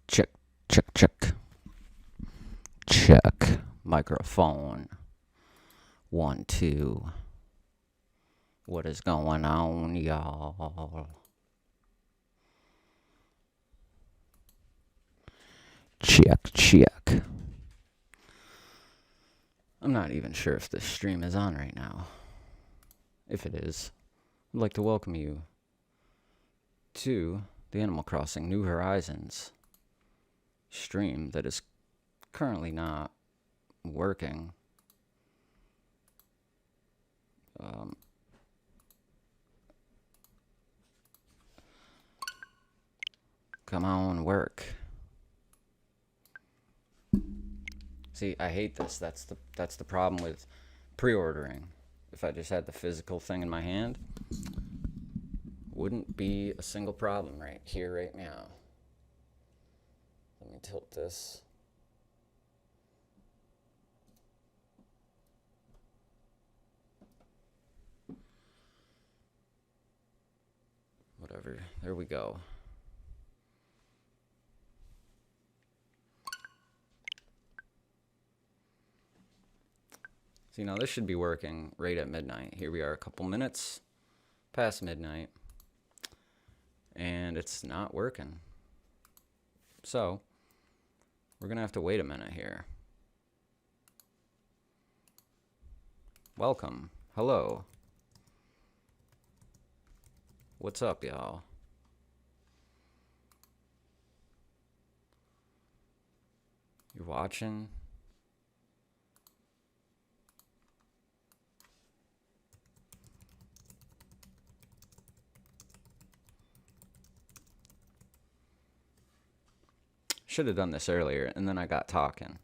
Check, check, check. Check. Microphone. 1, 2. What is going on, y'all? Check, check. I'm not even sure if this stream is on right now. If it is, I'd like to welcome you to the Animal Crossing New Horizons stream that is currently not working. Come on, work. See, I hate this. That's the problem with pre-ordering. If I just had the physical thing in my hand, wouldn't be a single problem right here, right now. Let me tilt this. Whatever. There we go. See, now this should be working right at midnight. Here we are a couple minutes past midnight, and it's not working. So, we're going to have to wait a minute here. Welcome. Hello. What's up, y'all? You're watching? Should have done this earlier, and then I got talking.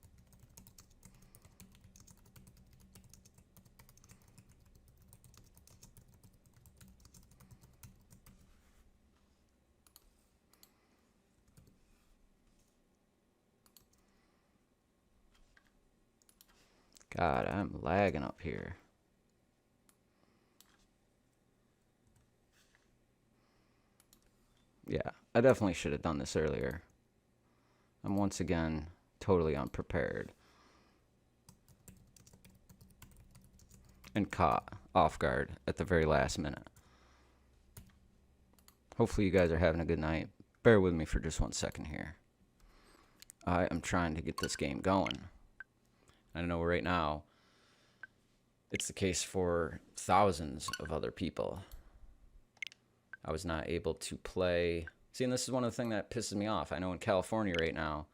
God, I'm lagging up here. Yeah, I definitely should have done this earlier. I'm once again totally unprepared. And caught off guard at the very last minute. Hopefully you guys are having a good night. Bear with me for just 1 second here. I am trying to get this game going. I know right now it's the case for thousands of other people. I was not able to play. See, and this is one of the things that pisses me off. I know in California right now,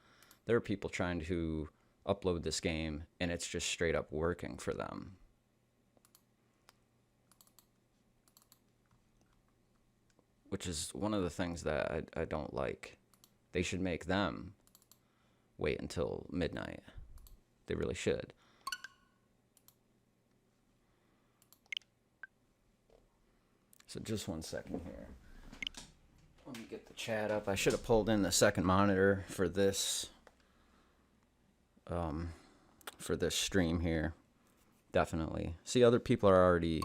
there are people trying to upload this game, and it's just straight up working for them. Which is one of the things that I don't like. They should make them wait until midnight. They really should. So just 1 second here. Let me get the chat up. I should have pulled in the second monitor for this stream here. Definitely. See, other people are already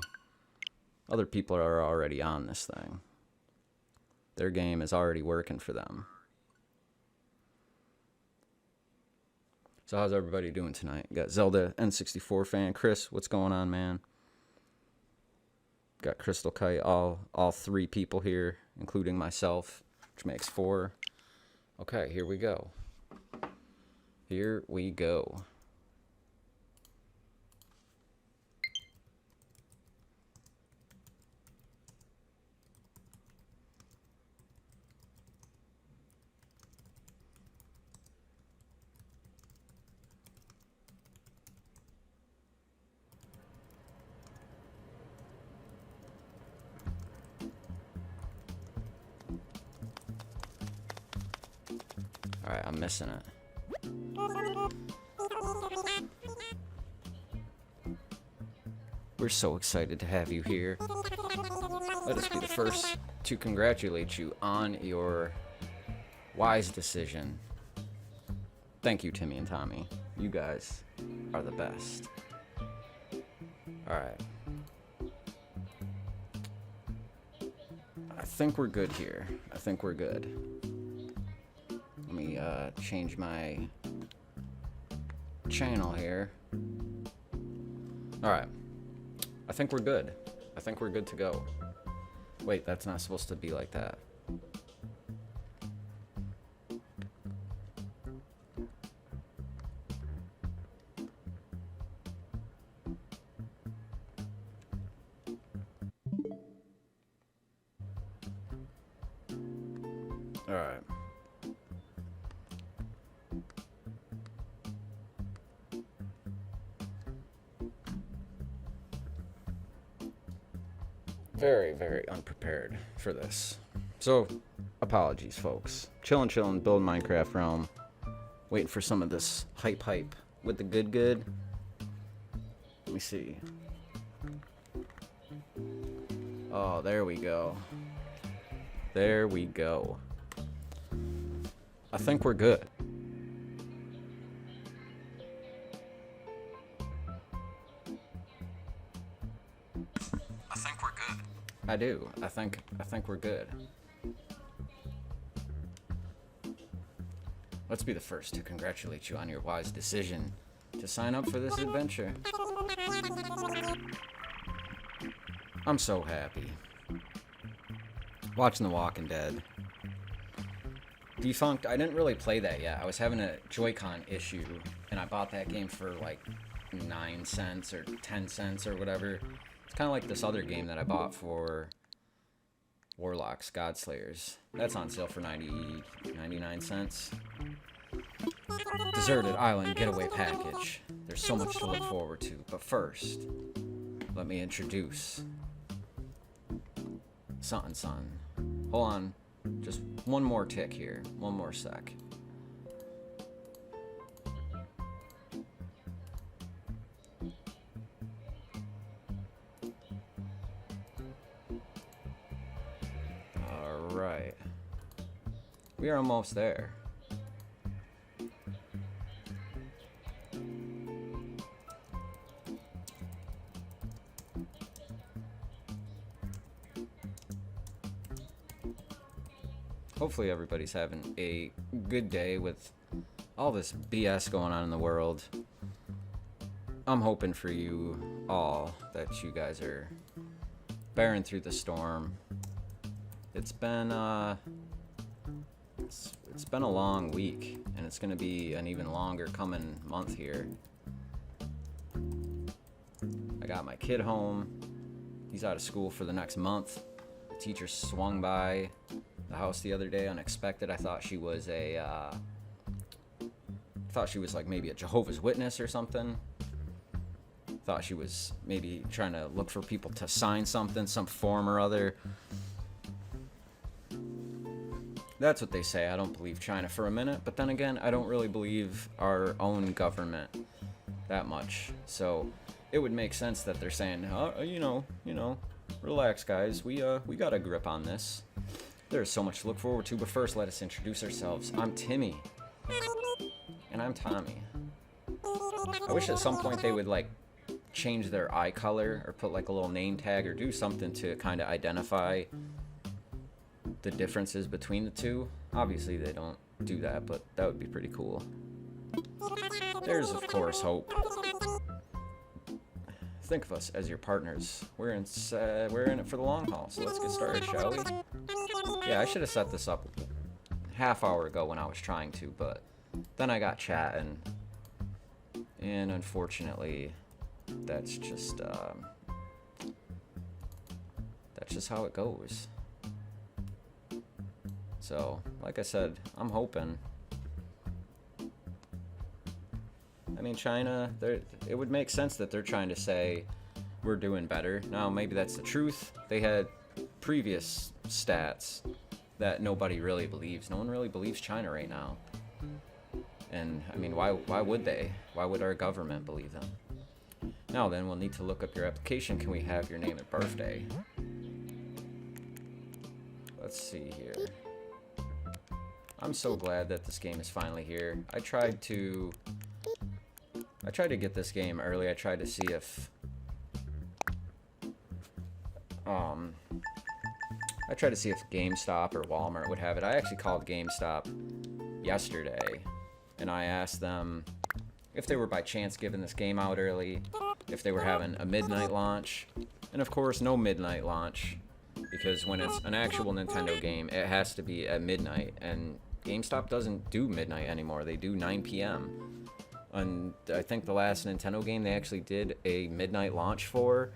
on this thing. Their game is already working for them. So how's everybody doing tonight? Got Zelda N64 fan Chris. What's going on, man? Got Crystal Kite. All 3 people here, including myself, which makes 4. Okay, here we go. Here we go. Alright, I'm missing it. We're so excited to have you here. Let us be the first to congratulate you on your wise decision. Thank you, Timmy and Tommy. You guys are the best. Alright. I think we're good here. I think we're good. Let me change my channel here. Alright. I think we're good. I think we're good to go. Wait, that's not supposed to be like that. Alright. Very, very unprepared for this. So, apologies, folks. Chillin', building Minecraft Realm. Waiting for some of this hype with the good. Let me see. Oh, there we go. There we go. I think we're good. I think we're good. I do. I think we're good. Let's be the first to congratulate you on your wise decision to sign up for this adventure. I'm so happy. Watching The Walking Dead. Defunct, I didn't really play that yet. I was having a Joy-Con issue, and I bought that game for like 9 cents or 10 cents or whatever. It's kind of like this other game that I bought for Warlocks, Godslayers. That's on sale for 99 cents. Deserted Island Getaway Package. There's so much to look forward to. But first, let me introduce Son. Hold on. Just one more tick here. One more sec. Alright. We are almost there. Hopefully everybody's having a good day with all this BS going on in the world. I'm hoping for you all that you guys are bearing through the storm. It's been it's been a long week, and it's gonna be an even longer coming month here. I got my kid home. He's out of school for the next month. The teacher swung by the house the other day unexpected. I thought she was like maybe a Jehovah's Witness or something. Thought she was maybe trying to look for people to sign something, some form or other. That's what they say. I don't believe China for a minute, but then again, I don't really believe our own government that much. So it would make sense that they're saying, you know, relax, guys. We got a grip on this. There's so much to look forward to, but first let us introduce ourselves. I'm Timmy. And I'm Tommy. I wish at some point they would like change their eye color or put like a little name tag or do something to kind of identify the differences between the two. Obviously they don't do that, but that would be pretty cool. There's of course hope. Think of us as your partners. We're in it for the long haul, so let's get started, shall we? Yeah, I should have set this up half hour ago when I was trying to, but then I got chatting, and unfortunately, that's just how it goes. So, like I said, I'm hoping. I mean, China, it would make sense that they're trying to say we're doing better. Now, maybe that's the truth. They had previous stats that nobody really believes. No one really believes China right now. And, I mean, why would they? Why would our government believe them? Now then, we'll need to look up your application. Can we have your name and birthday? Let's see here. I'm so glad that this game is finally here. I tried to get this game early. I tried to see if GameStop or Walmart would have it. I actually called GameStop yesterday, and I asked them if they were by chance giving this game out early, if they were having a midnight launch, and of course no midnight launch, because when it's an actual Nintendo game, it has to be at midnight, and GameStop doesn't do midnight anymore. They do 9 p.m. And I think the last Nintendo game they actually did a midnight launch for,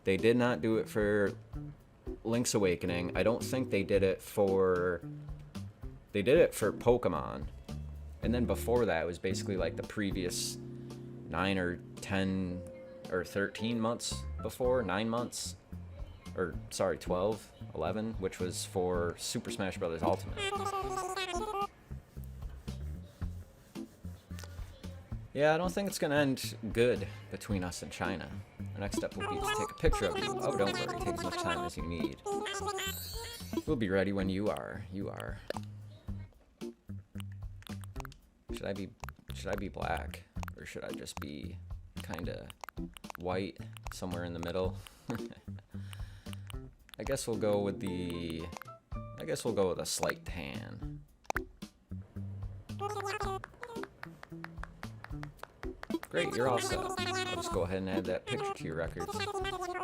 they did not do it for Link's Awakening. I don't think they did it for Pokemon. And then before that, it was basically like the previous 9 or 10 or 13 months before, 9 months. Or, sorry, 12, 11, which was for Super Smash Bros. Ultimate. Yeah, I don't think it's going to end good between us and China. Our next step will be to take a picture of you. Oh, don't worry, take as much time as you need. We'll be ready when you are. You are. Should I be black? Or should I just be kind of white, somewhere in the middle? I guess we'll go with a slight tan. Great, you're all set. I'll just go ahead and add that picture to your records.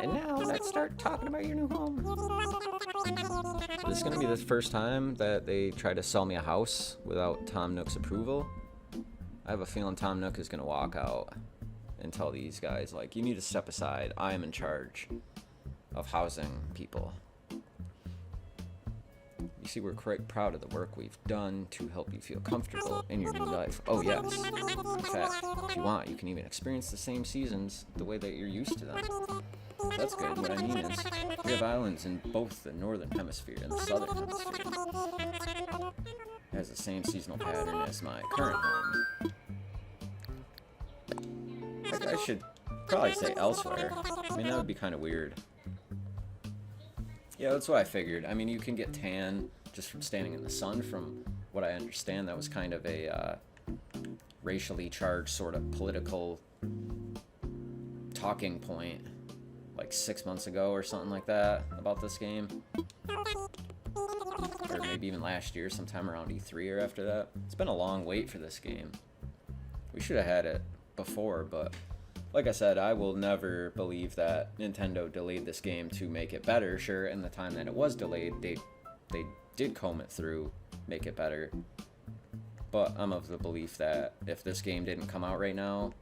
And now let's start talking about your new home. So this is gonna be the first time that they try to sell me a house without Tom Nook's approval. I have a feeling Tom Nook is gonna walk out and tell these guys, like, you need to step aside. I am in charge of housing people. You see, we're quite proud of the work we've done to help you feel comfortable in your new life. Oh yes, in fact, if you want, you can even experience the same seasons the way that you're used to them. That's good. What I mean is, we have islands in both the northern hemisphere and the southern hemisphere. It has the same seasonal pattern as my current home. I should probably say elsewhere. I mean, that would be kind of weird. Yeah, that's what I figured. I mean, you can get tan just from standing in the sun. From what I understand, that was kind of a racially charged sort of political talking point like 6 months ago or something like that about this game. Or maybe even last year, sometime around E3 or after that. It's been a long wait for this game. We should have had it before, but like I said, I will never believe that Nintendo delayed this game to make it better. Sure, in the time that it was delayed, they did comb it through, make it better. But I'm of the belief that if this game didn't come out right now,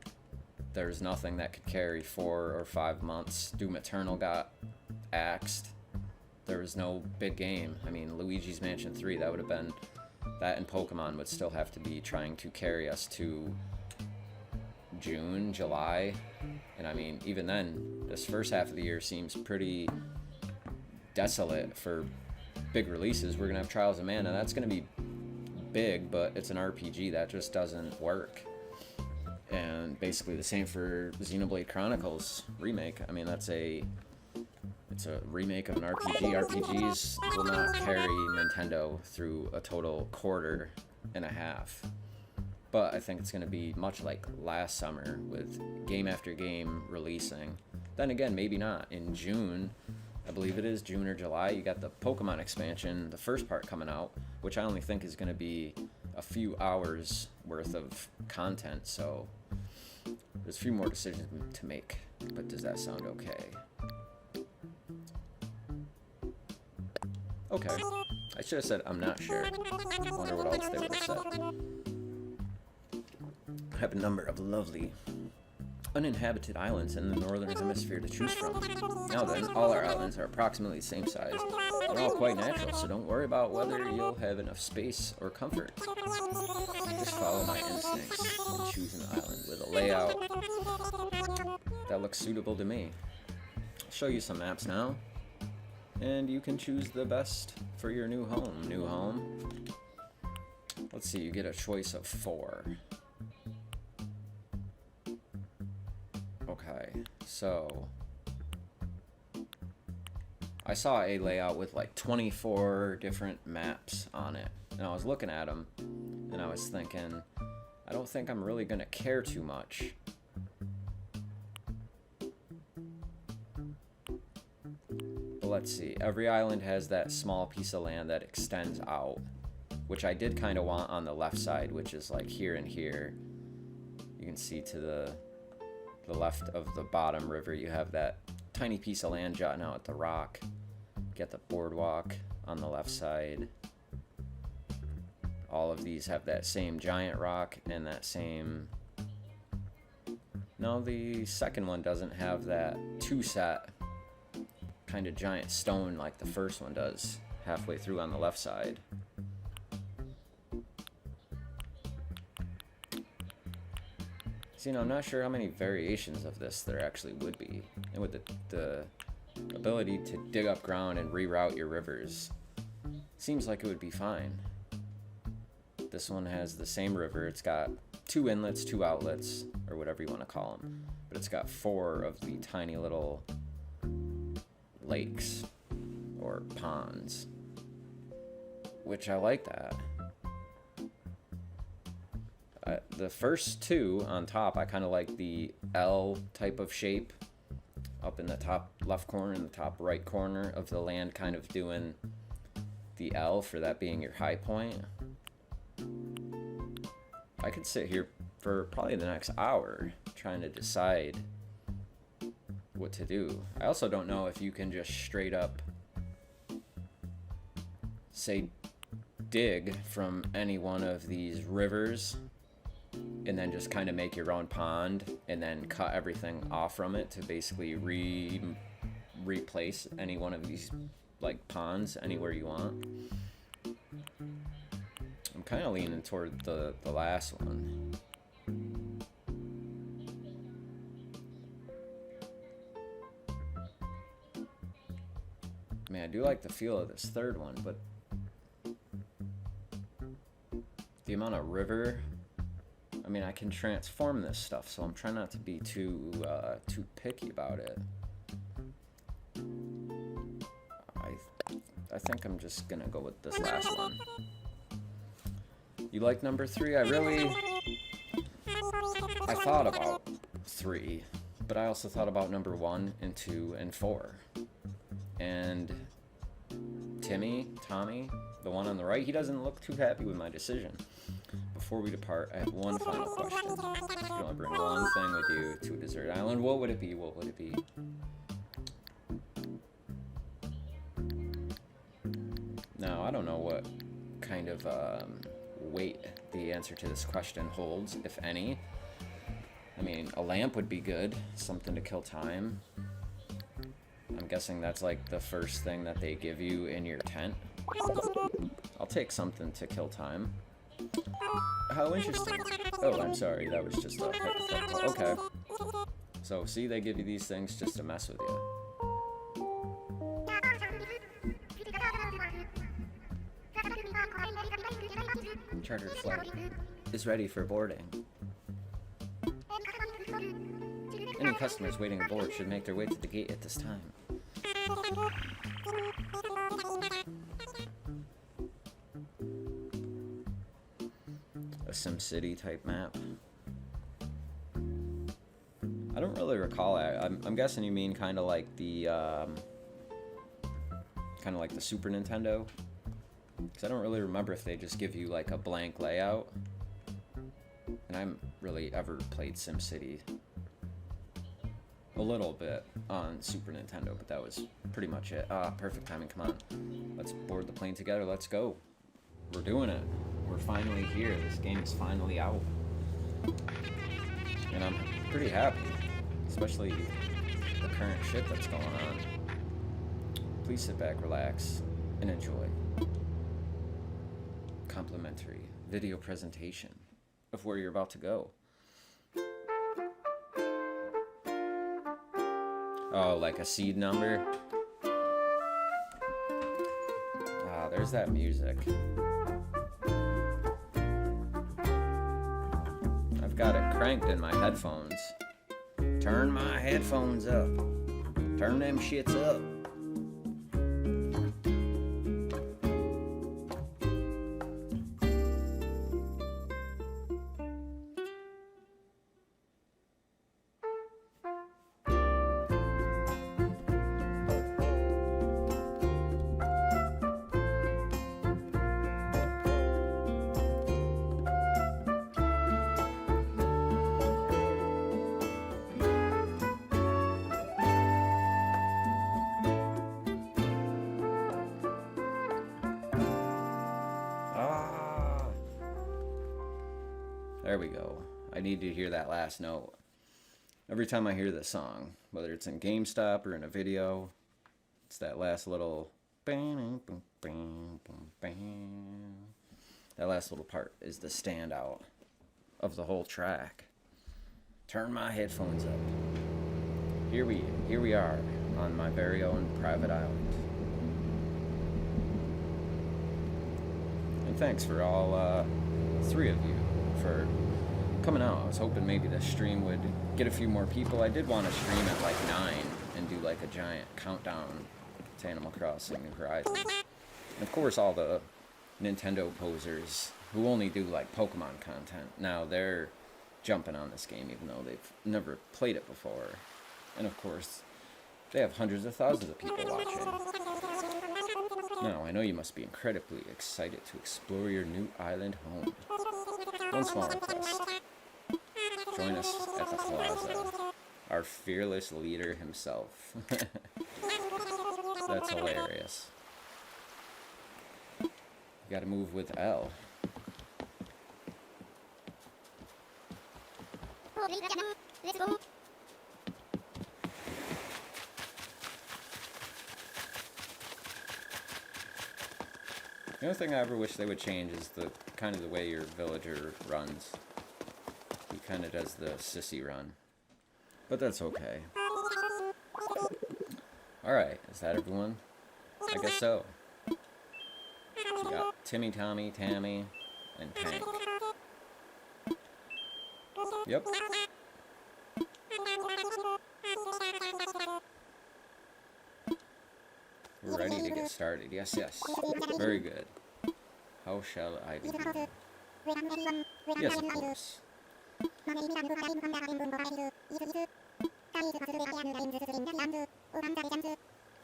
there's nothing that could carry 4 or 5 months. Doom Eternal got axed. There was no big game. I mean, Luigi's Mansion 3, that would have been... That and Pokemon would still have to be trying to carry us to June, July, and I mean, even then, this first half of the year seems pretty desolate for big releases. We're gonna have Trials of Mana. That's gonna be big, but it's an RPG that just doesn't work. And basically the same for Xenoblade Chronicles remake. I mean, it's a remake of an RPG. RPGs will not carry Nintendo through a total quarter and a half. But I think it's going to be much like last summer with game after game releasing. Then again, maybe not. In June, I believe it is June or July, you got the Pokemon expansion, the first part coming out, which I only think is going to be a few hours worth of content. So there's a few more decisions to make. But does that sound okay? Okay. I should have said I'm not sure. I wonder what else they would have said. I have a number of lovely uninhabited islands in the northern hemisphere to choose from. Now then, all our islands are approximately the same size. They're all quite natural, so don't worry about whether you'll have enough space or comfort. Just follow my instincts and choose an island with a layout that looks suitable to me. I'll show you some maps now, and you can choose the best for your new home. New home. Let's see, you get a choice of 4. Okay, so I saw a layout with like 24 different maps on it, and I was looking at them, and I was thinking, I don't think I'm really gonna care too much. But let's see, every island has that small piece of land that extends out, which I did kind of want on the left side, which is like here and here. You can see to the left of the bottom river, you have that tiny piece of land jutting out at the rock. Get the boardwalk on the left side. All of these have that same giant rock and that same... No, the second one doesn't have that two-set kind of giant stone like the first one does halfway through on the left side. See, I'm not sure how many variations of this there actually would be. And with the ability to dig up ground and reroute your rivers, seems like it would be fine. This one has the same river. It's got 2 inlets, 2 outlets, or whatever you want to call them. But it's got 4 of the tiny little lakes or ponds, which I like that. The first 2 on top, I kind of like the L type of shape up in the top left corner and the top right corner of the land, kind of doing the L for that being your high point. I could sit here for probably the next hour trying to decide what to do. I also don't know if you can just straight up say dig from any one of these rivers and then just kind of make your own pond and then cut everything off from it to basically replace any one of these like ponds anywhere you want. I'm kind of leaning toward the last one. I mean, I do like the feel of this third one, but the amount of river, I mean, I can transform this stuff, so I'm trying not to be too picky about it. I think I'm just gonna go with this last one. You like number 3? I thought about 3, but I also thought about number 1 and 2 and 4. And Tommy, the one on the right, he doesn't look too happy with my decision. Before we depart, I have one final question. You can only bring one thing with you to a desert island. What would it be? What would it be? Now, I don't know what kind of weight the answer to this question holds, if any. I mean, a lamp would be good, something to kill time. I'm guessing that's like the first thing that they give you in your tent. I'll take something to kill time. How interesting. Oh, I'm sorry, that was just a hypothetical. Okay. So, see, they give you these things just to mess with you. Chartered flight is ready for boarding. Any customers waiting aboard should make their way to the gate at this time. A SimCity type map. I don't really recall it. I'm guessing you mean kind of like the Super Nintendo. Because I don't really remember if they just give you like a blank layout. And I haven't really ever played SimCity. A little bit on Super Nintendo, but that was pretty much it. Perfect timing, come on. Let's board the plane together, let's go. We're doing it. We're finally here. This game is finally out. And I'm pretty happy. Especially the current shit that's going on. Please sit back, relax, and enjoy. Complimentary video presentation of where you're about to go. Oh, like a seed number? Ah, there's that music. I've got it cranked in my headphones. Turn my headphones up. Turn them shits up. There we go. I need to hear that last note. Every time I hear this song, whether it's in GameStop or in a video, it's that last little... That last little part is the standout of the whole track. Turn my headphones up. Here we are on my very own private island. And thanks for all 3 of you for coming out. I was hoping maybe the stream would get a few more people. I did want to stream at like 9 and do like a giant countdown to Animal Crossing New Horizons. And of course all the Nintendo posers who only do like Pokemon content, now they're jumping on this game even though they've never played it before. And of course, they have hundreds of thousands of people watching. Now, I know you must be incredibly excited to explore your new island home. One small request. Join us at the plaza. Our fearless leader himself. That's hilarious. You gotta move with L. Let's go. The only thing I ever wish they would change is the kind of the way your villager runs. He kind of does the sissy run. But that's okay. Alright, is that everyone? I guess so. So we got Timmy, Tommy, Tammy, and Tank. Yep. We're ready to get started. Yes, yes. Very good. How shall I begin? Yes, of course.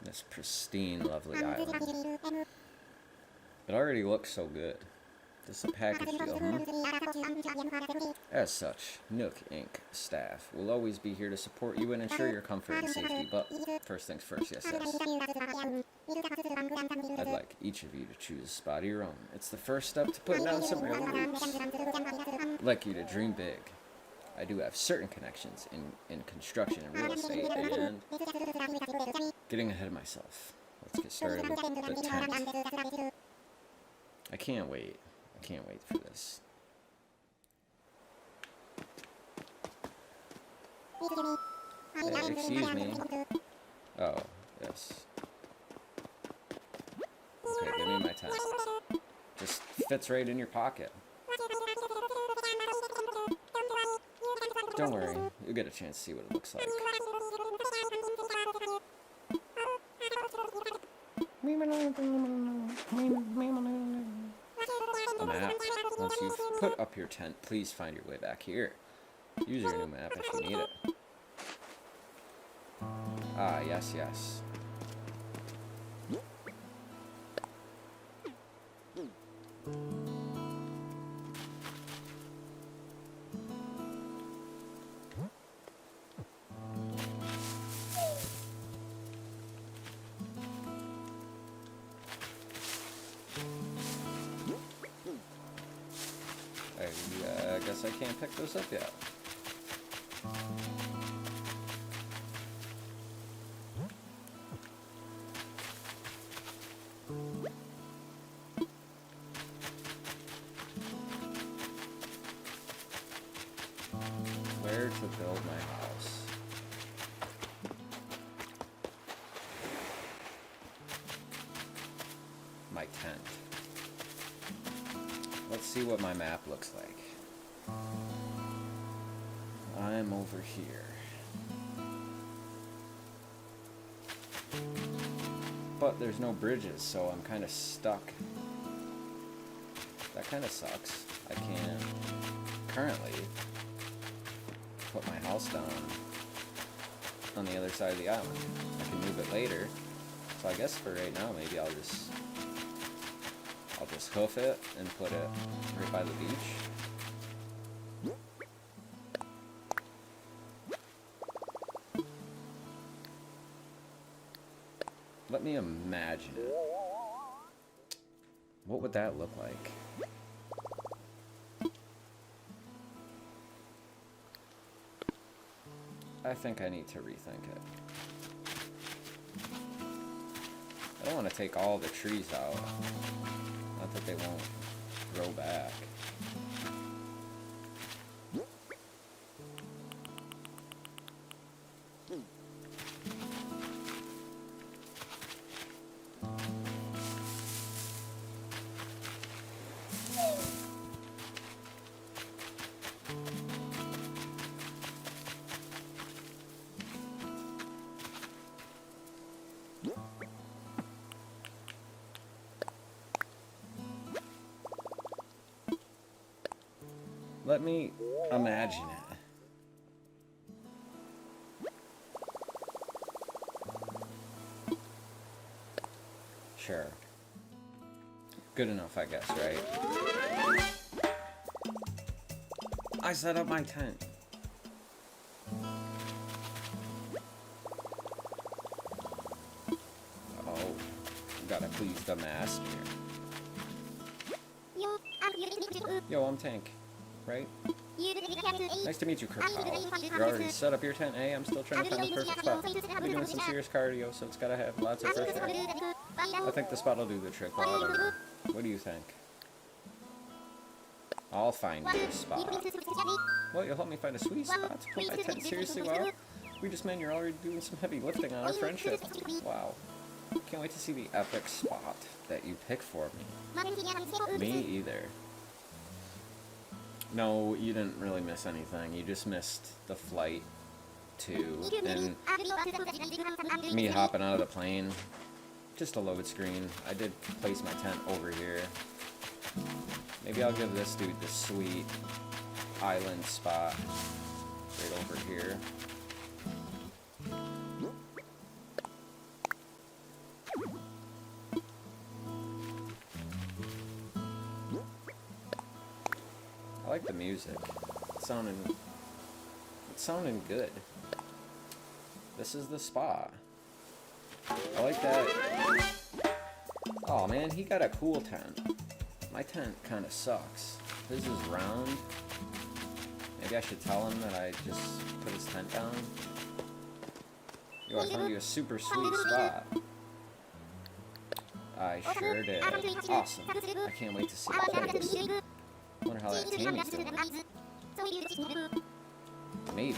This pristine, lovely island. It already looks so good. This is a package deal, huh? As such, Nook Inc. staff will always be here to support you and ensure your comfort and safety, but first things first, yes, yes. I'd like each of you to choose a spot of your own. It's the first step to putting down some real roots. I'd like you to dream big. I do have certain connections in construction and real estate, and getting ahead of myself. Let's get started with the tent. I can't wait. I can't wait for this. Excuse me. Oh, yes. Okay, give me my tent. Just fits right in your pocket. Don't worry, you'll get a chance to see what it looks like. A map. Once you've put up your tent, please find your way back here. Use your new map if you need it. Ah, yes, yes. I guess I can't pick this up yet. Where to build my house? My tent. Let's see what my map looks like. I'm over here. But there's no bridges, so I'm kind of stuck. That kind of sucks. I can't currently put my house down on the other side of the island. I can move it later. So I guess for right now, maybe I'll just hoof it and put it right by the beach. Let me imagine it. What would that look like? I think I need to rethink it. I don't want to take all the trees out. Not that they won't grow back. Let me imagine it. Sure. Good enough, I guess, right? I set up my tent. Oh, gotta please the master. Yo, I'm Tank. Right? Nice to meet you, Kirk Powell. You already set up your tent, eh? I'm still trying to find the perfect spot. I'll be doing some serious cardio, so it's gotta have lots of fresh air. I think the spot will do the trick, but I don't know. What do you think? I'll find your spot. Well, you'll help me find a sweet spot to put my tent seriously well? We just meant you're already doing some heavy lifting on our friendship. Wow. Can't wait to see the epic spot that you pick for me. Me either. No, you didn't really miss anything. You just missed the flight to, and me hopping out of the plane. Just a load screen. I did place my tent over here. Maybe I'll give this dude the sweet island spot right over here. I like the music. It's sounding good. This is the spot. I like that. Oh man, he got a cool tent. My tent kind of sucks. His is round. Maybe I should tell him that I just put his tent down. Yo, I found you a super sweet spot. I sure did. Awesome. I can't wait to see the pics. Wonder how that Tammy's doing. Maybe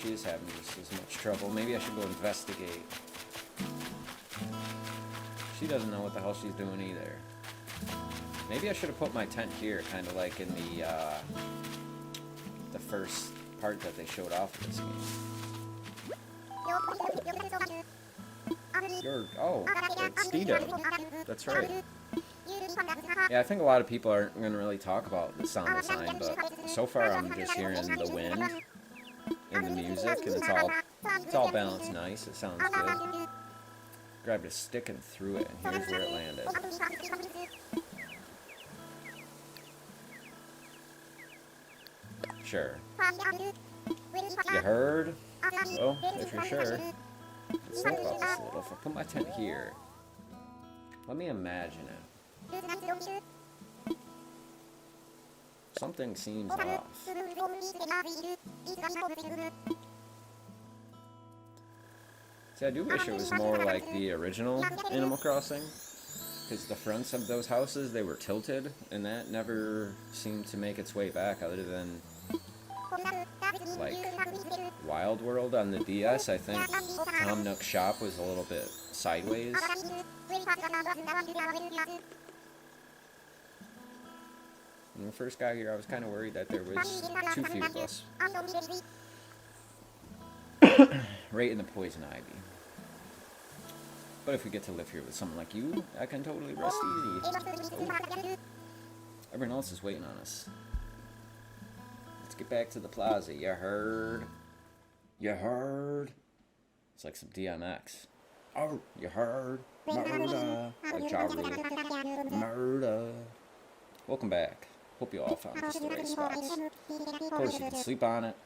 she is having just as much trouble. Maybe I should go investigate. She doesn't know what the hell she's doing either. Maybe I should have put my tent here, kind of like in the first part that they showed off of this game. Oh, it's Dido. That's right. Yeah, I think a lot of people aren't going to really talk about the sound design, but so far I'm just hearing the wind and the music, and it's all balanced nice. It sounds good. Grabbed a stick and threw it, and here's where it landed. Sure. You heard? Well, if you're sure. Let's think about this a little. If I put my tent here, let me imagine it. Something seems off. See, I do wish it was more like the original Animal Crossing, because the fronts of those houses, they were tilted, and that never seemed to make its way back other than, like, Wild World on the DS. I think Tom Nook's shop was a little bit sideways. When we first got here, I was kind of worried that there was too few of us. Right in the poison ivy. But if we get to live here with someone like you, I can totally rest easy. Oh. Everyone else is waiting on us. Let's get back to the plaza. You heard? You heard? It's like some DMX. Oh, you heard? Murder. Like Ja Rule. Murder. Welcome back. Hope you all found just the right spots. Of course, you can sleep on it.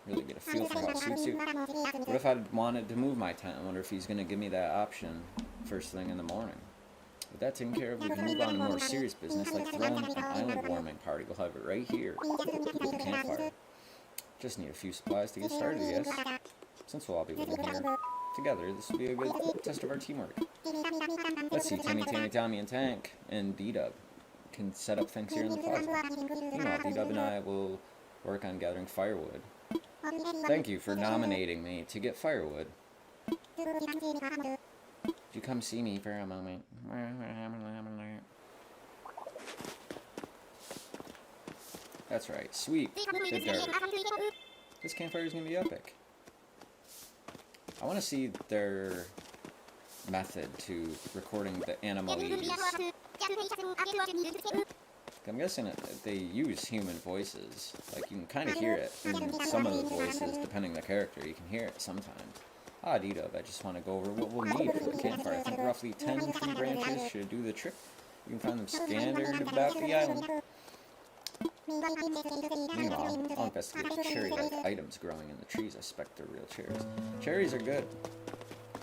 Really get a feel for how it suits you. What if I wanted to move my tent? I wonder if he's going to give me that option first thing in the morning. With that taken care of, we can move on to more serious business like throwing an island warming party. We'll have it right here with the campfire. Just need a few supplies to get started, I guess. Since we'll all be living here together, this will be a good test of our teamwork. Let's see, Timmy, Tammy, Tommy, and Tank, and D-Dub can set up things here in the plaza. Meanwhile, D-Dub and I will work on gathering firewood. Thank you for nominating me to get firewood. Would you come see me for a moment? That's right, sweep the dirt. This campfire is going to be epic. I want to see their method to recording the animalese. I'm guessing they use human voices. Like, you can kind of hear it in some of the voices, depending on the character. You can hear it sometimes. Ah, D-Dub, I just want to go over what we'll need for the campfire. I think roughly 10 tree branches should do the trick. You can find them scattered about the island. Meanwhile, I'll investigate the cherry-like items growing in the trees. I suspect they're real cherries. Cherries are good.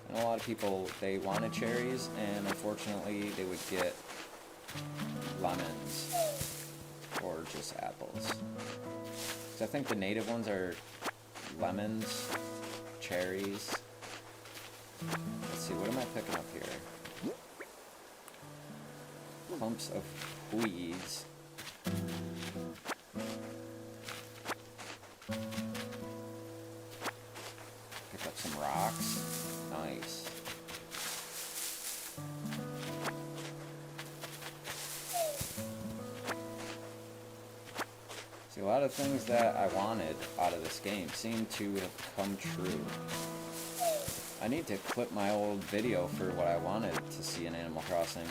I know a lot of people, they wanted cherries, and unfortunately they would get lemons or just apples. So I think the native ones are lemons, cherries. Let's see, what am I picking up here? Clumps of weeds. Pick up some rocks. Nice. See, a lot of things that I wanted out of this game seem to have come true. I need to clip my old video for what I wanted to see in Animal Crossing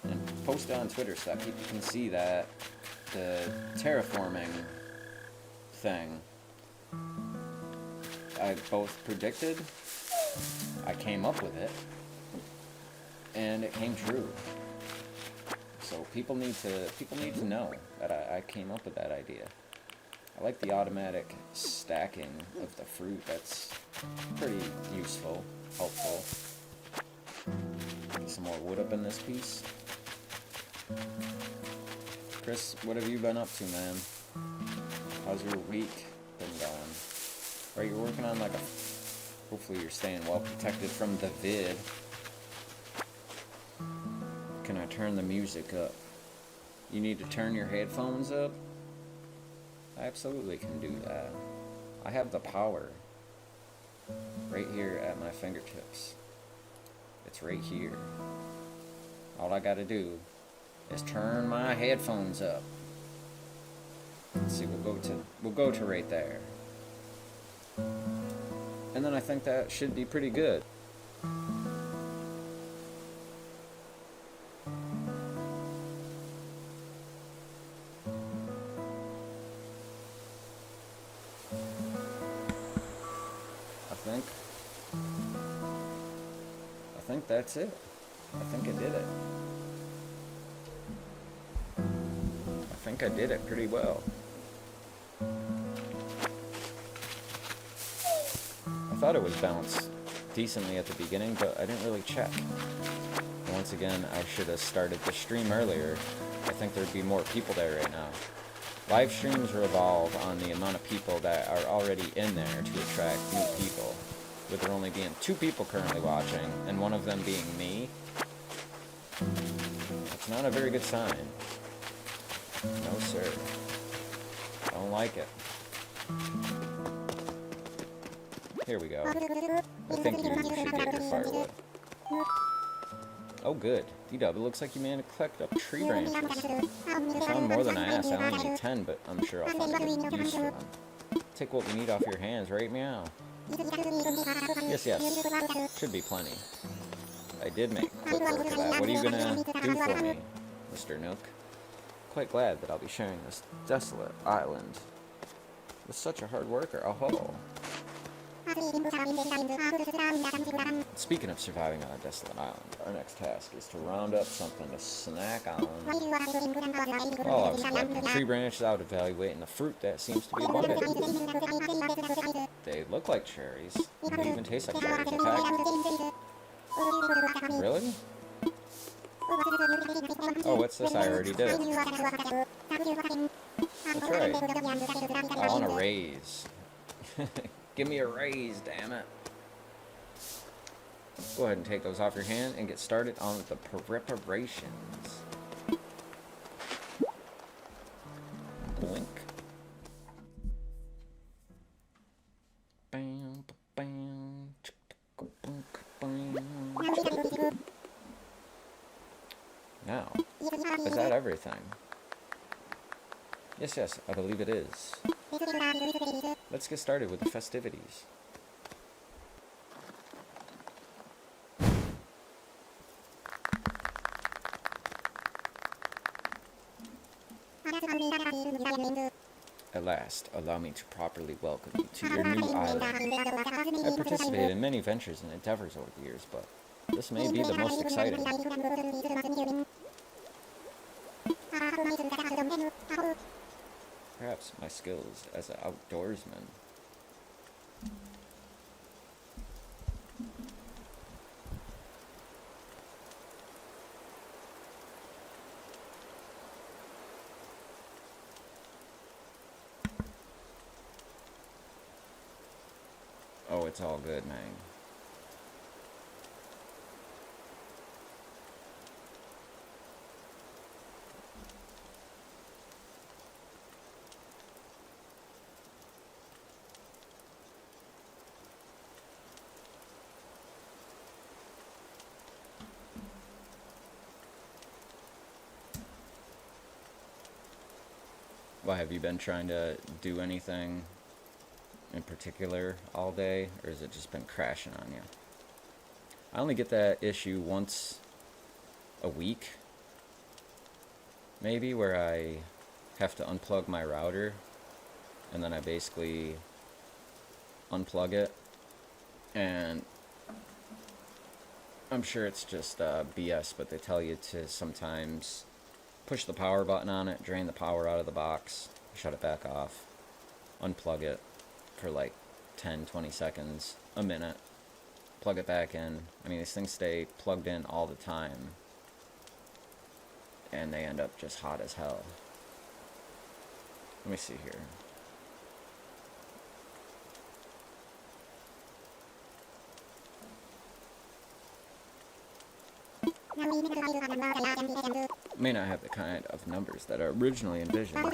and post it on Twitter so that people can see that the terraforming thing I both predicted, I came up with it, and it came true. So people need to know that I came up with that idea. I like the automatic stacking of the fruit. That's pretty useful, helpful. Get some more wood up in this piece. Chris, what have you been up to, man? How's your week been going? Right, you're working on like a... Hopefully you're staying well protected from the vid. Can I turn the music up? You need to turn your headphones up? I absolutely can do that. I have the power right here at my fingertips. It's right here. All I gotta do is turn my headphones up. Let's see, we'll go to right there. And then I think that should be pretty good. I think that's it. I think I did it. I think I did it pretty well. I thought it would bounce decently at the beginning, but I didn't really check. And once again, I should have started the stream earlier. I think there'd be more people there right now. Live streams revolve on the amount of people that are already in there to attract new people. With there only being 2 people currently watching, and one of them being me, that's not a very good sign. No, sir. I don't like it. Here we go. I think you should get your firewood. Oh, good. D-Dub, it looks like you managed to collect up tree branches. I found more than I asked. I only need 10, but I'm sure I'll find a good use for them. Take what we need off your hands, right, meow? Yes. Should be plenty. I did make quick work of that. What are you gonna do for me, Mr. Nook? Quite glad that I'll be sharing this desolate island with such a hard worker. Oh. Speaking of surviving on a desolate island, our next task is to round up something to snack on. While I was collecting tree branches out, evaluating the fruit that seems to be abundant. They look like cherries. They even taste like cherries, in fact. Really? Oh, what's this? I already did it. That's right. I want to raise. Give me a raise, damn it. Go ahead and take those off your hand and get started on the preparations. Blink. Bam, bam, bam. Now, is that everything? Yes, yes, I believe it is. Let's get started with the festivities. At last, allow me to properly welcome you to your new island. I've participated in many ventures and endeavors over the years, but this may be the most exciting. Perhaps my skills as an outdoorsman. Oh, it's all good, man. Why, have you been trying to do anything in particular all day, or has it just been crashing on you? I only get that issue once a week, maybe, where I have to unplug my router, and then I basically unplug it, and I'm sure it's just BS, but they tell you to sometimes push the power button on it, drain the power out of the box, shut it back off, unplug it for like 10-20 seconds, a minute, plug it back in. I mean, these things stay plugged in all the time, and they end up just hot as hell. Let me see here. May not have the kind of numbers that are originally envisioned, but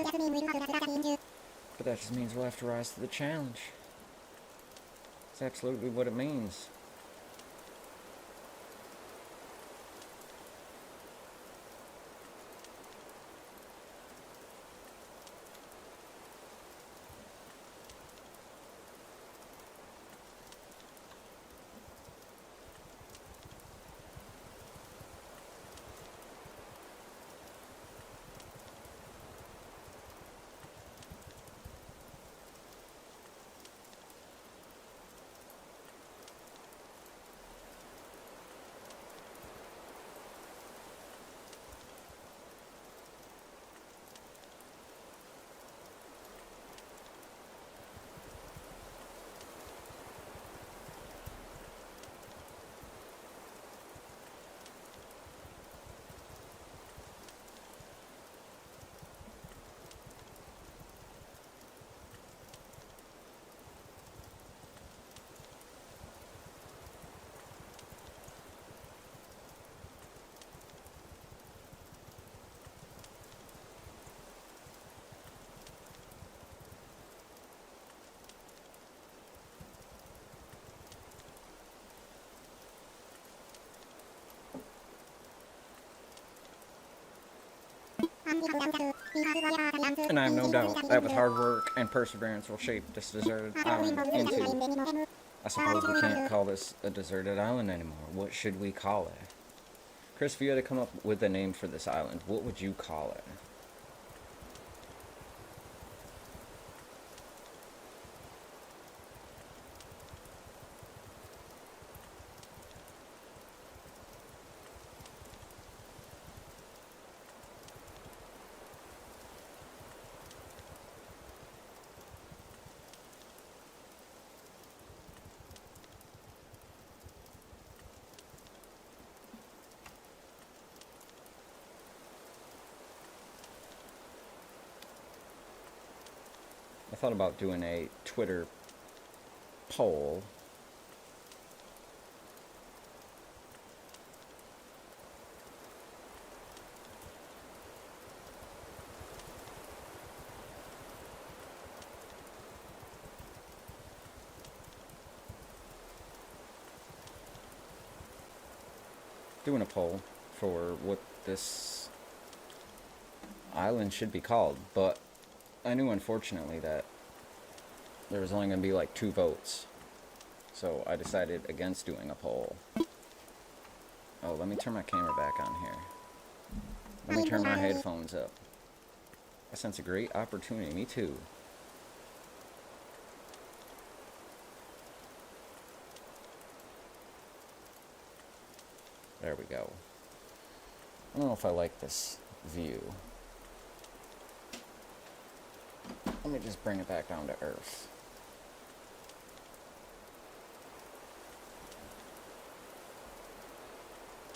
that just means we'll have to rise to the challenge. That's absolutely what it means. And I have no doubt that with hard work and perseverance will shape this deserted island into... I suppose we can't call this a deserted island anymore. What should we call it? Chris, if you had to come up with a name for this island, what would you call it? I thought about doing a Twitter poll. Doing a poll for what this island should be called, but I knew unfortunately that there was only going to be like 2 votes, so I decided against doing a poll. Oh, let me turn my camera back on here. Let me turn my headphones up. I sense a great opportunity. Me too. There we go. I don't know if I like this view. Let me just bring it back down to earth.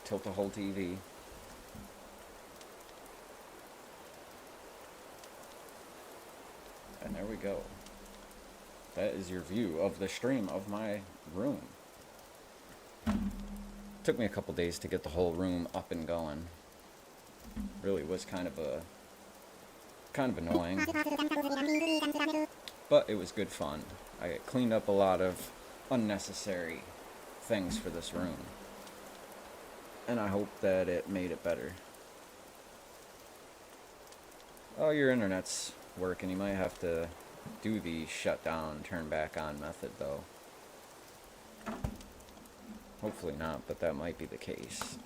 Tilt the whole TV. And there we go. That is your view of the stream of my room. Took me a couple days to get the whole room up and going. Really was kind of annoying, but it was good fun. I cleaned up a lot of unnecessary things for this room, and I hope that it made it better. Oh, your internet's working. You might have to do the shut down, turn back on method though. Hopefully not, but that might be the case.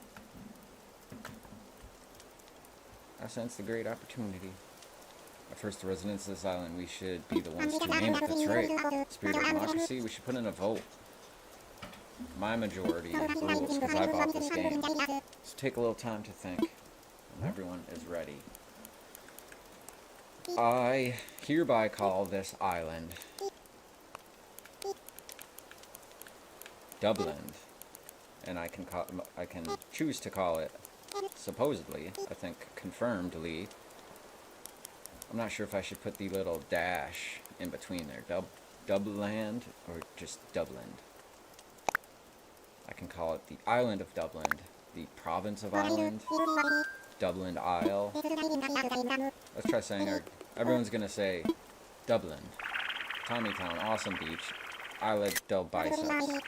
I sense the great opportunity. At first, the residents of this island, we should be the ones to name it. That's right. Spirit of democracy, we should put in a vote. My majority rules, because I bought this game. So take a little time to think, when everyone is ready. I hereby call this island Dubland. And I can choose to call it, supposedly, I think confirmedly. I'm not sure if I should put the little dash in between there. Dubland or just Dubland. I can call it the Island of Dubland, the Province of Ireland, Dublin Isle. Let's try saying everyone's gonna say Dublin, Tommytown, Awesome Beach, Islet del Biceps.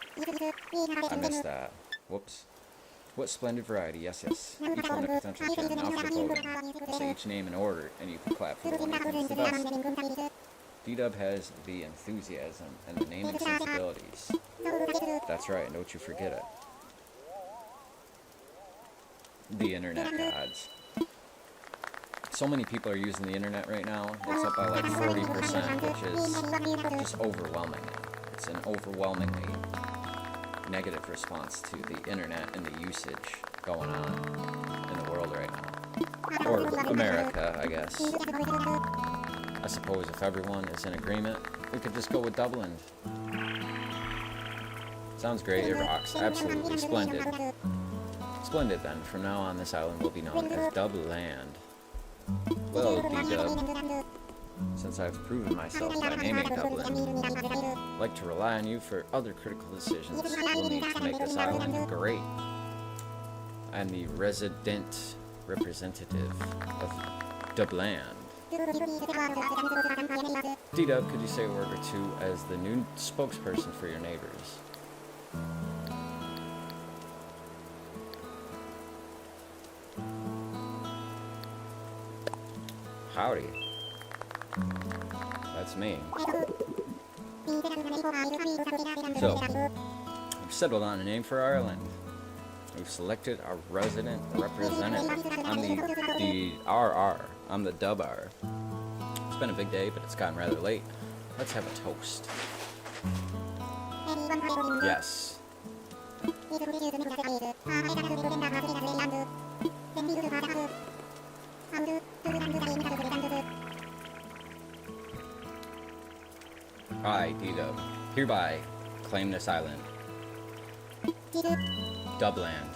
I missed that. Whoops. What splendid variety. Yes, yes. Each one a potential gem. Now for the voting. Say each name in order, and you can clap for the one you think is the best. D-Dub has the enthusiasm and the naming sensibilities. That's right, don't you forget it. The internet gods. So many people are using the internet right now. It's up by like 40%, which is just overwhelming. It's an overwhelmingly negative response to the internet and the usage going on in the world right now. Or America, I guess. I suppose if everyone is in agreement, we could just go with Dublin. Sounds great, it rocks. Absolutely splendid. Splendid then. From now on, this island will be known as Dubland. Well, D-Dub, since I've proven myself by naming Dublin, I'd like to rely on you for other critical decisions we'll need to make this island great. I'm the resident representative of Dubland. D-Dub, could you say a word or two as the new spokesperson for your neighbors? Howdy. That's me. So, we've settled on a name for Ireland. We've selected our resident representative. I'm the RR. I'm the Dub R. It's been a big day, but it's gotten rather late. Let's have a toast. Yes. I, D-Dub, hereby claim this island. Dubland.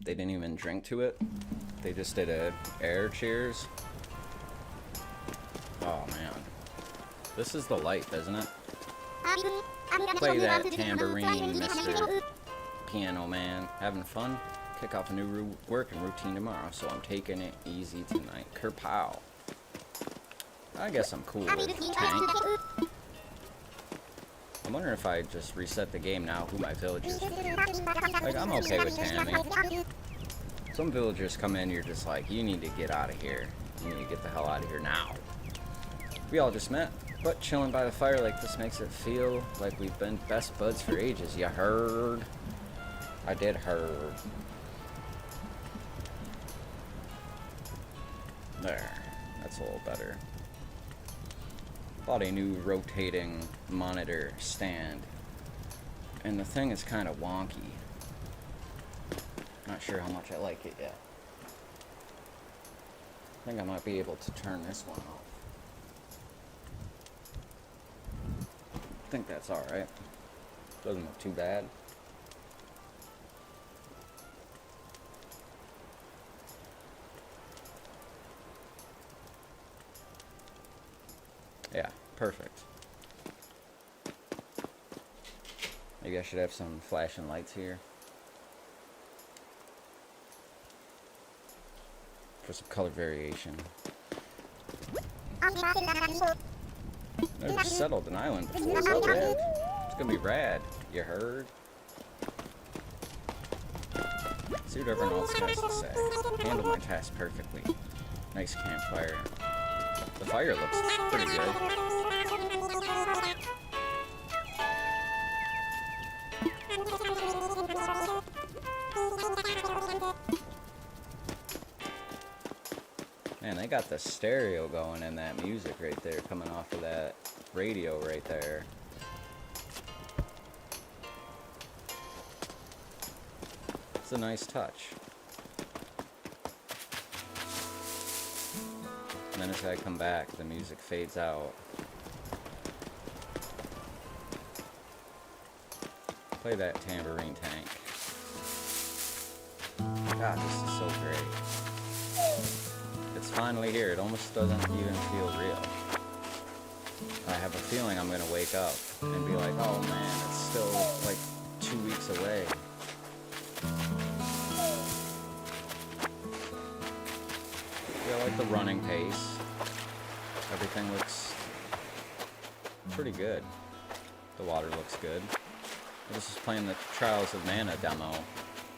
They didn't even drink to it. They just did a air cheers. Oh man. This is the life, isn't it? Play that tambourine, Mr. Piano Man. Having fun? Kick off a new working routine tomorrow, so I'm taking it easy tonight. Kerpow. I guess I'm cool with Tank. I'm wondering if I just reset the game now, who my villagers would be. Like, I'm okay with Tammy. Some villagers come in, you're just like, you need to get out of here. You need to get the hell out of here now. We all just met, but chilling by the fire like this makes it feel like we've been best buds for ages. You heard? I did heard. There. That's a little better. Bought a new rotating monitor stand. And the thing is kind of wonky. Not sure how much I like it yet. I think I might be able to turn this one off. I think that's alright. Doesn't look too bad. Yeah, perfect. Maybe I should have some flashing lights here. For some color variation. I just settled an island before. What, man? It's gonna be rad. You heard? See what everyone else has to say. Handled my task perfectly. Nice campfire. The fire looks pretty good. Man, they got the stereo going and that music right there coming off of that radio right there. It's a nice touch. And then as I come back, the music fades out. Play that tambourine, Tank. God, this is so great. It's finally here. It almost doesn't even feel real. I have a feeling I'm gonna wake up and be like, oh man, it's still like 2 weeks away. Yeah, I like the running pace. Everything looks pretty good. The water looks good. I was just playing the Trials of Mana demo,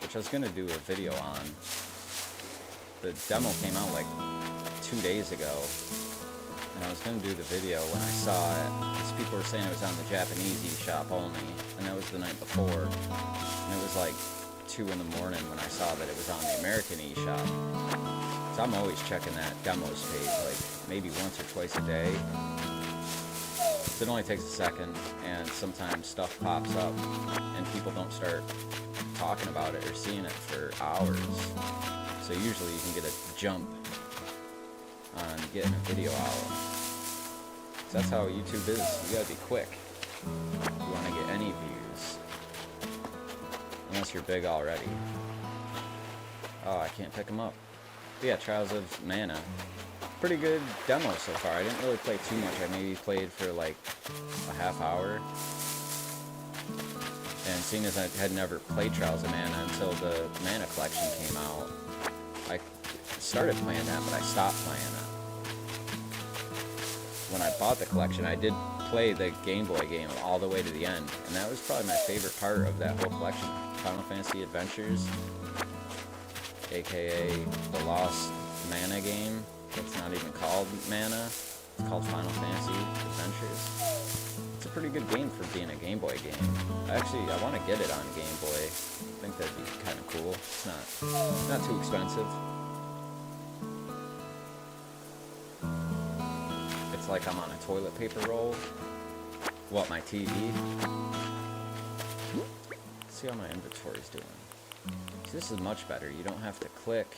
which I was gonna do a video on. The demo came out like 2 days ago, and I was going to do the video when I saw it, because people were saying it was on the Japanese eShop only, and that was the night before, and it was like 2 in the morning when I saw that it was on the American eShop. So I'm always checking that demos page, like maybe once or twice a day. So it only takes a second, and sometimes stuff pops up, and people don't start talking about it or seeing it for hours. So usually you can get a jump on getting a video out. So that's how YouTube is. You gotta be quick. You wanna get any views. Unless you're big already. Oh, I can't pick them up. But yeah, Trials of Mana. Pretty good demo so far. I didn't really play too much. I maybe played for like a half hour. And seeing as I had never played Trials of Mana until the Mana Collection came out, I started playing that, but I stopped playing it. When I bought the collection, I did play the Game Boy game all the way to the end, and that was probably my favorite part of that whole collection. Final Fantasy Adventures, aka the Lost Mana game. It's not even called Mana, it's called Final Fantasy Adventures. It's a pretty good game for being a Game Boy game. I want to get it on Game Boy. I think that'd be kind of cool. It's not too expensive. It's like I'm on a toilet paper roll. What, my TV? Let's see how my inventory's doing. So this is much better. You don't have to click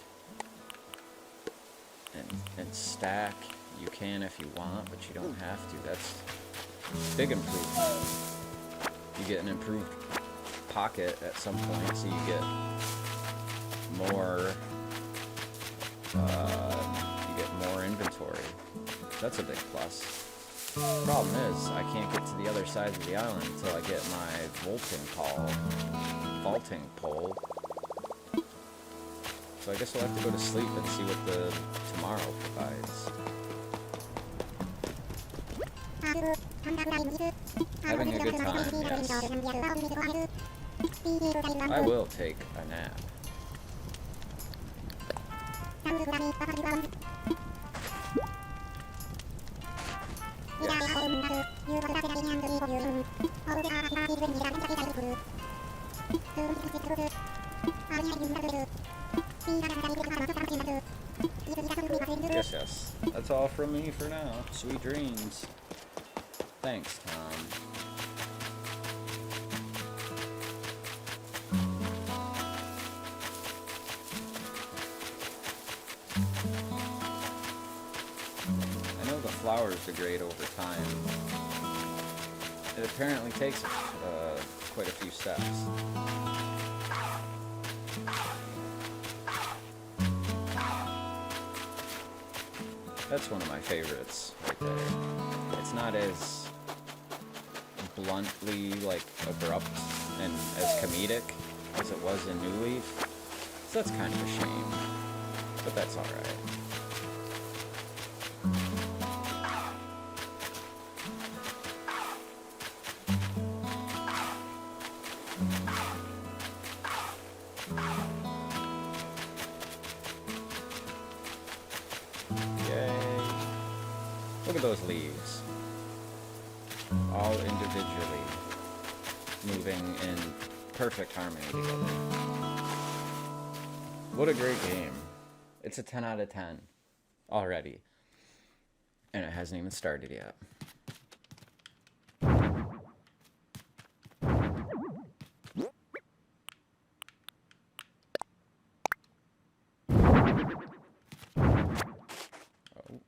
and stack. You can if you want, but you don't have to. That's a big improvement. You get an improved pocket at some point, so you get more inventory. That's a big plus. Problem is, I can't get to the other side of the island until I get my vaulting pole. So I guess we'll have to go to sleep and see what the tomorrow provides. Having a good time, yes. I will take a nap. Yes, yes. That's all from me for now. Sweet dreams. Thanks, Tom. I know the flowers degrade over time. It apparently takes quite a few steps. That's one of my favorites right there. It's not as bluntly, like, abrupt and as comedic as it was in New Leaf. So that's kind of a shame. But that's alright. Look at those leaves. All individually moving in perfect harmony together. What a great game. It's a 10 out of 10 already. And it hasn't even started yet.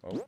Oh.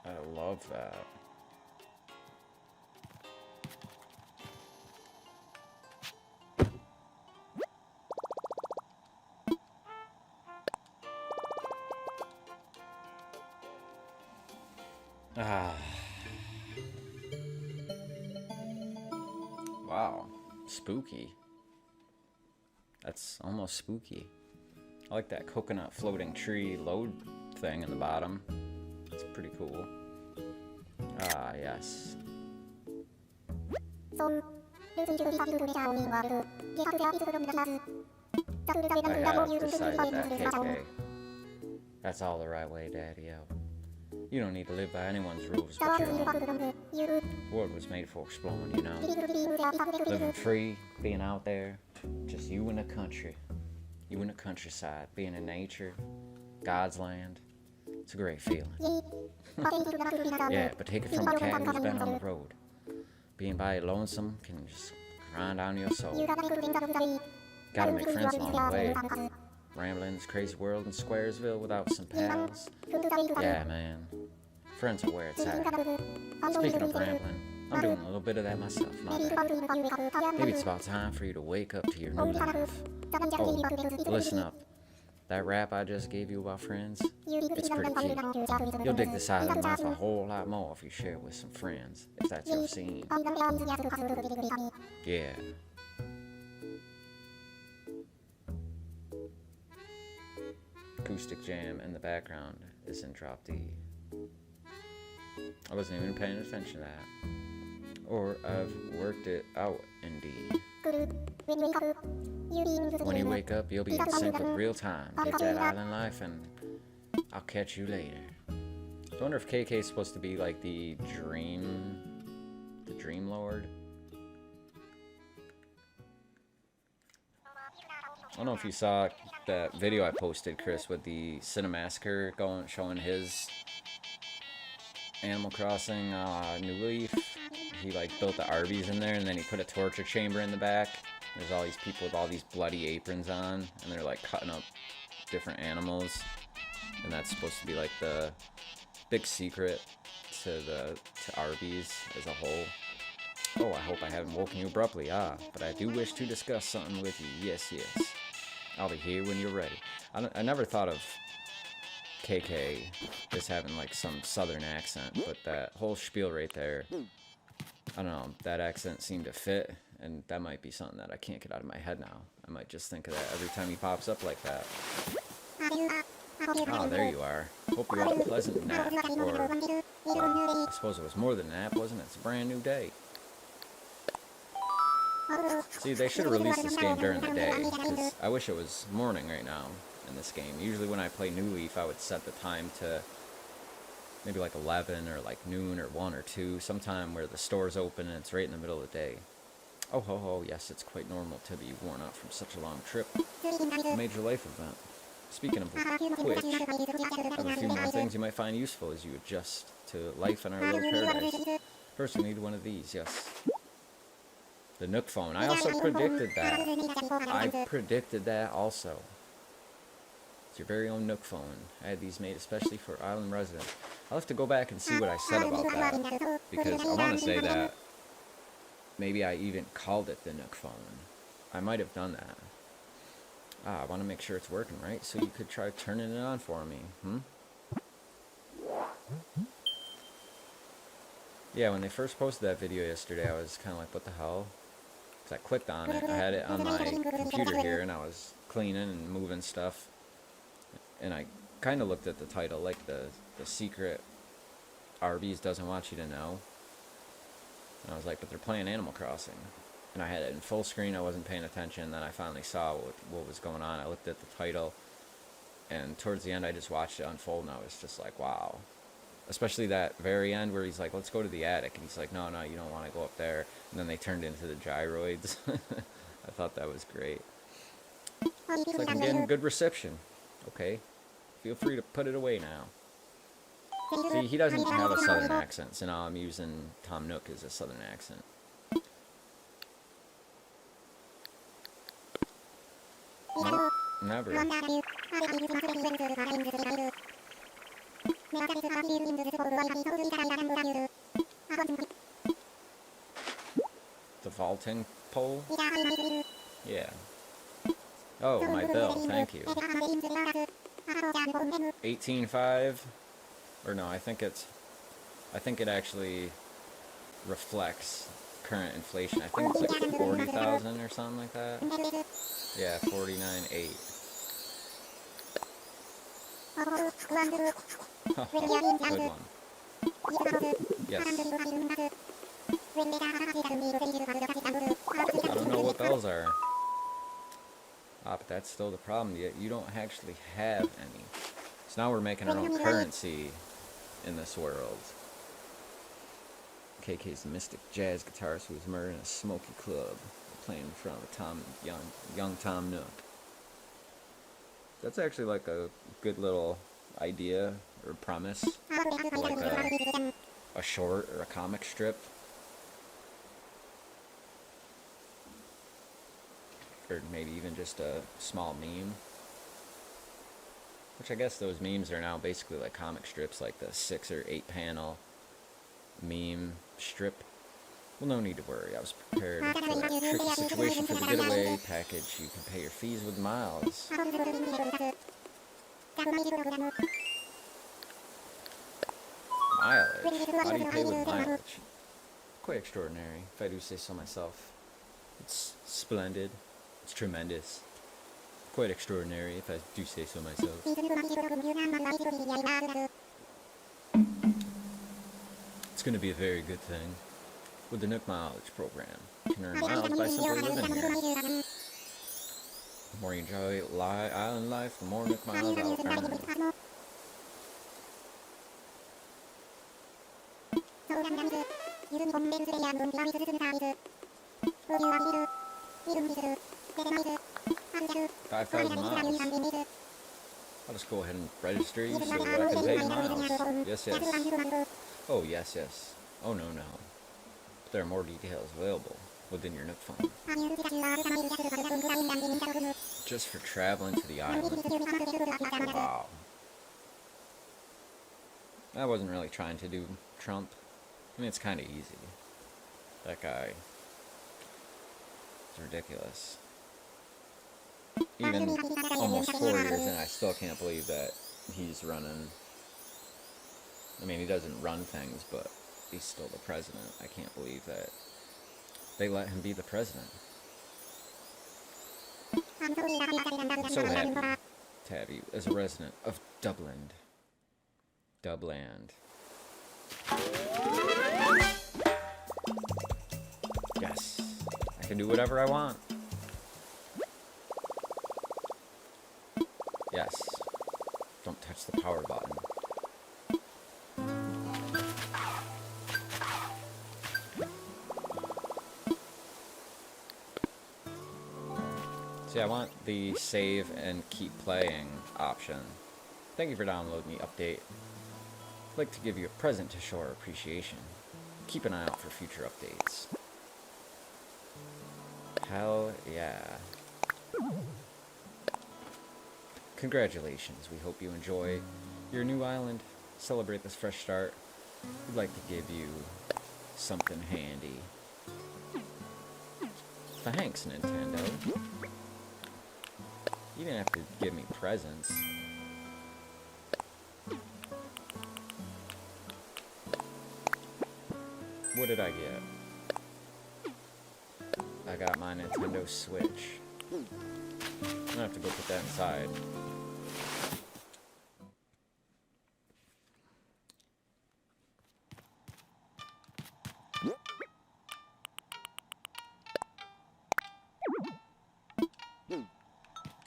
I love that. Wow. Spooky. That's almost spooky. I like that coconut floating tree load thing in the bottom. It's pretty cool. Ah, yes. I have decided that, KK. That's all the right way, Daddy-O. You don't need to live by anyone's rules but your own. The world was made for exploring, you know. Living free, being out there, just you in the country. You in the countryside, being in nature, God's land. It's a great feeling. Yeah, but take it from a cat who's been on the road. Being by your lonesome can just grind down your soul. Gotta make friends along the way. Rambling this crazy world in Squaresville without some pals. Yeah, man. Friends are where it's at. Speaking of rambling, I'm doing a little bit of that myself, my bad. Maybe it's about time for you to wake up to your new life. Oh, listen up. That rap I just gave you about friends, it's pretty cute. You'll dig this island life a whole lot more if you share it with some friends, if that's your scene. Yeah. Acoustic jam in the background is in drop D. I wasn't even paying attention to that. Or I've worked it out in D. When you wake up, you'll be in sync with real time. Get that island life, and I'll catch you later. I wonder if KK is supposed to be like the Dream Lord. I don't know if you saw that video I posted, Chris, with the Cinemassacre showing his Animal Crossing New Leaf. He like built the Arby's in there, and then he put a torture chamber in the back. There's all these people with all these bloody aprons on, and they're like cutting up different animals, and that's supposed to be like the big secret to Arby's as a whole. Oh, I hope I haven't woken you abruptly. But I do wish to discuss something with you. Yes, yes. I'll be here when you're ready. I never thought of KK as having like some southern accent, but that whole spiel right there, I don't know, that accent seemed to fit, and that might be something that I can't get out of my head now. I might just think of that every time he pops up like that. Oh, there you are. Hope you had a pleasant nap, or I suppose it was more than a nap, wasn't it? It's a brand new day. See, they should have released this game during the day, because I wish it was morning right now in this game. Usually when I play New Leaf, I would set the time to maybe like 11 or like noon or 1 or 2, sometime where the store's open and it's right in the middle of the day. Oh ho ho, yes, it's quite normal to be worn out from such a long trip. A major life event. Speaking of which, I have a few more things you might find useful as you adjust to life in our little paradise. First, we need one of these, yes. The Nook phone. I also predicted that. I predicted that also. It's your very own Nook phone. I had these made especially for island residents. I'll have to go back and see what I said about that, because I want to say that maybe I even called it the Nook phone. I might have done that. I want to make sure it's working right, so you could try turning it on for me. Yeah, when they first posted that video yesterday, I was kind of like, what the hell? Because I clicked on it. I had it on my computer here, and I was cleaning and moving stuff. And I kind of looked at the title, like the secret Arby's doesn't want you to know. And I was like, but they're playing Animal Crossing. And I had it in full screen, I wasn't paying attention, then I finally saw what was going on. I looked at the title, and towards the end I just watched it unfold, and I was just like, wow. Especially that very end where he's like, let's go to the attic, and he's like, no, you don't want to go up there. And then they turned into the gyroids. I thought that was great. It's like I'm getting good reception. Okay, feel free to put it away now. See, he doesn't have a southern accent, so now I'm using Tom Nook as a southern accent. Nope, never. The vaulting pole? Yeah. Oh, my bill, thank you. 18.5? Or no, I think it actually reflects current inflation. I think it's like 40,000 or something like that. Yeah, 49.8. Oh, good one. Yes. I don't know what those are. But that's still the problem. You don't actually have any. So now we're making our own currency in this world. KK's the mystic jazz guitarist who was murdered in a smoky club, playing in front of young Tom Nook. That's actually like a good little idea or premise, like a short or a comic strip, or maybe even just a small meme. Which I guess those memes are now basically like comic strips, like the 6 or 8 panel meme strip. Well, no need to worry. I was prepared for that tricky situation for the getaway package. You can pay your fees with miles. Mileage? How do you pay with mileage? Quite extraordinary, if I do say so myself. It's splendid. It's tremendous. Quite extraordinary, if I do say so myself. It's going to be a very good thing. With the Nook Mileage program, you can earn miles by simply living here. The more you enjoy island life, the more Nook Miles I'll earn. 5,000 miles. I'll just go ahead and register you so that I can pay miles. Yes, yes. Oh, yes, yes. Oh, no, no. There are more details available within your Nook phone. Just for traveling to the island. Wow. I wasn't really trying to do Trump. I mean, it's kind of easy. That guy is ridiculous. Even almost 4 years in, I still can't believe that he's running. I mean, he doesn't run things, but he's still the president. I can't believe that they let him be the president. I'm so happy to have you as a resident of Dublin. Dubland. Yes. I can do whatever I want. Yes. Don't touch the power button. See, I want the save and keep playing option. Thank you for downloading the update. I'd like to give you a present to show our appreciation. Keep an eye out for future updates. Hell yeah. Congratulations, we hope you enjoy your new island. Celebrate this fresh start. We'd like to give you something handy. Thanks, Nintendo. You didn't have to give me presents. What did I get? I got my Nintendo Switch. I'm gonna have to go put that inside.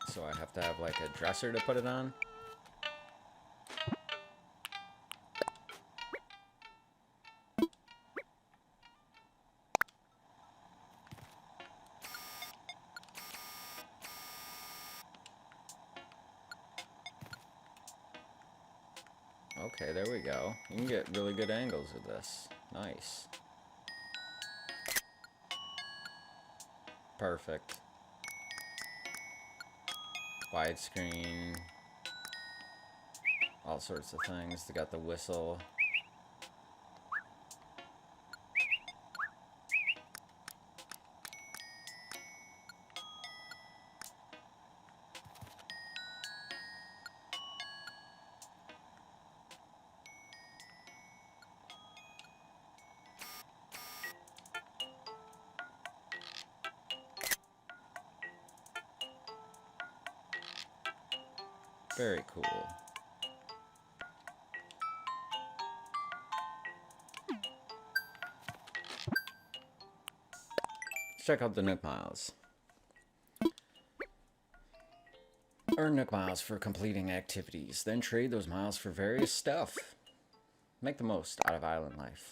So I have to have like a dresser to put it on. Okay, there we go. You can get really good angles with this. Nice. Perfect. Widescreen. All sorts of things. They got the whistle. Very cool. Let's check out the Nook Miles. Earn Nook Miles for completing activities, then trade those miles for various stuff. Make the most out of island life.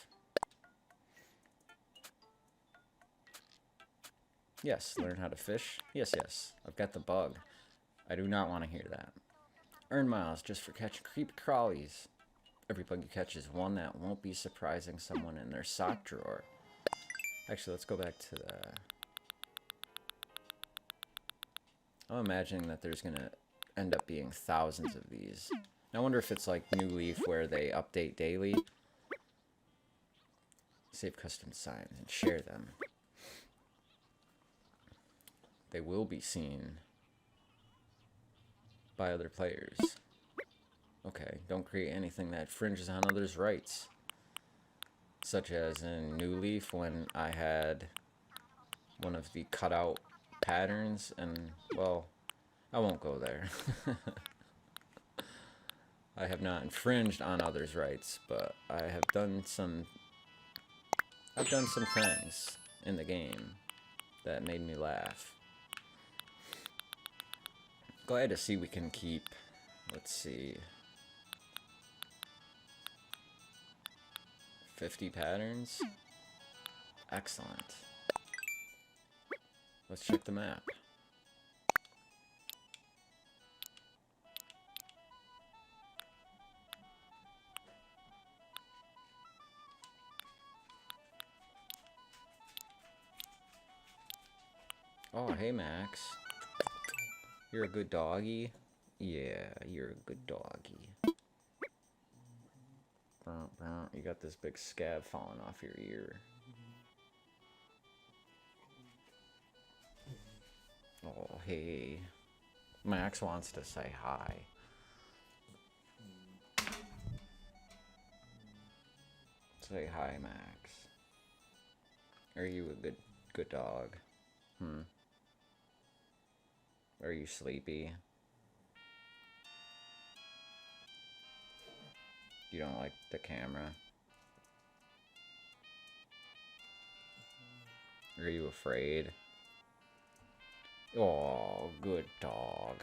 Yes, learn how to fish. Yes, yes, I've got the bug. I do not want to hear that. Earn miles just for catching creepy crawlies. Every bug you catch is one that won't be surprising someone in their sock drawer. Actually, let's go back to the... I'm imagining that there's gonna end up being thousands of these. I wonder if it's like New Leaf where they update daily. Save custom signs and share them. They will be seen by other players. Okay, don't create anything that infringes on others' rights. Such as in New Leaf when I had one of the cutout patterns and, well, I won't go there. I have not infringed on others' rights, but I have done some things in the game that made me laugh. Glad to see we can keep, let's see, 50 patterns. Excellent. Let's check the map. Oh, hey, Max. You're a good doggy? Yeah, you're a good doggy. You got this big scab falling off your ear. Oh, hey. Max wants to say hi. Say hi, Max. Are you a good dog? Are you sleepy? You don't like the camera? Are you afraid? Oh, good dog.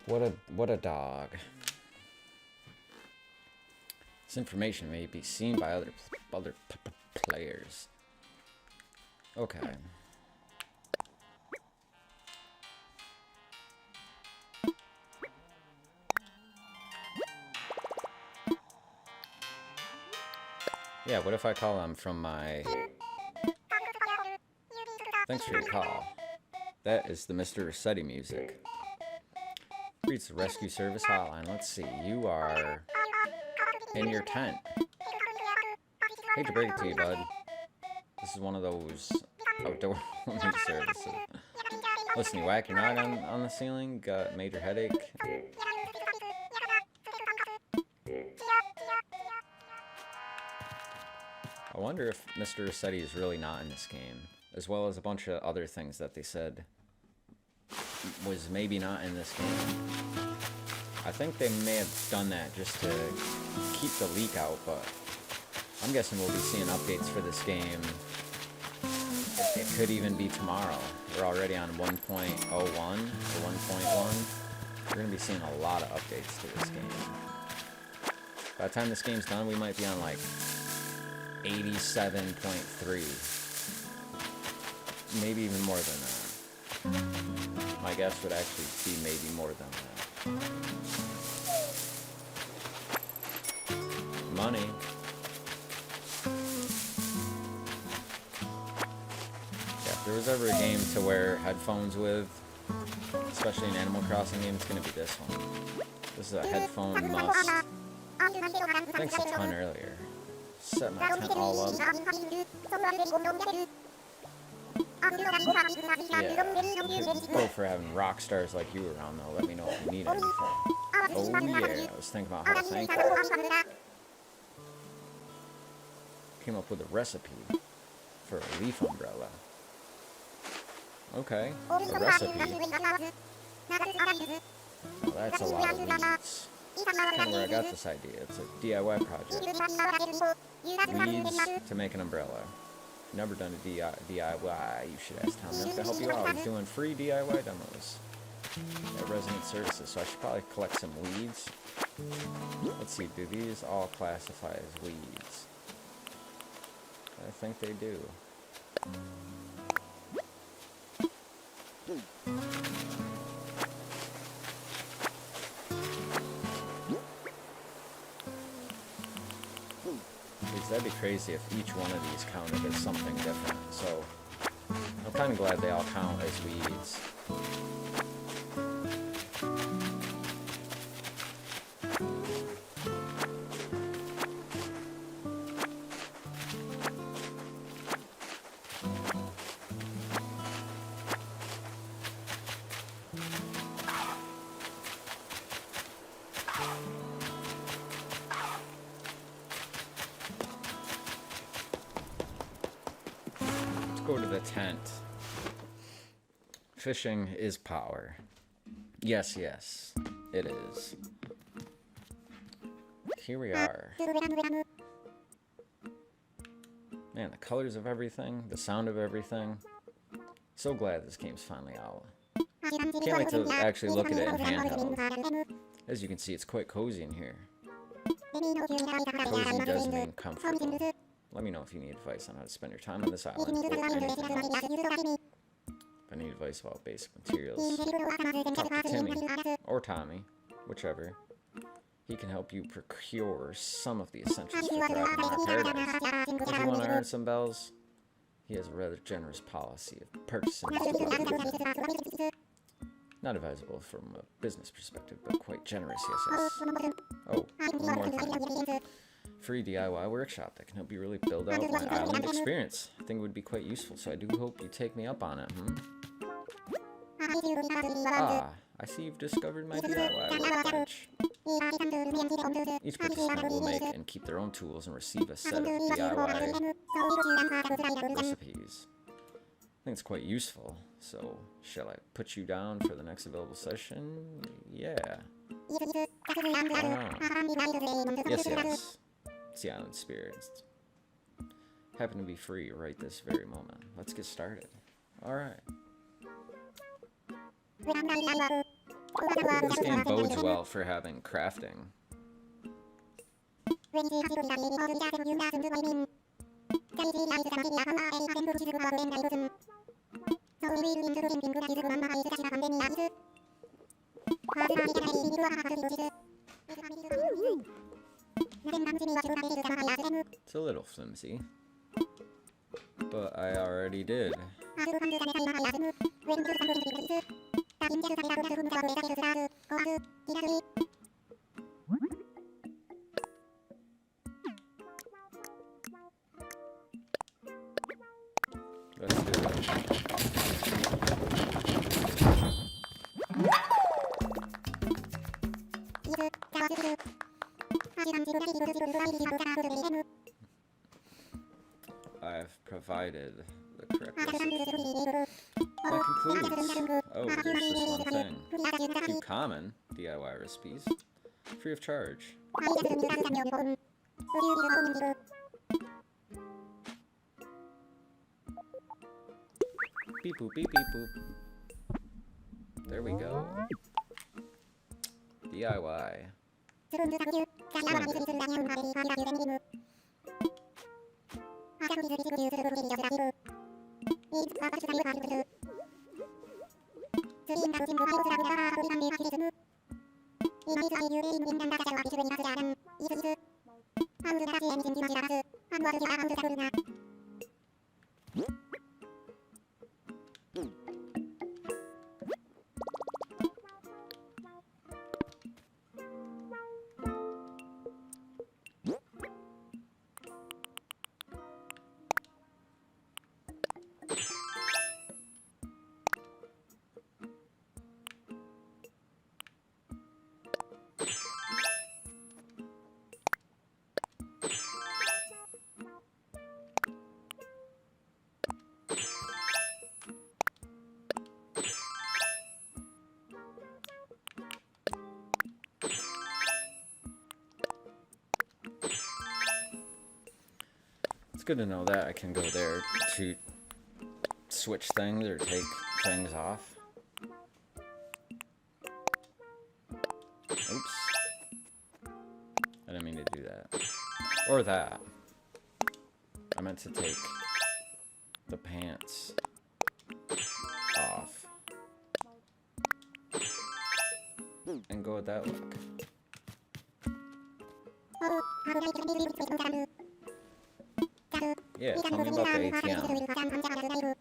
What a dog. This information may be seen by other players. Okay. Yeah, what if I call them from my... Thanks for your call. That is the Mr. Rossetti music. Reach the rescue service hotline. Let's see, you are in your tent. Hate to break it to you, bud. This is one of those outdoor only services. Listen, you whack your noggin on the ceiling, got a major headache. I wonder if Mr. Rossetti is really not in this game, as well as a bunch of other things that they said was maybe not in this game. I think they may have done that just to keep the leak out, but I'm guessing we'll be seeing updates for this game. It could even be tomorrow. We're already on 1.01 or 1.1. We're going to be seeing a lot of updates to this game. By the time this game's done, we might be on like 87.3. Maybe even more than that. My guess would actually be maybe more than that. Money. Yeah, if there was ever a game to wear headphones with, especially in Animal Crossing games, it's going to be this one. This is a headphone must. Thanks a ton earlier. Set my tent all up. Yeah, go for having rock stars like you around though. Let me know if you need anything. Oh yeah, I was thinking about how to thank you. Came up with a recipe for a leaf umbrella. Okay, a recipe. Well, that's a lot of leaves. That's kind of where I got this idea. It's a DIY project. Leads to make an umbrella. Never done a DIY. You should ask Tom Nook to help you out. He's doing free DIY demos at Resident Services, so I should probably collect some weeds. Let's see, do these all classify as weeds? I think they do. That'd be crazy if each one of these counted as something different. So I'm kind of glad they all count as weeds. Go to the tent. Fishing is power. Yes, yes, it is. Here we are. Man, the colors of everything, the sound of everything. So glad this game's finally out. Can't wait to actually look at it in handheld. As you can see, it's quite cozy in here. Cozy does mean comfortable. Let me know if you need advice on how to spend your time on this island or anything else. If I need advice about basic materials, talk to Timmy or Tommy, whichever. He can help you procure some of the essentials for thriving in our paradise. If you want to earn some bells, He has a rather generous policy of purchasing. Not advisable from a business perspective, but quite generous, yes. Oh, one more thing. Free DIY workshop that can help you really build out my island experience. I think it would be quite useful, so I do hope you take me up on it, Ah, I see you've discovered my DIY workbench. Each participant will make and keep their own tools and receive a set of DIY recipes. I think it's quite useful, so shall I put you down for the next available session? Yeah. Yes. It's the island spirits. Happen to be free right this very moment. Let's get started. Alright. This game bodes well for having crafting. It's a little flimsy, but I already did. Let's do it. I've provided the correct recipe. That concludes. Oh, there's this one thing. 2 common DIY recipes, free of charge. Beep boop, beep beep boop. There we go. DIY. Splendid. It's good to know that I can go there to switch things or take things off. Oops. I didn't mean to do that. Or that. I meant to take the pants off. And go with that look. Yeah, tell me about the ATM.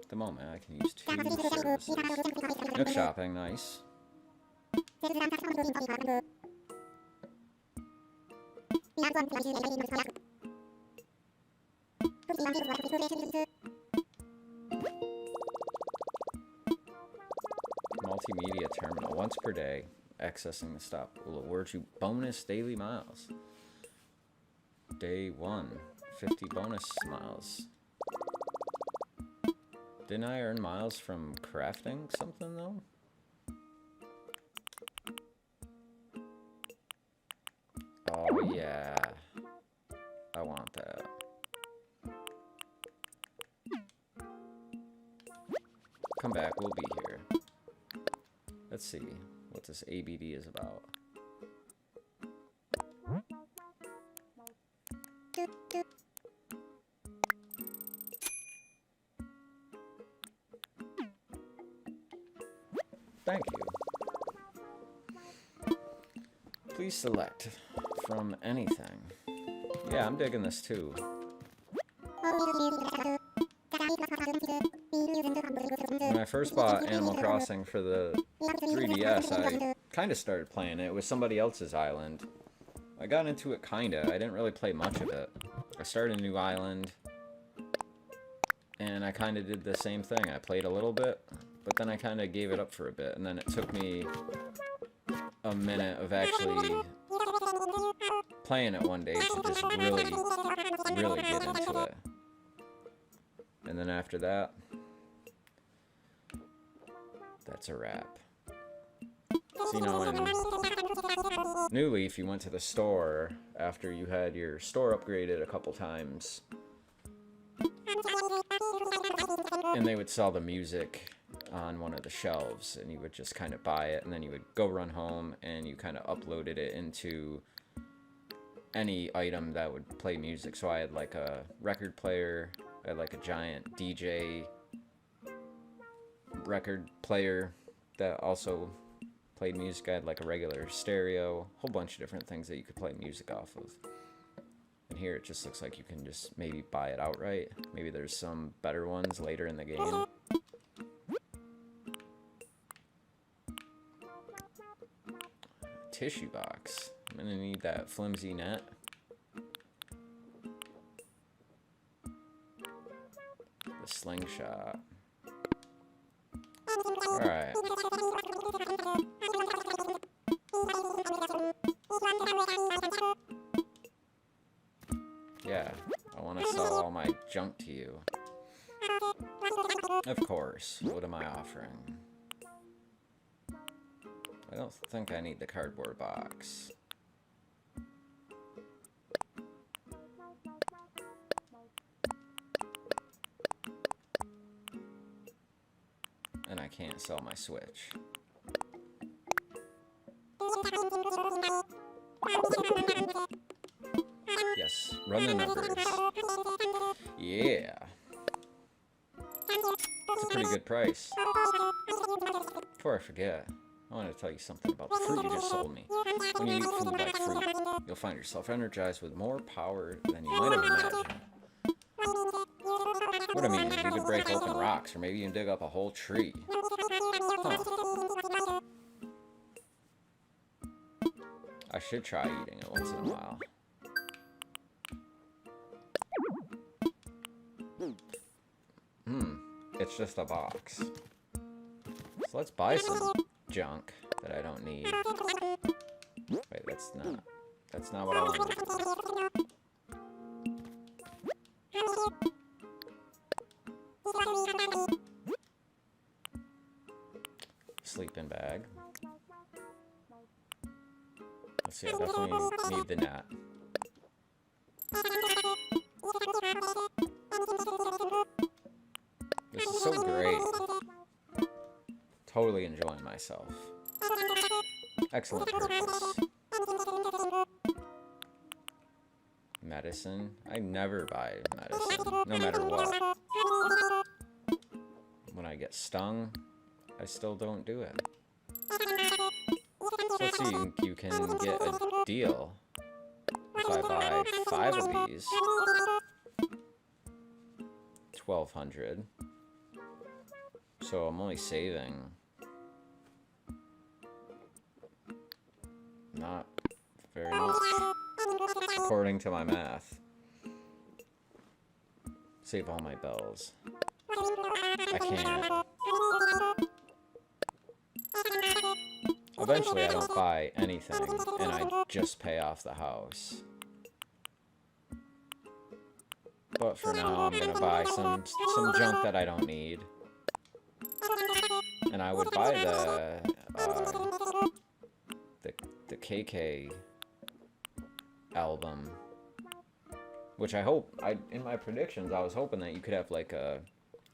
At the moment, I can use 2 services. Nook shopping, nice. Multimedia terminal. Once per day, accessing the stop will award you bonus daily miles. Day 1, 50 bonus miles. Didn't I earn miles from crafting something though? Oh yeah. I want that. Come back, we'll be here. Let's see what this ABD is about. Thank you. Please select from anything. Yeah, I'm digging this too. When I first bought Animal Crossing for the 3DS, I kind of started playing it. It was somebody else's island. I got into it kinda. I didn't really play much of it. I started a new island, and I kind of did the same thing. I played a little bit, but then I kind of gave it up for a bit, and then it took me a minute of actually playing it one day to just really get into it. And then after that, that's a wrap. So, you know, in New Leaf, you went to the store after you had your store upgraded a couple times, and they would sell the music on one of the shelves, and you would just kind of buy it, and then you would go run home, and you kind of uploaded it into any item that would play music. So I had like a record player, I had like a giant DJ record player that also played music. I had like a regular stereo, a whole bunch of different things that you could play music off of. And here it just looks like you can just maybe buy it outright. Maybe there's some better ones later in the game. Tissue box. I'm gonna need that flimsy net. The slingshot. Alright. Yeah, I want to sell all my junk to you. Of course. What am I offering? I don't think I need the cardboard box. And I can't sell my Switch. Yes, run the numbers. Yeah. It's a pretty good price. Before I forget, I want to tell you something about the fruit you just sold me. When you eat food like fruit, you'll find yourself energized with more power than you might have imagined. What I mean is you could break open rocks, or maybe you can dig up a whole tree. Huh. I should try eating it once in a while. It's just a box. So let's buy some junk that I don't need. Wait, that's not what I wanted. Sleeping bag. Let's see, I definitely need the net. This is so great. Totally enjoying myself. Excellent purchase. Medicine. I never buy medicine, no matter what. When I get stung, I still don't do it. So let's see, you can get a deal. If I buy 5 of these, 1,200. So I'm only saving not very much, according to my math. Save all my bells. I can't. Eventually I don't buy anything, and I just pay off the house. But for now, I'm gonna buy some junk that I don't need. And I would buy the KK album, which I hope, in my predictions, I was hoping that you could have like a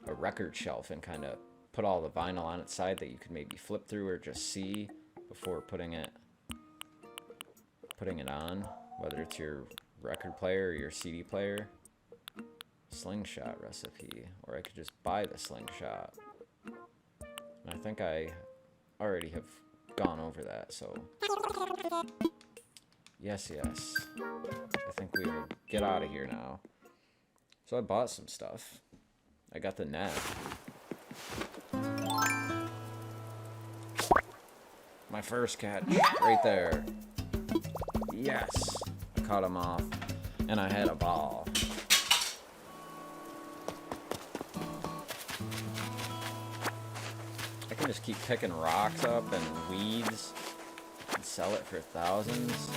record shelf and kind of put all the vinyl on its side that you could maybe flip through or just see before putting it on, whether it's your record player or your CD player. Slingshot recipe, or I could just buy the slingshot. And I think I already have gone over that, so yes. I think we will get out of here now. So I bought some stuff. I got the net. My first catch, right there. Yes! I caught him off, and I had a ball. I can just keep picking rocks up and weeds and sell it for thousands.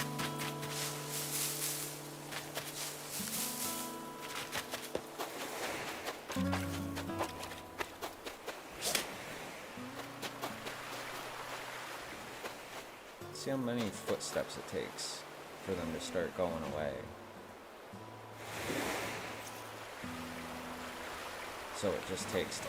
See how many footsteps it takes for them to start going away. So it just takes time.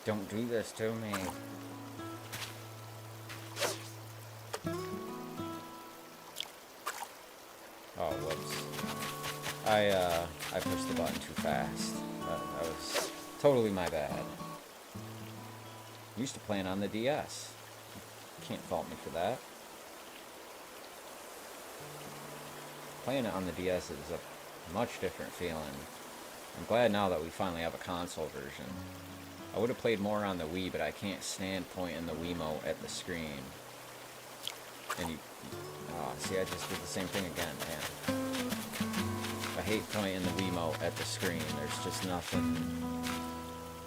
Don't do this to me. Oh, whoops. I pushed the button too fast. That was totally my bad. Used to playing on the DS. Can't fault me for that. Playing it on the DS is a much different feeling. I'm glad now that we finally have a console version. I would have played more on the Wii, but I can't stand pointing the Wiimote at the screen. And see, I just did the same thing again, man. I hate pointing the Wiimote at the screen. There's just nothing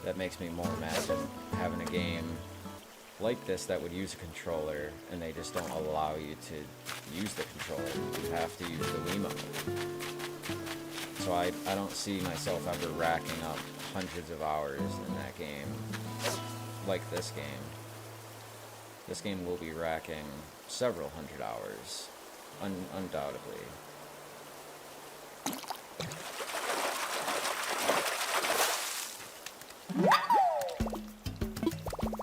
that makes me more mad than having a game like this that would use a controller, and they just don't allow you to use the controller. You have to use the Wiimote. So I don't see myself ever racking up hundreds of hours in that game like this game. This game will be racking several hundred hours, undoubtedly.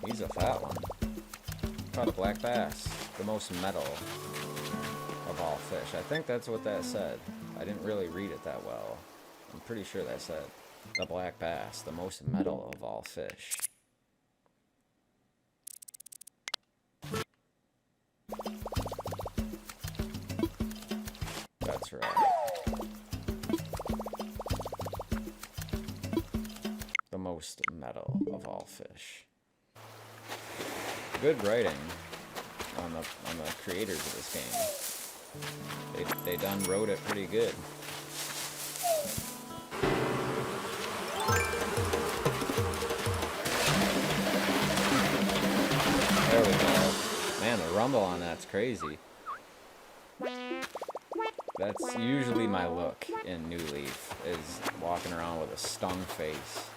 He's a fat one. Caught a black bass, the most metal of all fish. I think that's what that said. I didn't really read it that well. I'm pretty sure that said the black bass, the most metal of all fish. That's right. The most metal of all fish. Good writing on the creators of this game. They done wrote it pretty good. There we go. Man, the rumble on that's crazy. That's usually my look in New Leaf, is walking around with a stung face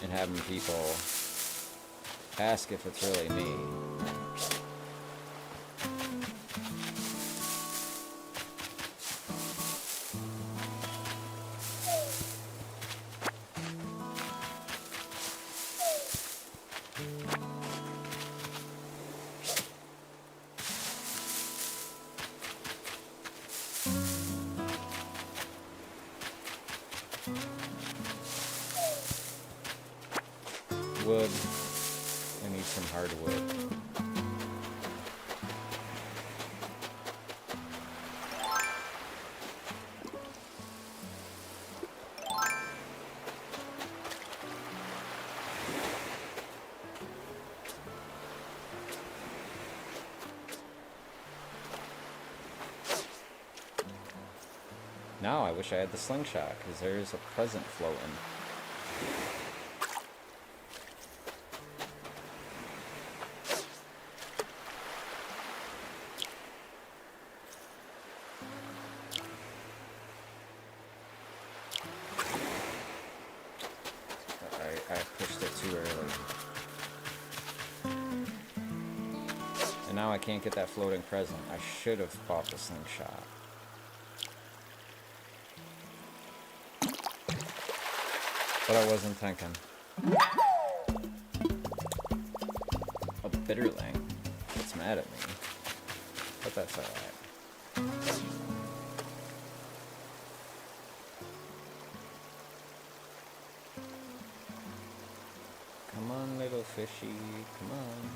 and having people ask if it's really me. Wood. I need some hardwood. Now I wish I had the slingshot, because there is a present floating. I pushed it too early. And now I can't get that floating present. I should have bought the slingshot. But I wasn't thinking. Bitterling. It's mad at me. But that's alright. Come on, little fishy. Come on.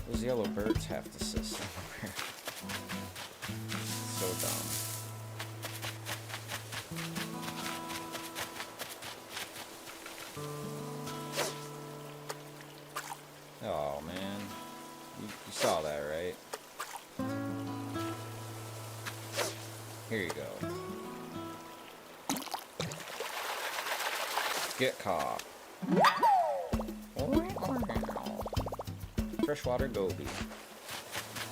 Those yellow birds have to sit somewhere. So dumb. Oh man, you saw that, right? Here you go. Get caught. Freshwater goby.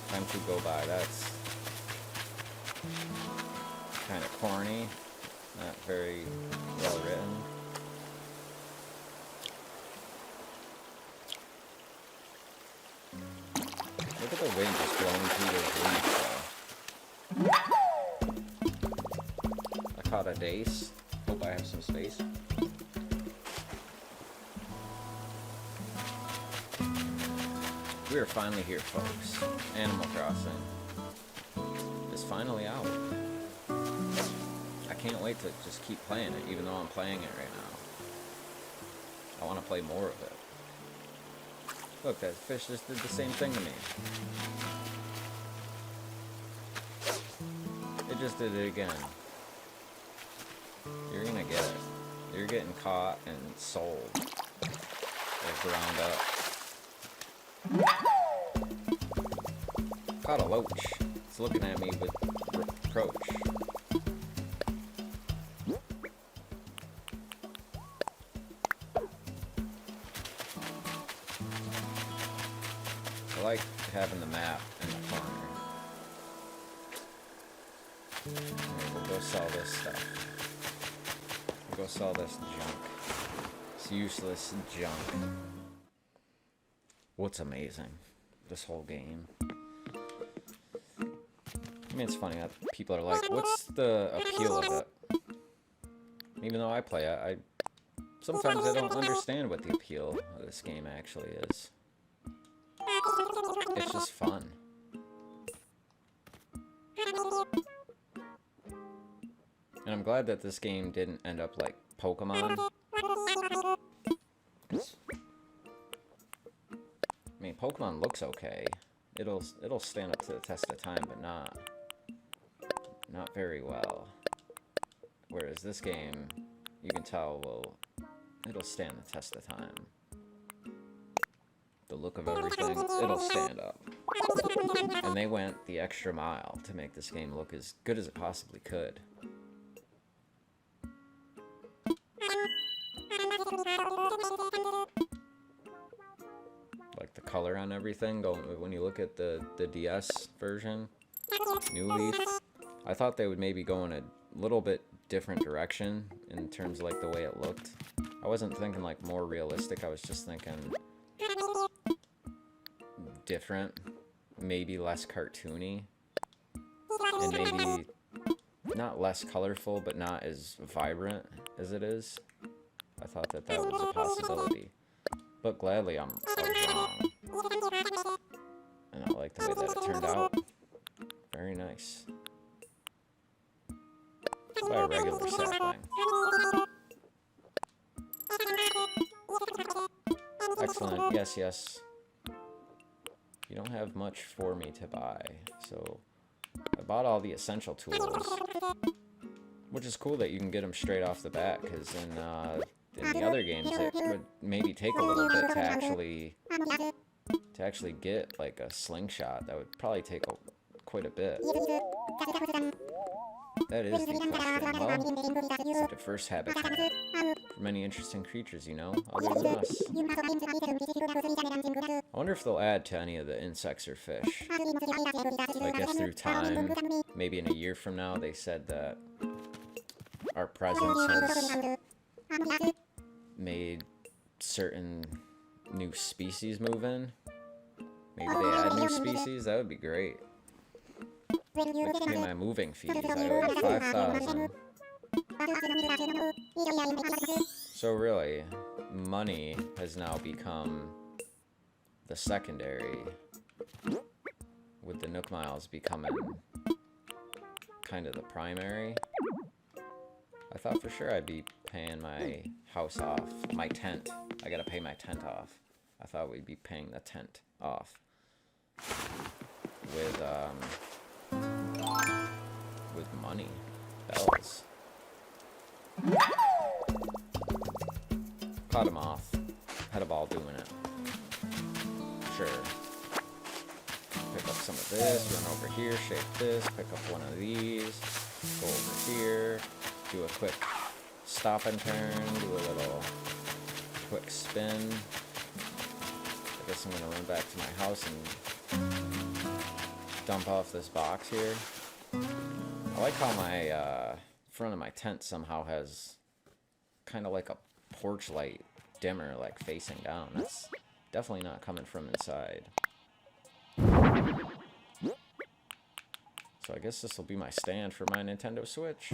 Time to go by. That's kind of corny. Not very well written. Look at the wind just blowing through those leaves, though. I caught a dace. Hope I have some space. We are finally here, folks. Animal Crossing is finally out. I can't wait to just keep playing it, even though I'm playing it right now. I want to play more of it. Look, that fish just did the same thing to me. It just did it again. You're gonna get it. You're getting caught and sold. Or ground up. Caught a loach. It's looking at me with reproach. I like having the map in the corner. Okay, we'll go sell this stuff. We'll go sell this junk. It's useless junk. What's amazing? This whole game. I mean, it's funny that people are like, what's the appeal of it? Even though I play it, sometimes I don't understand what the appeal of this game actually is. It's just fun. And I'm glad that this game didn't end up like Pokemon. I mean, Pokemon looks okay. It'll stand up to the test of time, but not very well. Whereas this game, you can tell it'll stand the test of time. The look of everything, it'll stand up. And they went the extra mile to make this game look as good as it possibly could. Like the color on everything, when you look at the DS version, New Leaf, I thought they would maybe go in a little bit different direction in terms of like the way it looked. I wasn't thinking like more realistic, I was just thinking different, maybe less cartoony, and maybe not less colorful, but not as vibrant as it is. I thought that was a possibility, but gladly I was wrong, and I like the way that it turned out. Very nice. By a regular sapling. Excellent. Yes, yes. You don't have much for me to buy, so I bought all the essential tools, which is cool that you can get them straight off the bat, because in the other games it would maybe take a little bit to actually get like a slingshot. That would probably take quite a bit. That is the question. Well, it's a diverse habitat for many interesting creatures, you know, other than us. I wonder if they'll add to any of the insects or fish. Like if through time, maybe in a year from now, they said that our presence has made certain new species move in. Maybe they add new species? That would be great. Let's pay my moving fees. I owe 5,000. So really, money has now become the secondary, with the Nook Miles becoming kind of the primary. I thought for sure I'd be paying my house off, my tent. I gotta pay my tent off. I thought we'd be paying the tent off with money, bells. Caught him off. Had a ball doing it. Sure. Pick up some of this, run over here, shake this, pick up one of these, go over here, do a quick stop and turn, do a little quick spin. I guess I'm gonna run back to my house and dump off this box here. I like how my front of my tent somehow has kind of like a porch light dimmer, like facing down. That's definitely not coming from inside. So I guess this will be my stand for my Nintendo Switch.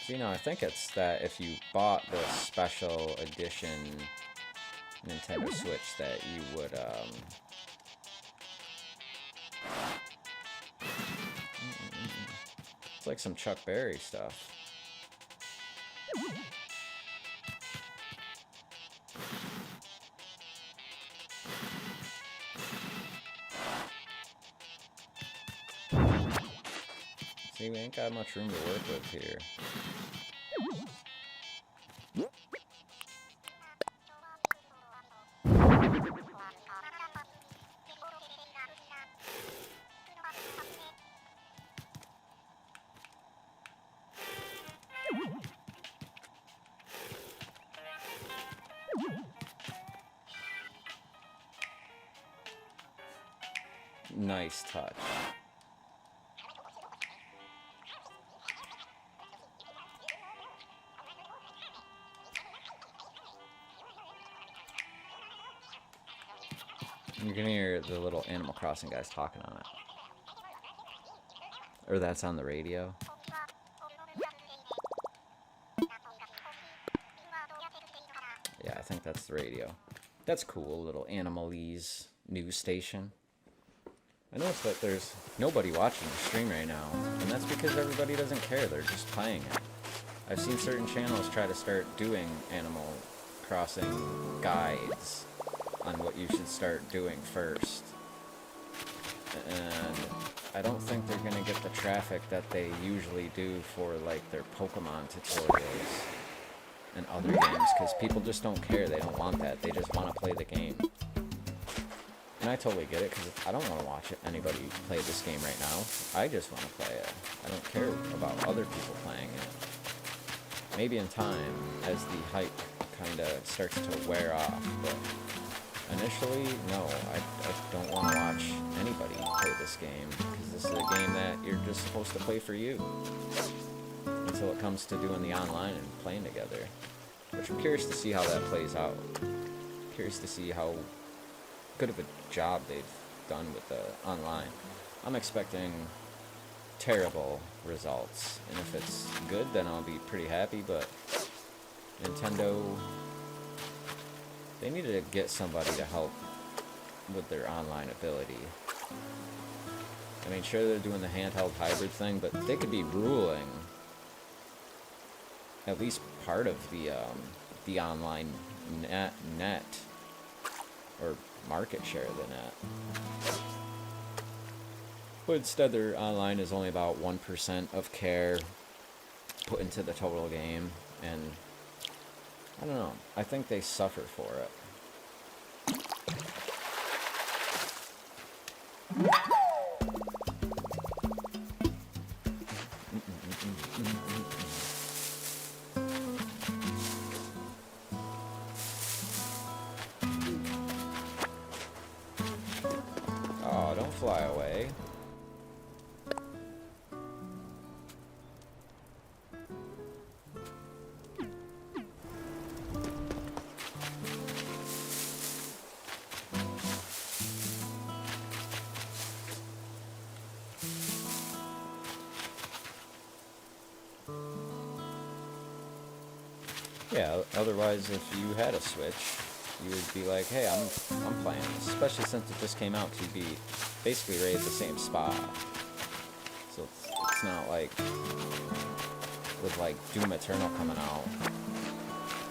So, you know, I think it's that if you bought the special edition Nintendo Switch that you would, it's like some Chuck Berry stuff. See, we ain't got much room to work with here. Nice touch. You can hear the little Animal Crossing guys talking on it. Or that's on the radio. Yeah, I think that's the radio. That's cool, little Animalese news station. I noticed that there's nobody watching the stream right now, and that's because everybody doesn't care, they're just playing it. I've seen certain channels try to start doing Animal Crossing guides on what you should start doing first. And I don't think they're gonna get the traffic that they usually do for like their Pokemon tutorials and other games, because people just don't care, they don't want that, they just want to play the game. And I totally get it, because I don't want to watch anybody play this game right now. I just want to play it. I don't care about other people playing it. Maybe in time, as the hype kind of starts to wear off, but initially, no, I don't want to watch anybody play this game, because this is a game that you're just supposed to play for you. Until it comes to doing the online and playing together. Which I'm curious to see how that plays out. Curious to see how good of a job they've done with the online. I'm expecting terrible results, and if it's good, then I'll be pretty happy, but Nintendo, they needed to get somebody to help with their online ability. I mean, sure, they're doing the handheld hybrid thing, but they could be ruling at least part of the online net or market share of the net. But instead, their online is only about 1% of care put into the total game, and I don't know, I think they suffer for it. Oh, don't fly away. Yeah, otherwise if you had a Switch, you would be like, hey, I'm playing this. Especially since it just came out to be basically right at the same spot. So it's not like with like Doom Eternal coming out.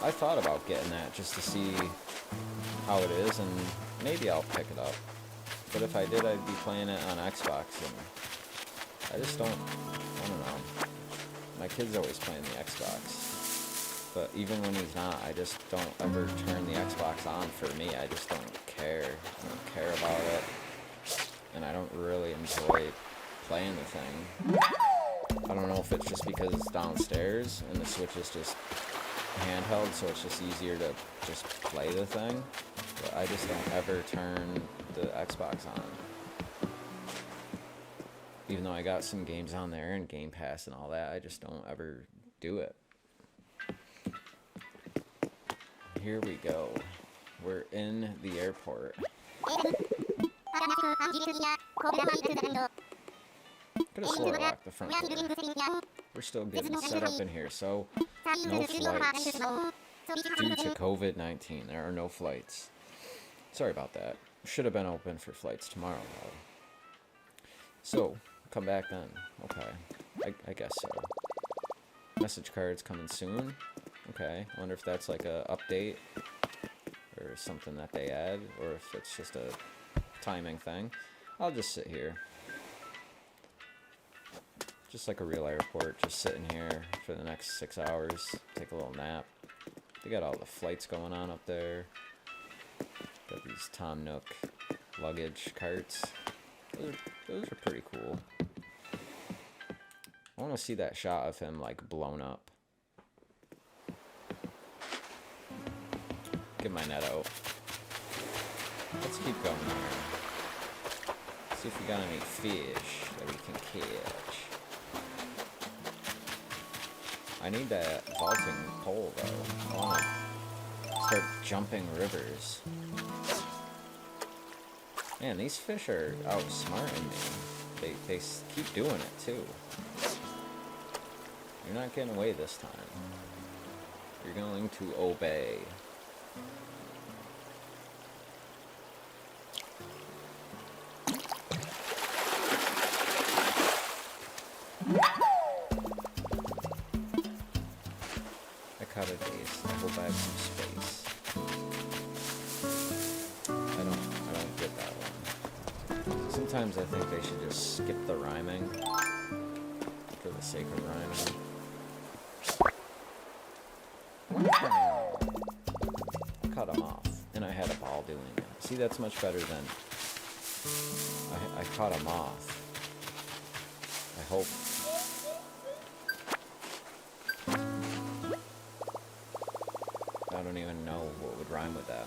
I thought about getting that just to see how it is, and maybe I'll pick it up. But if I did, I'd be playing it on Xbox, and I just don't, I don't know. My kid's always playing the Xbox. But even when he's not, I just don't ever turn the Xbox on for me. I just don't care. I don't care about it. And I don't really enjoy playing the thing. I don't know if it's just because it's downstairs and the Switch is just handheld, so it's just easier to just play the thing. But I just don't ever turn the Xbox on. Even though I got some games on there and Game Pass and all that, I just don't ever do it. Here we go. We're in the airport. Could have swore I locked the front door. We're still getting set up in here, so no flights. Due to COVID-19, there are no flights. Sorry about that. Should have been open for flights tomorrow, though. So, come back then. Okay. I guess so. Message cards coming soon. Okay. I wonder if that's like a update or something that they add, or if it's just a timing thing. I'll just sit here. Just like a real airport, just sitting here for the next 6 hours. Take a little nap. They got all the flights going on up there. Got these Tom Nook luggage carts. Those are pretty cool. I want to see that shot of him like blown up. Get my net out. Let's keep going here. See if we got any fish that we can catch. I need that vaulting pole though. I want to start jumping rivers. Man, these fish are outsmarting me. They keep doing it too. You're not getting away this time. You're going to obey. I caught a daze. I'll go back some space. I don't get that one. Sometimes I think they should just skip the rhyming for the sake of rhyming. I cut him off, and I had a ball doing it. See, that's much better than I caught him off. I hope. I don't even know what would rhyme with that.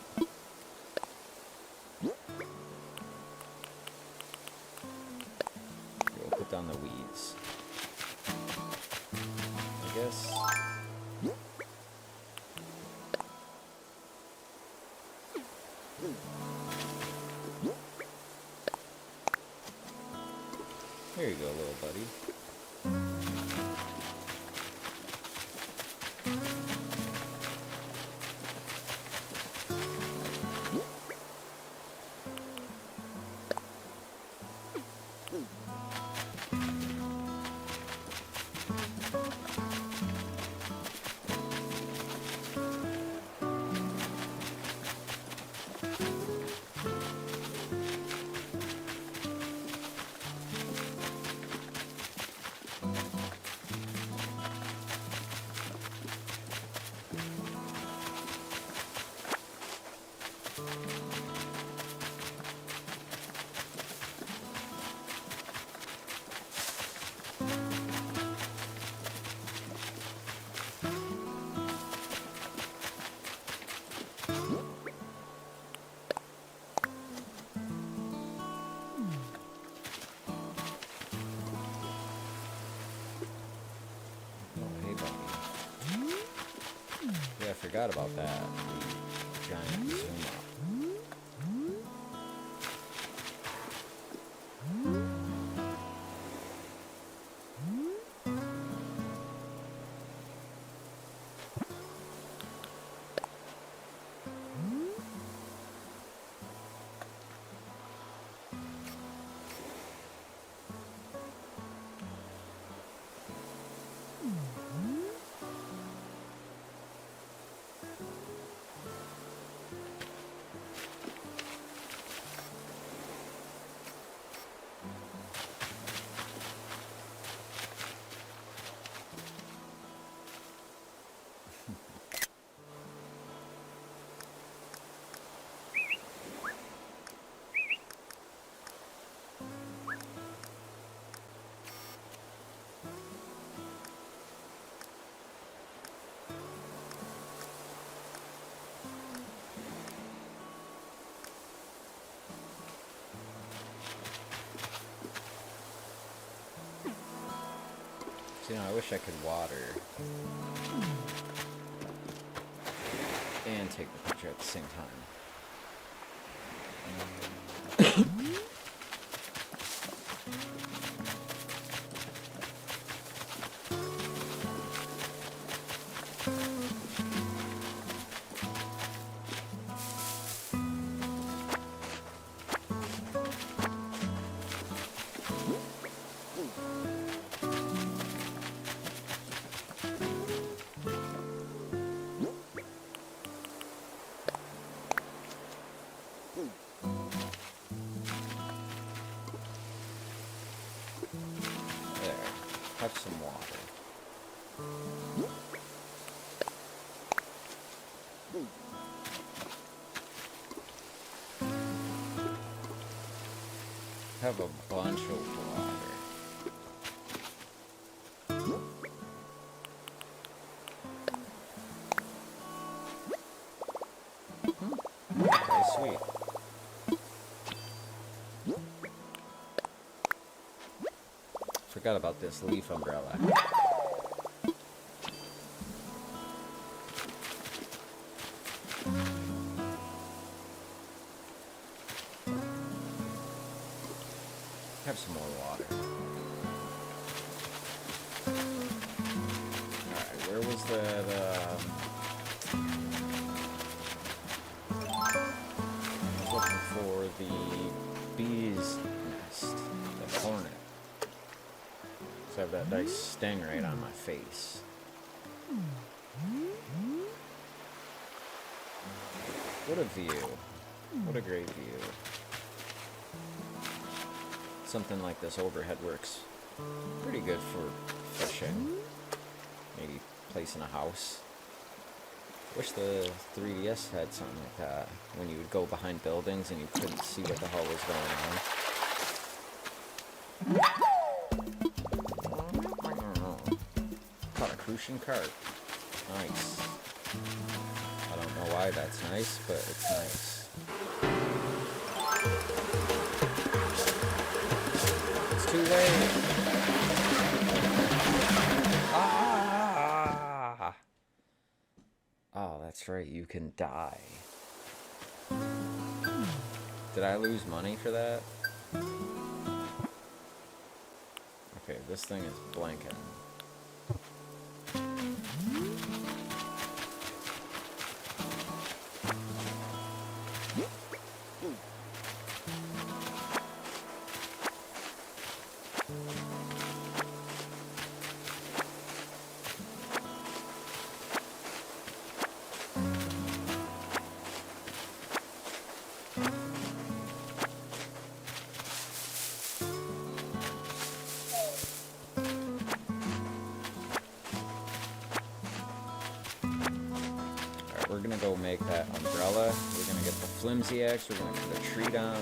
We'll put down the weeds. I guess. Here you go, little buddy. Yeah, I forgot about that. The giant zoom up. So, you know, I wish I could water and take the picture at the same time. There, have some water. Have a bunch of water. Okay, sweet. Forgot about this leaf umbrella. Have some more water. Alright, where was that, I was looking for the bee's nest, the hornet. So I have that nice sting right on my face. What a view. What a great view. Something like this overhead works pretty good for fishing. Maybe placing a house. Wish the 3DS had something like that, when you would go behind buildings and you couldn't see what the hell was going on. Caught a crucian carp. Nice. I don't know why that's nice, but it's nice. Too late. Ah! Oh, that's right. You can die. Did I lose money for that? Okay, this thing is blanking. We're gonna go make that umbrella. We're gonna get the flimsy axe. We're gonna put a tree down.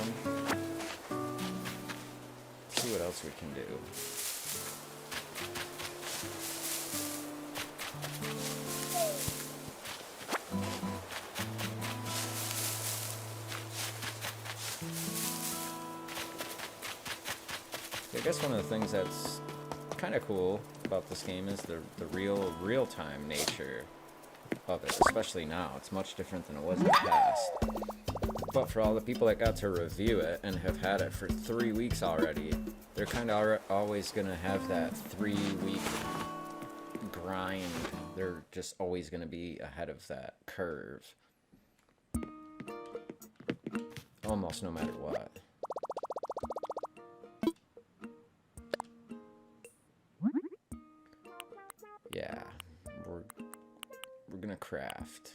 See what else we can do. I guess one of the things that's kind of cool about this game is the real-time nature of it, especially now. It's much different than it was in the past. But for all the people that got to review it and have had it for 3 weeks already, they're kind of always going to have that 3-week grind. They're just always going to be ahead of that curve. Almost no matter what. Yeah, we're gonna craft.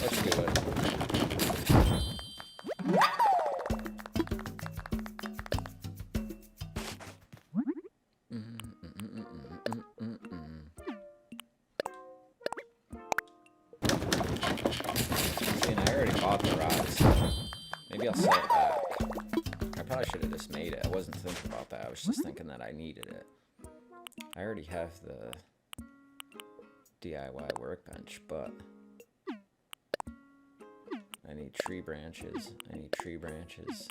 Let's do it. See, and I already bought the rocks. Maybe I'll sell it back. I probably should have just made it. I wasn't thinking about that. I was just thinking that I needed it. I already have the DIY workbench, but I I need tree branches. I need tree branches.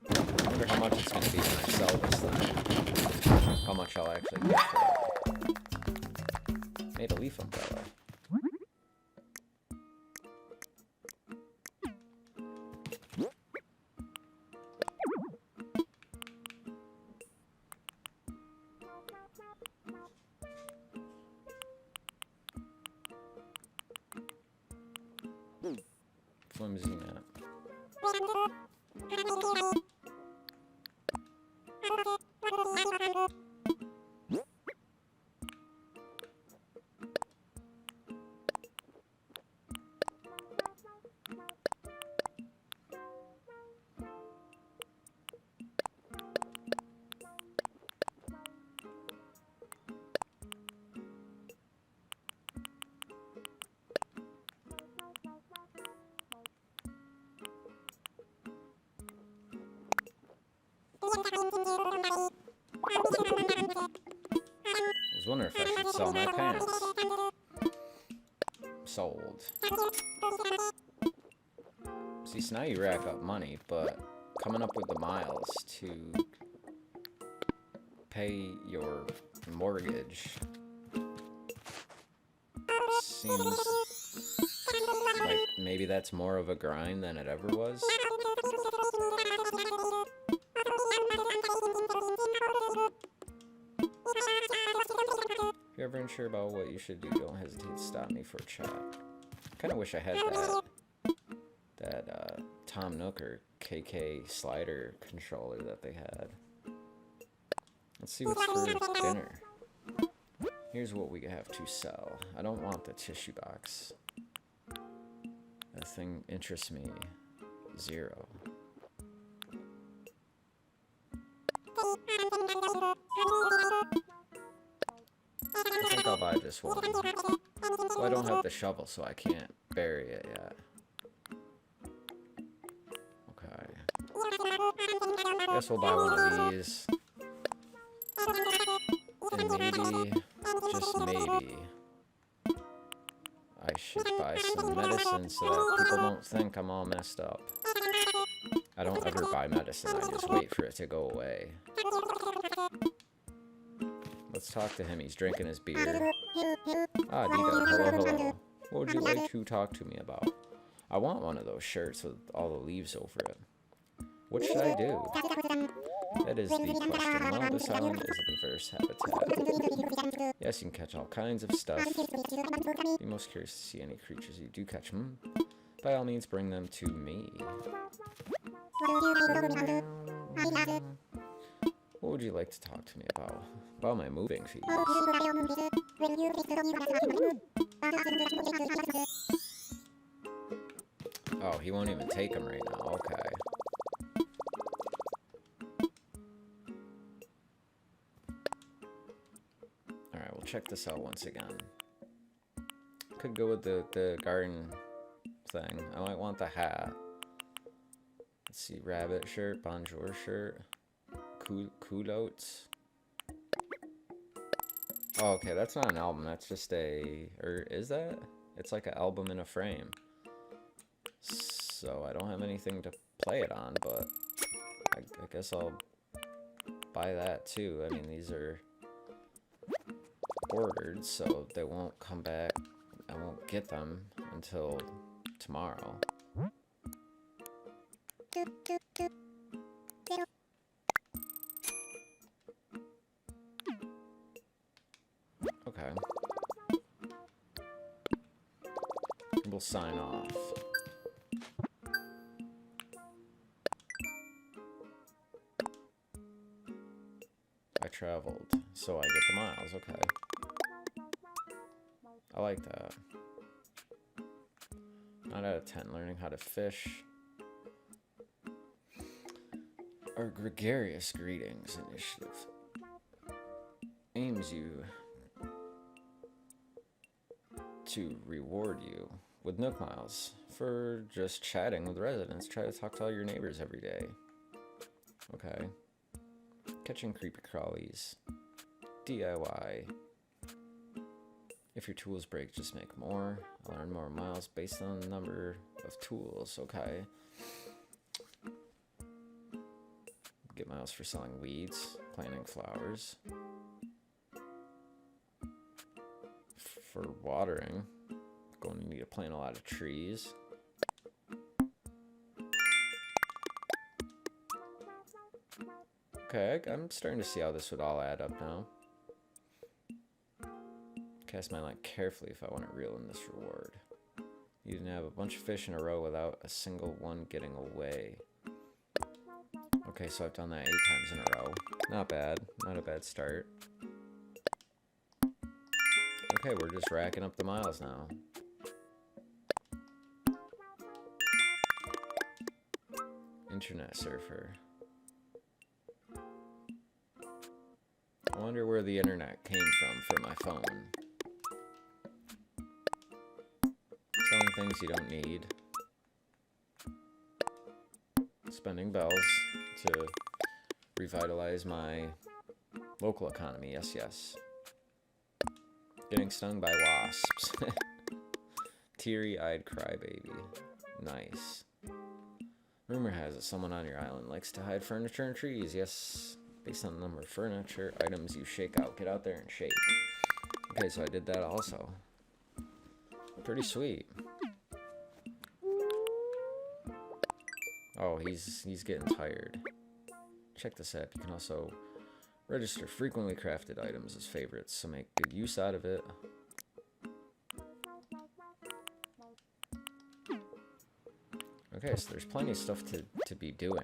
I wonder how much it's going to be when I sell this thing. How much I'll actually get for it. Made a leaf umbrella. Flimsy map. I was wondering if I should sell my pants. Sold. See, so now you rack up money, but coming up with the miles to pay your mortgage seems like maybe that's more of a grind than it ever was. If you're ever unsure about what you should do, don't hesitate to stop me for a chat. Kind of wish I had that Tom Nook or KK slider controller that they had. Let's see what's for dinner. Here's what we have to sell. I don't want the tissue box. That thing interests me 0. I think I'll buy just one. Well, I don't have the shovel, so I can't bury it yet. Okay. Guess we'll buy one of these. And maybe, just maybe, I should buy some medicine so that people don't think I'm all messed up. I don't ever buy medicine, I just wait for it to go away. Let's talk to him, he's drinking his beer. Ah, Digo, hello, hello. What would you like to talk to me about? I want one of those shirts with all the leaves over it. What should I do? That is the question. Well, this island is a diverse habitat. Yes, you can catch all kinds of stuff. Be most curious to see any creatures you do catch. By all means, bring them to me. What would you like to talk to me about? About my moving fees. Oh, he won't even take them right now. Okay. Alright, we'll check this out once again. Could go with the garden thing. I might want the hat. Let's see, rabbit shirt, bonjour shirt, culottes. Oh, okay, that's not an album, that's just a, or is that? It's like an album in a frame. So I don't have anything to play it on, but I guess I'll buy that too. I mean, these are ordered, so they won't come back. I won't get them until tomorrow. Okay. We'll sign off. I traveled, so I get the miles. Okay. I like that. 9 out of 10. Learning how to fish. Our gregarious greetings initiative aims you to reward you with Nook Miles for just chatting with residents. Try to talk to all your neighbors every day. Okay. Catching creepy crawlies. DIY. If your tools break, just make more. I'll earn more miles based on the number of tools. Okay. Get miles for selling weeds, planting flowers. For watering, going to need to plant a lot of trees. Okay, I'm starting to see how this would all add up now. Cast my line carefully if I want to reel in this reward. You didn't have a bunch of fish in a row without a single one getting away. Okay, so I've done that 8 times in a row. Not bad. Not a bad start. Okay, we're just racking up the miles now. Internet surfer. I wonder where the internet came from for my phone. Selling things you don't need. Spending bells to revitalize my local economy. Yes, yes. Getting stung by wasps. Teary-eyed crybaby. Nice. Rumor has it someone on your island likes to hide furniture in trees. Yes, based on the number of furniture items you shake out. Get out there and shake. Okay, so I did that also. Pretty sweet. Oh, he's getting tired. Check this app. You can also register frequently crafted items as favorites, so make good use out of it. Okay, so there's plenty of stuff to be doing.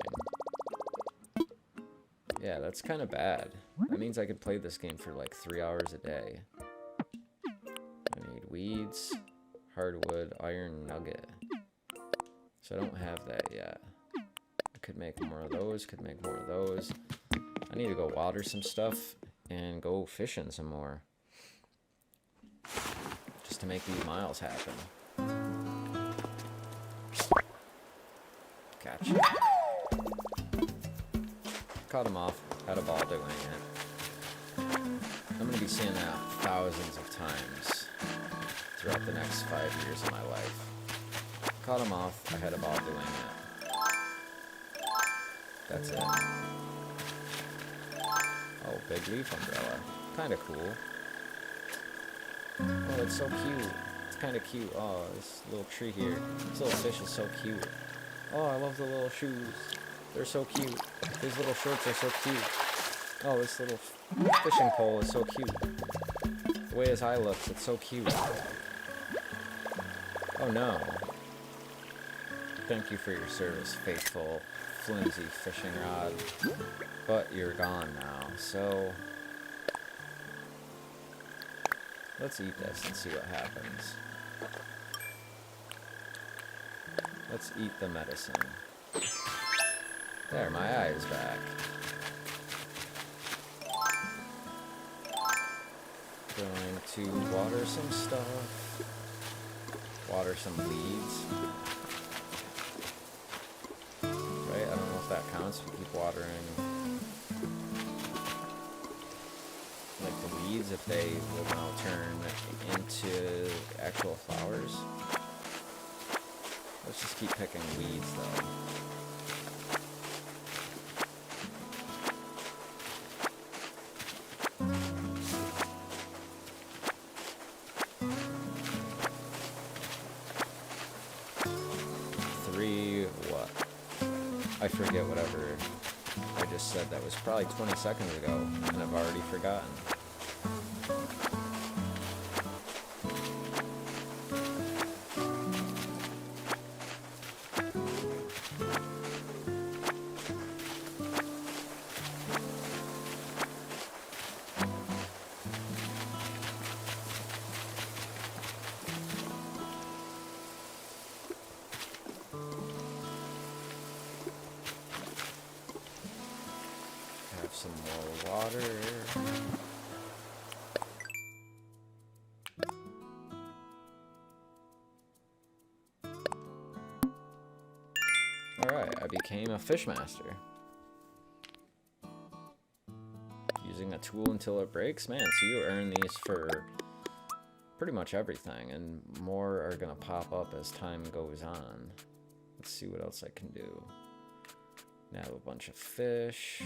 Yeah, that's kind of bad. That means I could play this game for like 3 hours a day. I need weeds, hardwood, iron nugget. So I don't have that yet. I could make more of those, could make more of those. I need to go water some stuff and go fishing some more. Just to make these miles happen. Gotcha. Caught him off. Had a ball doing it. I'm going to be seeing that thousands of times throughout the next 5 years of my life. Caught him off. I had a ball doing it. That's it. Oh, big leaf umbrella. Kind of cool. Oh, it's so cute. It's kind of cute. Oh, this little tree here. This little fish is so cute. Oh, I love the little shoes. They're so cute. These little shorts are so cute. Oh, this little fishing pole is so cute. The way his eye looks, it's so cute. Oh no. Thank you for your service, faithful, flimsy fishing rod. But you're gone now, so... let's eat this and see what happens. Let's eat the medicine. There, my eye is back. Going to water some stuff. Water some weeds. Right? I don't know if that counts. We keep watering like the weeds if they will now turn into actual flowers. Let's just keep picking weeds though. What? I forget whatever I just said. That was probably 20 seconds ago, and I've already forgotten. Some more water. Alright, I became a fishmaster. Using a tool until it breaks? Man, so you earn these for pretty much everything, and more are gonna pop up as time goes on. Let's see what else I can do. Now a bunch of fish.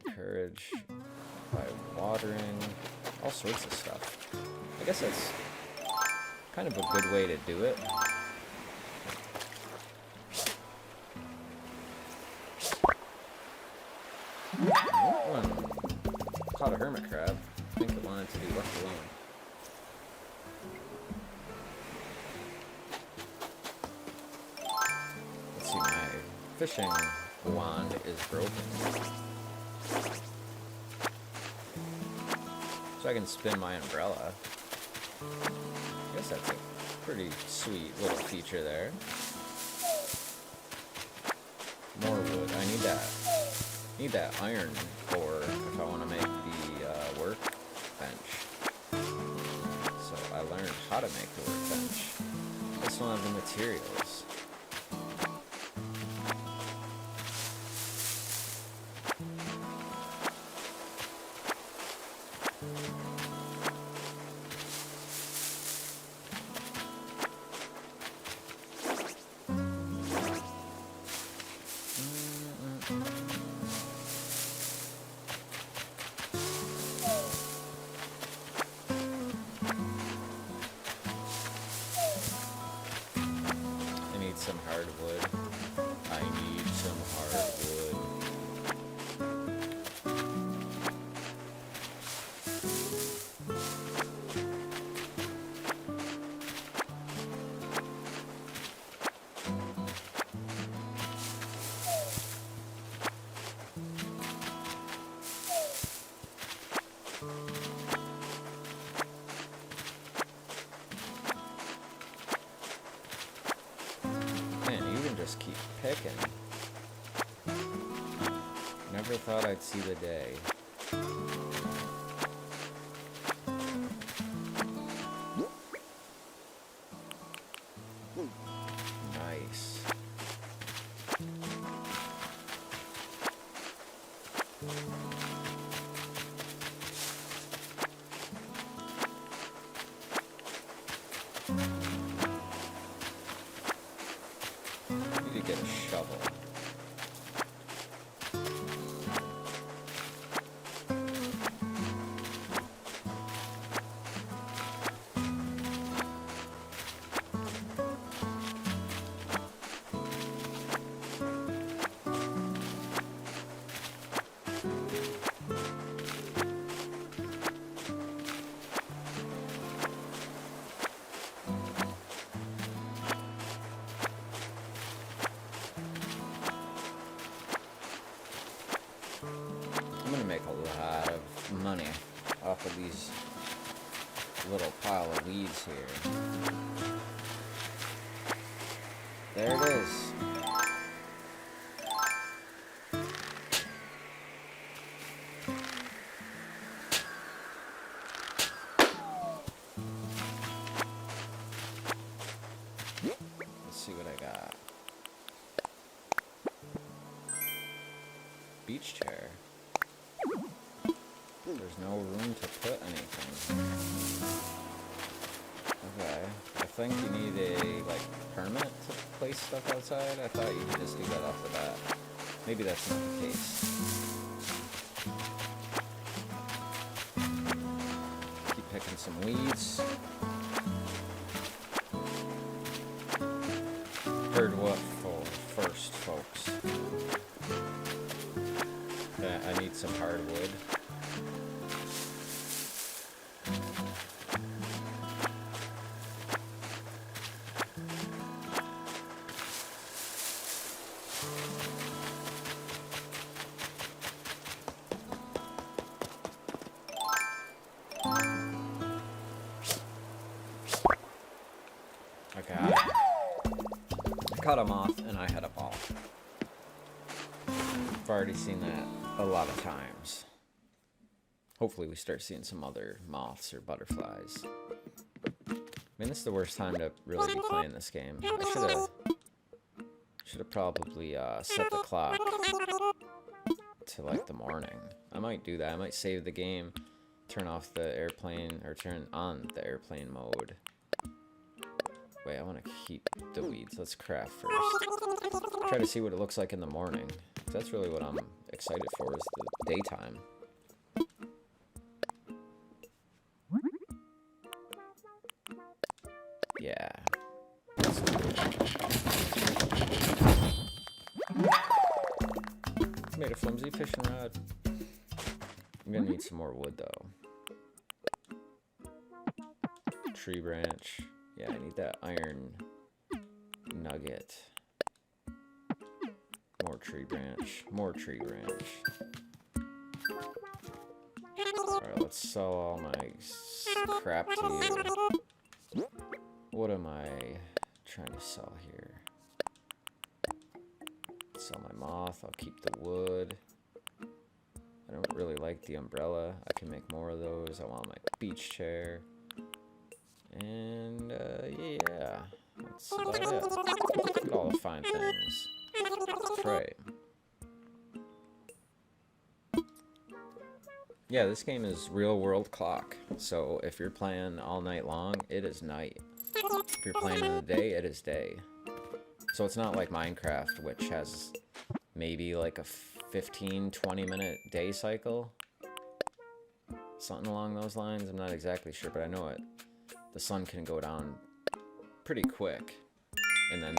Encourage by watering. All sorts of stuff. I guess that's kind of a good way to do it. Caught a hermit crab. I think it wanted to be left alone. Let's see, my fishing wand is broken. So I can spin my umbrella. I guess that's a pretty sweet little feature there. More wood. I need that iron ore if I want to make the workbench. So I learned how to make the workbench. I just don't have the materials. Some hardwood. I need some hardwood. Just keep picking. Never thought I'd see the day. Nice. Get a shovel. Make a lot of money off of these little pile of weeds here. There it is. Let's see what I got. Beach chair. There's no room to put anything. Okay. I think you need a, permit to place stuff outside. I thought you could just do that off the bat. Maybe that's not the case. Keep picking some weeds. Heard what for first, folks. Okay, I need some hardwood. Okay, I caught a moth and I had a ball. I've already seen that a lot of times. Hopefully we start seeing some other moths or butterflies. I mean, this is the worst time to really be playing this game. I should have probably set the clock to the morning. I might do that. I might save the game, turn off the airplane, or turn on the airplane mode. Wait, I want to keep the weeds. Let's craft first. Try to see what it looks like in the morning. That's really what I'm excited for, is the daytime. Yeah. Made a flimsy fishing rod. I'm gonna need some more wood though. Tree branch. Yeah, I need that iron nugget. More tree branch. More tree branch. Alright, let's sell all my crap to you. What am I trying to sell here? Sell my moth. I'll keep the wood. I don't really like the umbrella. I can make more of those. I want my beach chair. And, yeah. That's about it. Look at all the fine things. That's right. Yeah, this game is real world clock. So if you're playing all night long, it is night. If you're playing in the day, it is day. So it's not like Minecraft, which has maybe like a 15-20 minute day cycle. Something along those lines. I'm not exactly sure, but I know it. The sun can go down pretty quick. And then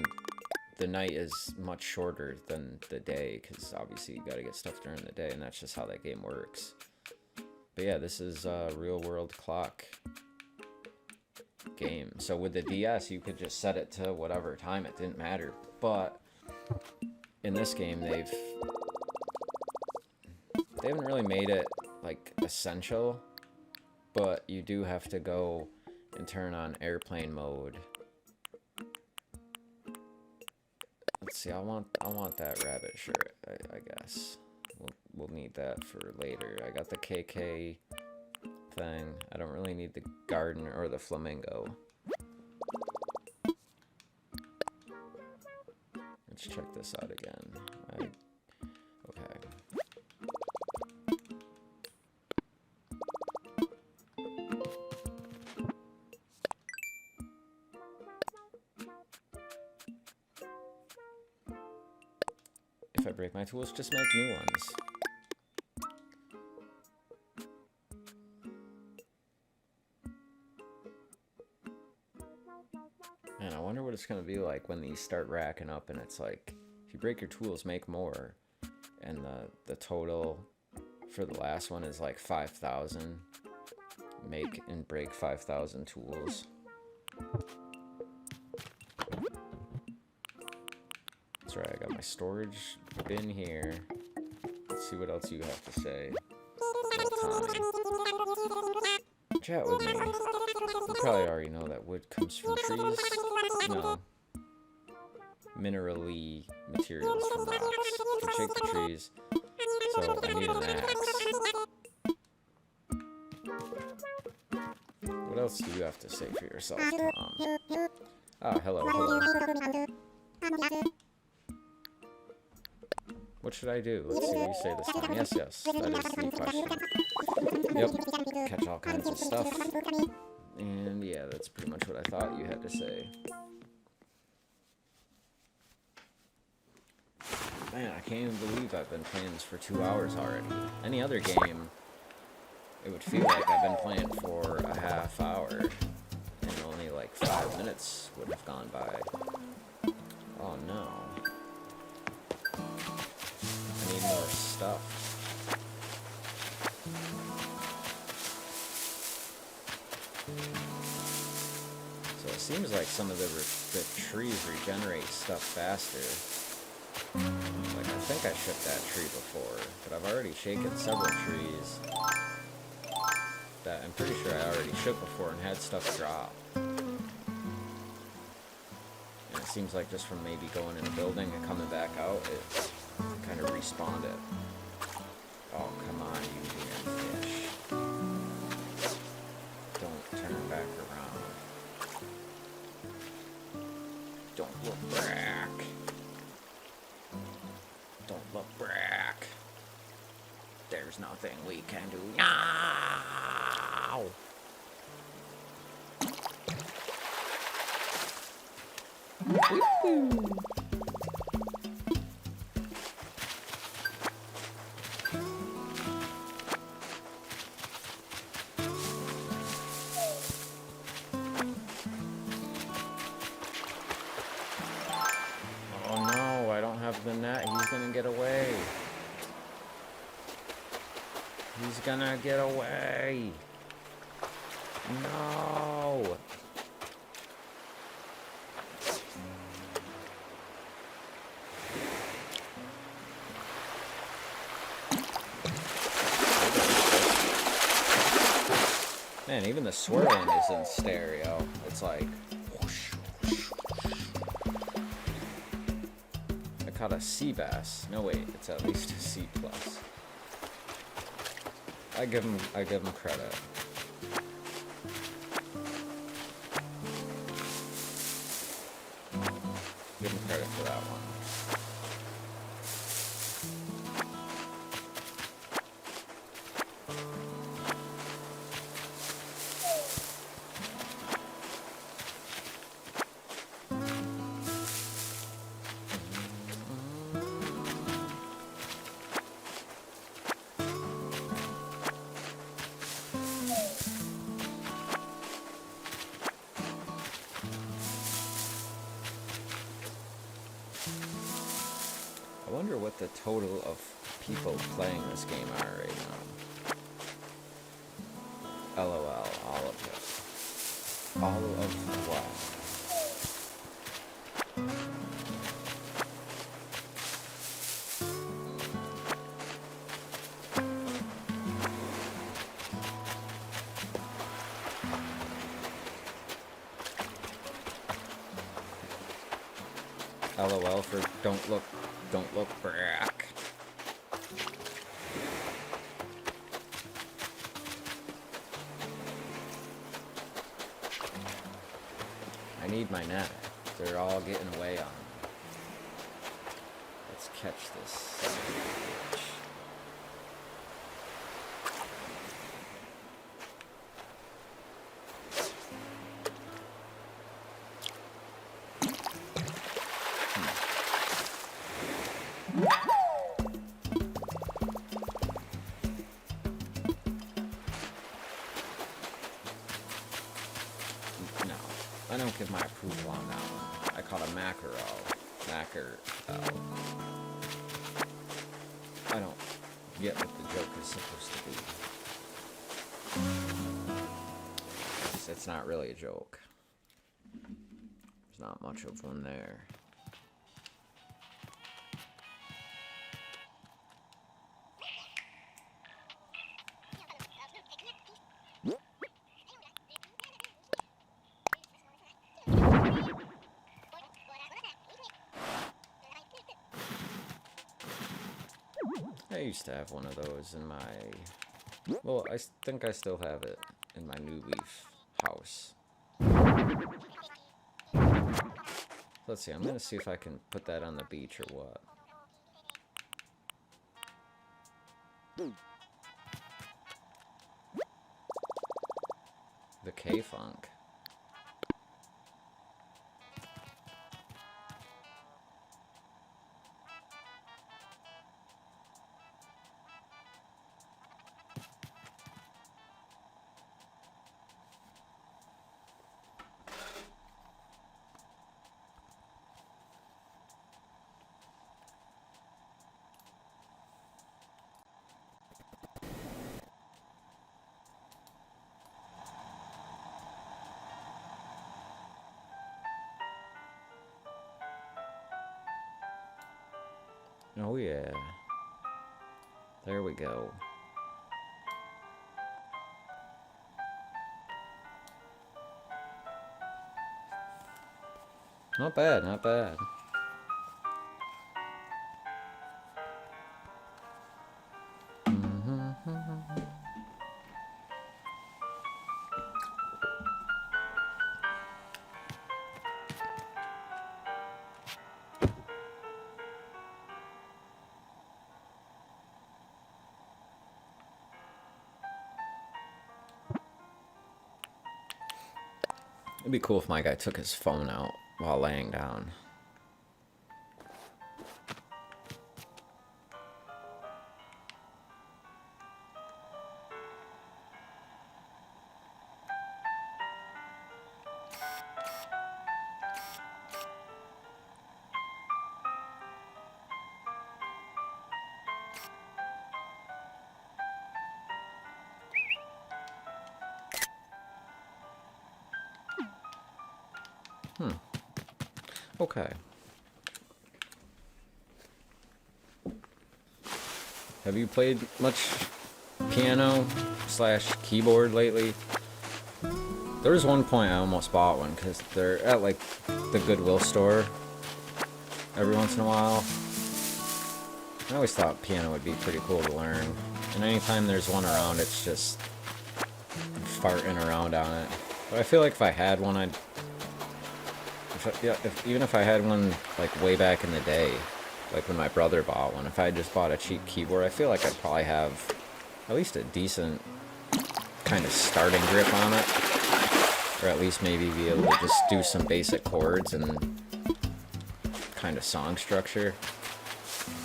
the night is much shorter than the day, because obviously you gotta get stuff during the day, and that's just how that game works. But yeah, this is a real world clock game. So with the DS, you could just set it to whatever time, it didn't matter. But in this game, they haven't really made it like essential, but you do have to go and turn on airplane mode. Let's see, I want that rabbit shirt, I guess. We'll need that for later. I got the KK thing. I don't really need the garden or the flamingo. Let's check this out again. Okay. If I break my tools, just make new ones. Man, I wonder what it's going to be like when these start racking up and it's like, if you break your tools, make more. And the total for the last one is like 5,000. Make and break 5,000 tools. That's right, I got my storage bin here. Let's see what else you have to say. Chat with me. You probably already know that wood comes from trees. No. Minerally materials from rocks. You can shake the trees. So I need an axe. What else do you have to say for yourself, Tom? Ah, hello. What should I do? Let's see what you say this time. Yes, that is the question. Yep, catch all kinds of stuff. And yeah, that's pretty much what I thought you had to say. Man, I can't even believe I've been playing this for 2 hours already. Any other game, it would feel like I've been playing for a half hour, and only like 5 minutes would have gone by. Oh no. I need more stuff. So it seems like some of the trees regenerate stuff faster. Like, I think I shook that tree before, but I've already shaken several trees that I'm pretty sure I already shook before and had stuff drop. And it seems like just from maybe going in a building and coming back out, it's kind of respawned it. Oh, come on, you damn fish. Don't turn back around. Don't look back. Don't look back. There's nothing we can do. Ah! Ow. Oh no, I don't have the net. He's gonna get away. He's gonna get away. No. Man, even the swirling is in stereo. It's like whoosh, whoosh, whoosh. I caught a sea bass. No wait, it's at least a C plus. I give him credit. Give him credit for that one. I wonder what the total of people playing this game are right now. LOL, all of it. All of what? LOL for don't look back. I need my net. They're all getting away on me. Let's catch this son of a bitch. I don't give my approval on that one. I caught a mackerel. I don't get what the joke is supposed to be. It's not really a joke. There's not much of one there. I used to have one of those in my... Well, I think I still have it in my New Leaf house. Let's see, I'm gonna see if I can put that on the beach or what. The K-Funk. Oh yeah. There we go. Not bad, not bad. be cool if my guy took his phone out while laying down. Okay. Have you played much piano / keyboard lately? There was one point I almost bought one because they're at like the Goodwill store every once in a while. I always thought piano would be pretty cool to learn, and anytime there's one around, it's just farting around on it. But I feel like if I had one, even if I had one like way back in the day, like when my brother bought one, if I just bought a cheap keyboard, I feel like I'd probably have at least a decent kind of starting grip on it, or at least maybe be able to just do some basic chords and kind of song structure.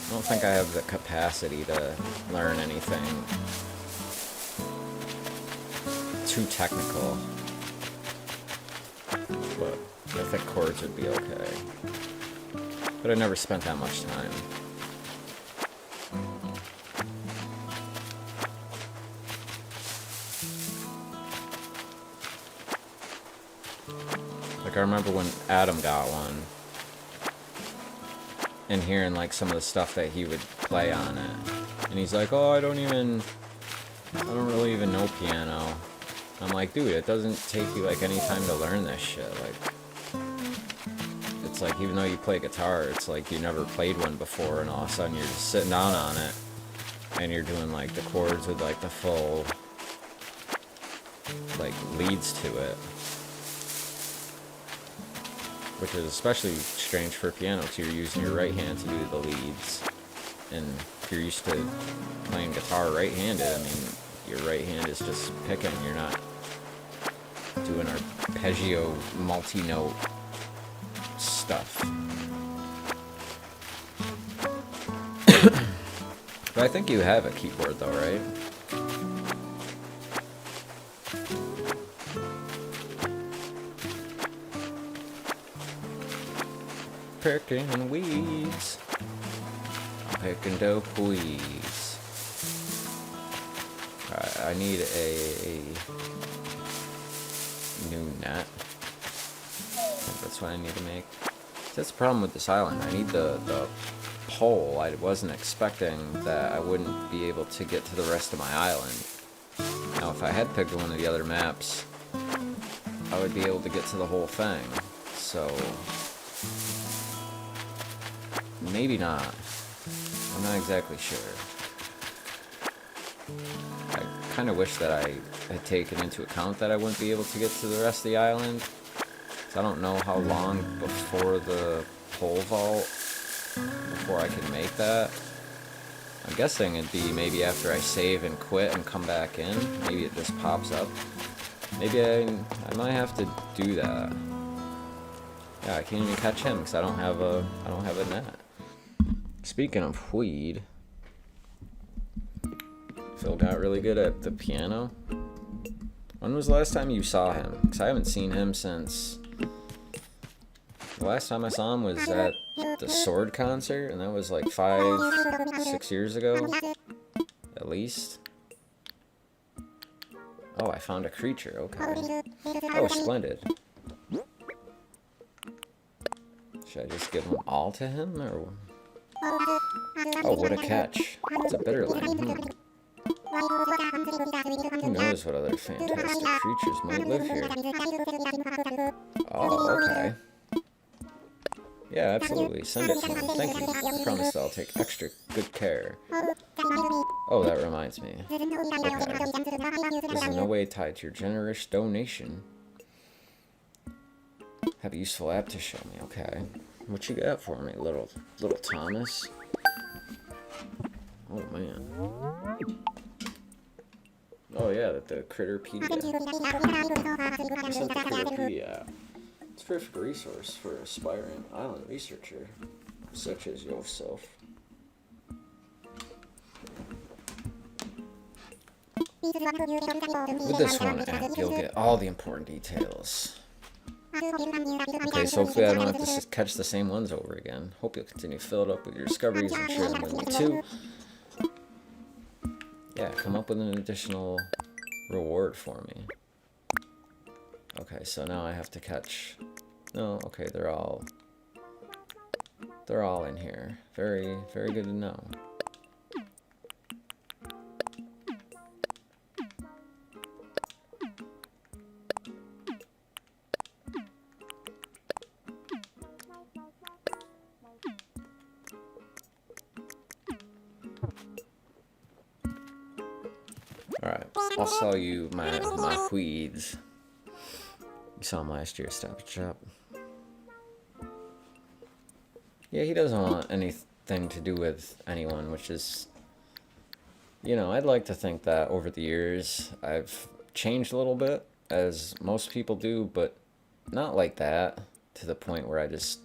I don't think I have the capacity to learn anything too technical, but I think chords would be okay. But I never spent that much time. Like I remember when Adam got one, and hearing like some of the stuff that he would play on it, and he's like, "Oh, I don't really even know piano." I'm like, dude, it doesn't take you like any time to learn this shit. Like, it's like even though you play guitar, it's like you never played one before, and all of a sudden you're just sitting down on it, and you're doing like the chords with like the full like leads to it. Which is especially strange for piano, because you're using your right hand to do the leads. And if you're used to playing guitar right-handed, I mean, your right hand is just picking. You're not doing arpeggio multi-note stuff. But I think you have a keyboard though, right? Picking weeds. Picking dope weeds. Alright, I need a new net. That's what I need to make. That's the problem with this island. I need the pole. I wasn't expecting that I wouldn't be able to get to the rest of my island. Now, if I had picked one of the other maps, I would be able to get to the whole thing. So maybe not. I'm not exactly sure. I kind of wish that I had taken into account that I wouldn't be able to get to the rest of the island. So I don't know how long before the pole vault, before I can make that. I'm guessing it'd be maybe after I save and quit and come back in. Maybe it just pops up. Maybe I might have to do that. Yeah, I can't even catch him because I don't have a net. Speaking of weed, Phil got really good at the piano. When was the last time you saw him? Because I haven't seen him since... The last time I saw him was at the Sword concert, and that was like 5-6 years ago, at least. Oh, I found a creature, okay. Oh, splendid. Should I just give them all to him, or... Oh, what a catch. It's a bitterling. Who knows what other fantastic creatures might live here. Oh, okay. Yeah, absolutely. Send it to me. Thank you. I promise I'll take extra good care. Oh, that reminds me. Okay. This is in no way tied to your generous donation. Have a useful app to show me. Okay. What you got for me, little Thomas? Oh, man. Oh yeah, the Critterpedia. It's like the Critterpedia app. It's a perfect resource for aspiring island researcher, such as yourself. With this one app, you'll get all the important details. Okay, so hopefully I don't have to catch the same ones over again. Hope you'll continue to fill it up with your discoveries and share them with me too. Yeah, come up with an additional reward for me. Okay, so now I have to catch... No, okay, they're all in here. Very, very good to know. Alright, I'll sell you my weeds. You saw him last year, Stop and Shop. Yeah, he doesn't want anything to do with anyone, which is... You know, I'd like to think that over the years I've changed a little bit, as most people do, but not like that, to the point where I just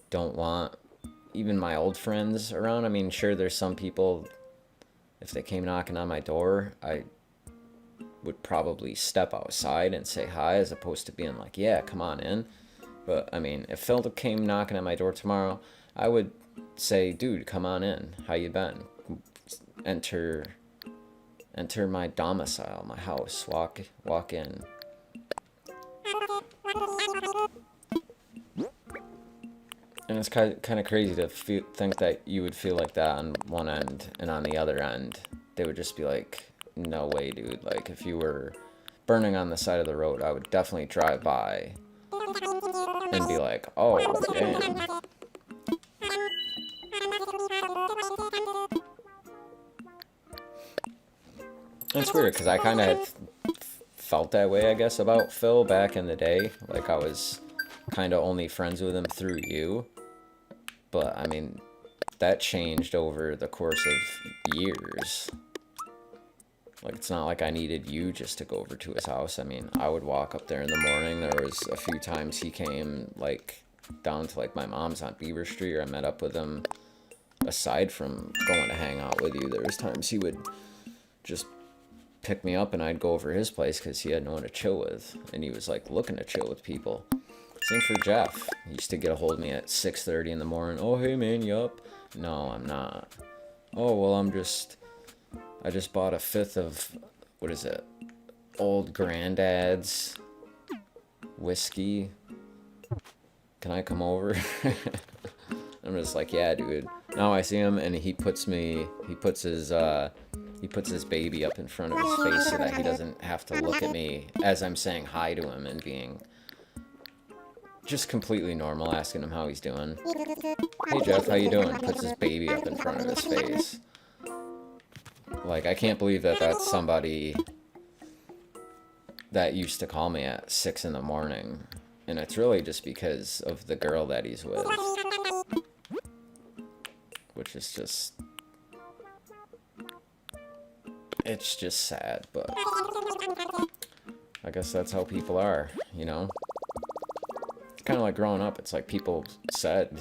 don't want even my old friends around. I mean, sure, there's some people, if they came knocking on my door, I would probably step outside and say hi, as opposed to being like, yeah, come on in. But, I mean, if Phil came knocking at my door tomorrow, I would say, dude, come on in. How you been? Enter my domicile, my house. Walk in. And it's kind of crazy to think that you would feel like that on one end, and on the other end, they would just be like, no way, dude. Like, if you were burning on the side of the road, I would definitely drive by and be like, oh, damn. It's weird, because I kind of had felt that way, I guess, about Phil back in the day. Like, I was kind of only friends with him through you. But, I mean, that changed over the course of years. Like, it's not like I needed you just to go over to his house. I mean, I would walk up there in the morning. There was a few times he came, like, down to, like, my mom's on Beaver Street, or I met up with him. Aside from going to hang out with you, there was times he would just pick me up and I'd go over his place because he had no one to chill with. And he was, like, looking to chill with people. Same for Jeff. He used to get a hold of me at 6:30 in the morning. Oh, hey, man, you up? No, I'm not. Oh, well, I just bought a fifth of, what is it? Old Granddad's whiskey. Can I come over? I'm just like, yeah, dude. Now I see him and he puts his baby up in front of his face so that he doesn't have to look at me as I'm saying hi to him and being just completely normal, asking him how he's doing. Hey, Jeff, how you doing? Puts his baby up in front of his face. Like, I can't believe that that's somebody that used to call me at 6 in the morning. And it's really just because of the girl that he's with. Which is just... It's just sad, but... I guess that's how people are, you know? It's kind of like growing up. It's like people said...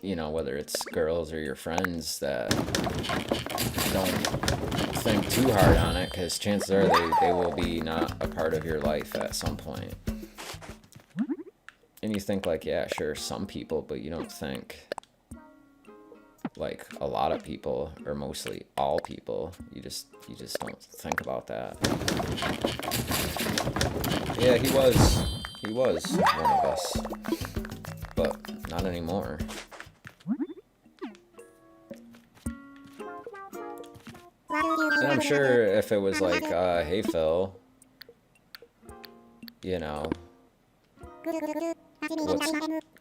You know, whether it's girls or your friends, that don't think too hard on it, because chances are they will be not a part of your life at some point. And you think like, yeah, sure, some people, but you don't think like a lot of people, or mostly all people. You just don't think about that. Yeah, he was one of us, but not anymore. And I'm sure if it was like, hey Phil, you know,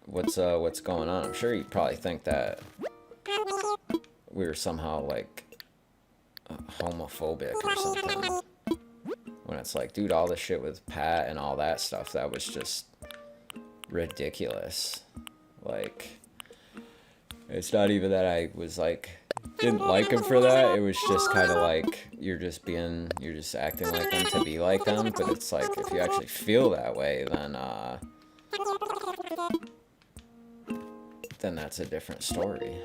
what's going on? I'm sure you'd probably think that we were somehow like homophobic or something. When it's like, dude, all the shit with Pat and all that stuff, that was just ridiculous. Like, it's not even that I was like didn't like him for that. It was just kind of like you're just acting like them to be like them. But it's like if you actually feel that way, then that's a different story.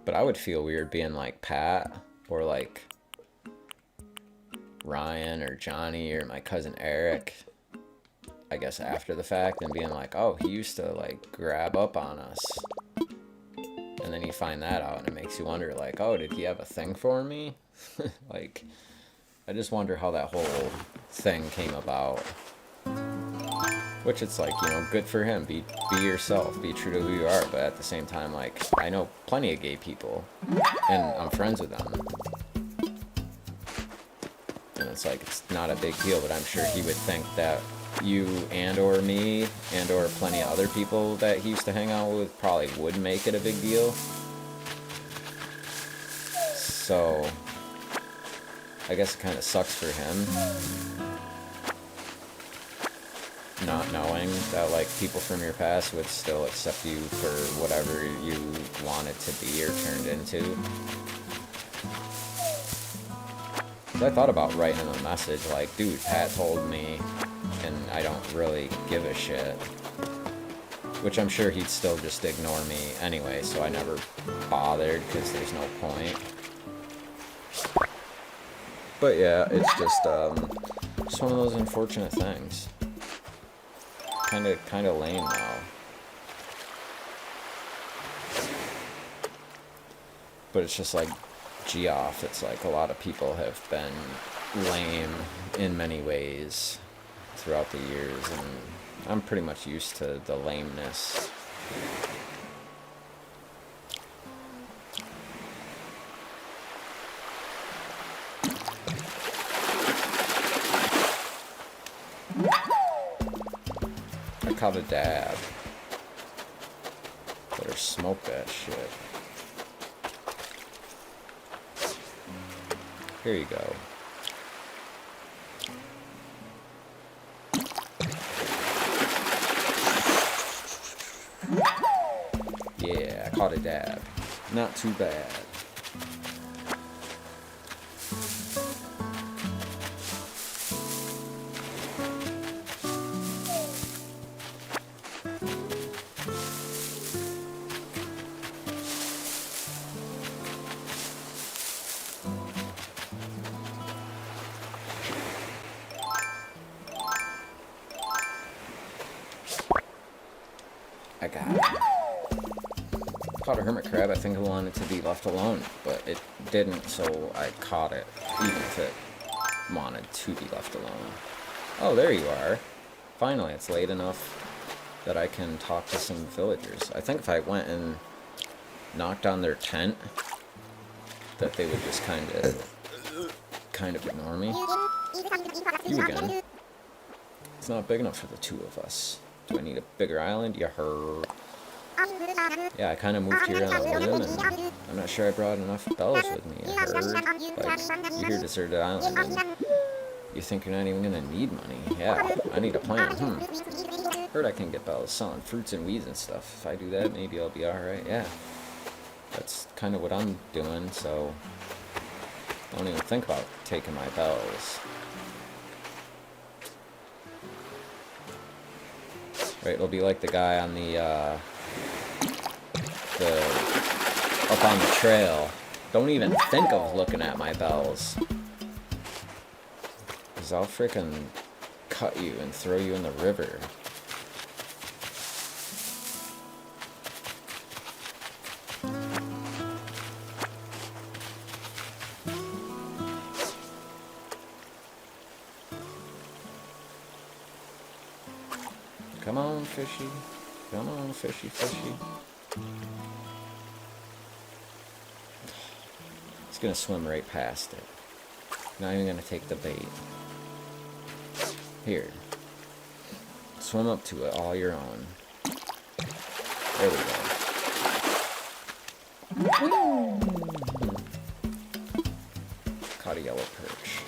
But I would feel weird being like Pat or like Ryan or Johnny or my cousin Eric, I guess after the fact, and being like, oh, he used to like grab up on us. And then you find that out and it makes you wonder like, oh, did he have a thing for me? Like, I just wonder how that whole thing came about. Which it's like, you know, good for him. Be yourself. Be true to who you are. But at the same time, like, I know plenty of gay people. And I'm friends with them. And it's like, it's not a big deal. But I'm sure he would think that you and or me and or plenty of other people that he used to hang out with probably would make it a big deal. So, I guess it kind of sucks for him. Not knowing that like people from your past would still accept you for whatever you wanted to be or turned into. 'Cause I thought about writing him a message like, dude, Pat told me and I don't really give a shit. Which I'm sure he'd still just ignore me anyway, so I never bothered because there's no point. But yeah, it's just one of those unfortunate things. Kind of lame now. But it's just like Geoff. It's like a lot of people have been lame in many ways throughout the years, and I'm pretty much used to the lameness. I caught a dab. Better smoke that shit. Here you go. Yeah, I caught a dab. Not too bad. I got it. Caught a hermit crab. I think I wanted to be left alone, but it didn't, so I caught it, even if it wanted to be left alone. Oh, there you are. Finally, it's late enough that I can talk to some villagers. I think if I went and knocked on their tent, that they would just kind of ignore me. You again. It's not big enough for the two of us. Do I need a bigger island? You heard. Yeah, I kind of moved here on a whim, and I'm not sure I brought enough bells with me. I heard. Like, you're here deserted island, and you think you're not even gonna need money. Yeah, I need a plan. Heard I can get bells selling fruits and weeds and stuff. If I do that, maybe I'll be alright. Yeah. That's kind of what I'm doing, so don't even think about taking my bells. Right, it'll be like the guy on the up on the trail. Don't even think of looking at my bells. 'Cause I'll frickin' cut you and throw you in the river. Come on, fishy. Come on, fishy, fishy. It's gonna swim right past it. Not even gonna take the bait. Here. Swim up to it all your own. There we go. Caught a yellow perch.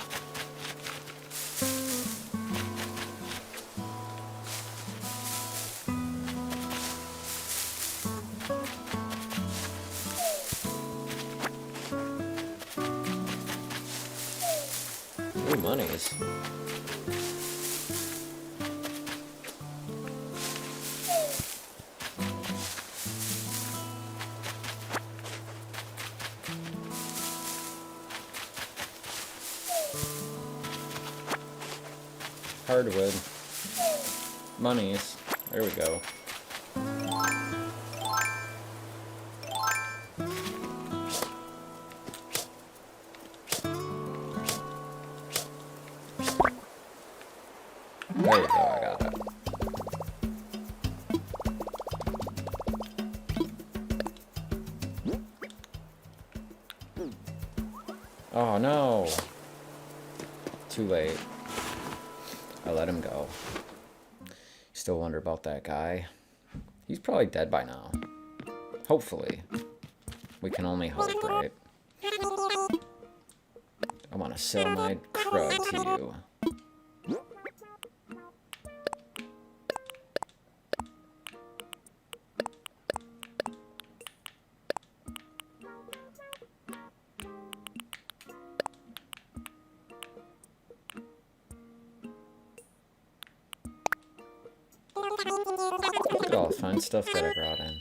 monies. Hardwood. Monies. There we go. There you go, I got it. Oh no! Too late. I let him go. Still wonder about that guy. He's probably dead by now. Hopefully. We can only hope, right? I want to sell my crud to you. Look at all the fun stuff that I brought in.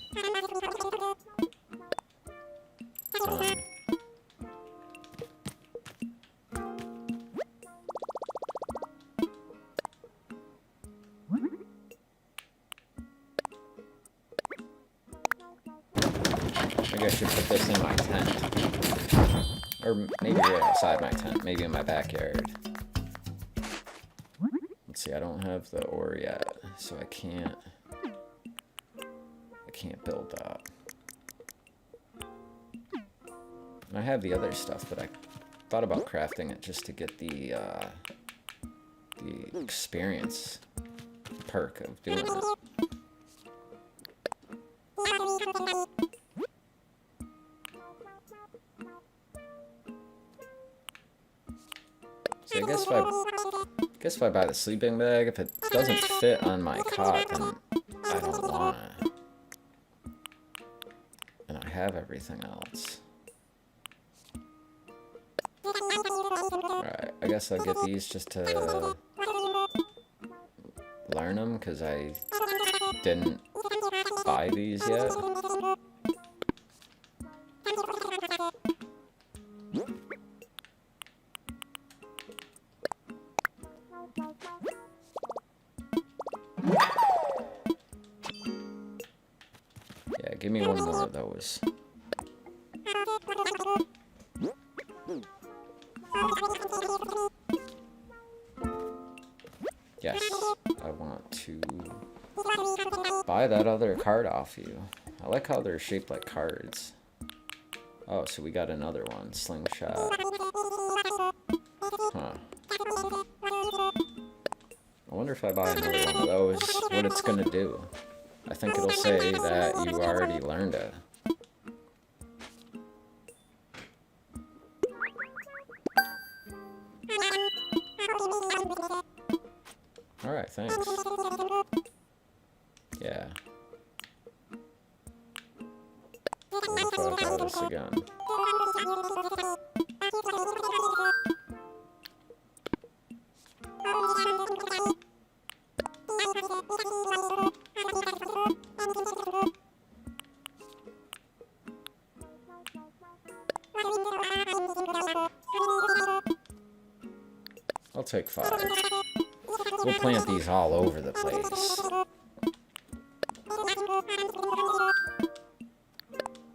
Done. Maybe I should put this in my tent. Or maybe right outside my tent. Maybe in my backyard. Let's see, I don't have the ore yet, so I can't build that. And I have the other stuff, but I thought about crafting it just to get the experience perk of doing it. So I guess if I buy the sleeping bag, if it doesn't fit on my cot, then I don't want it. And I have everything else. Alright, I guess I'll get these just to learn them, because I didn't buy these yet. Yeah, give me one more of those. Yes, I want to buy that other card off you. I like how they're shaped like cards. Oh, so we got another one. Slingshot. Huh. I wonder if I buy another one of those, what it's gonna do. I think it'll say that you already learned it. Alright, thanks. Yeah. What if I try this again? I'll take 5. We'll plant these all over the place.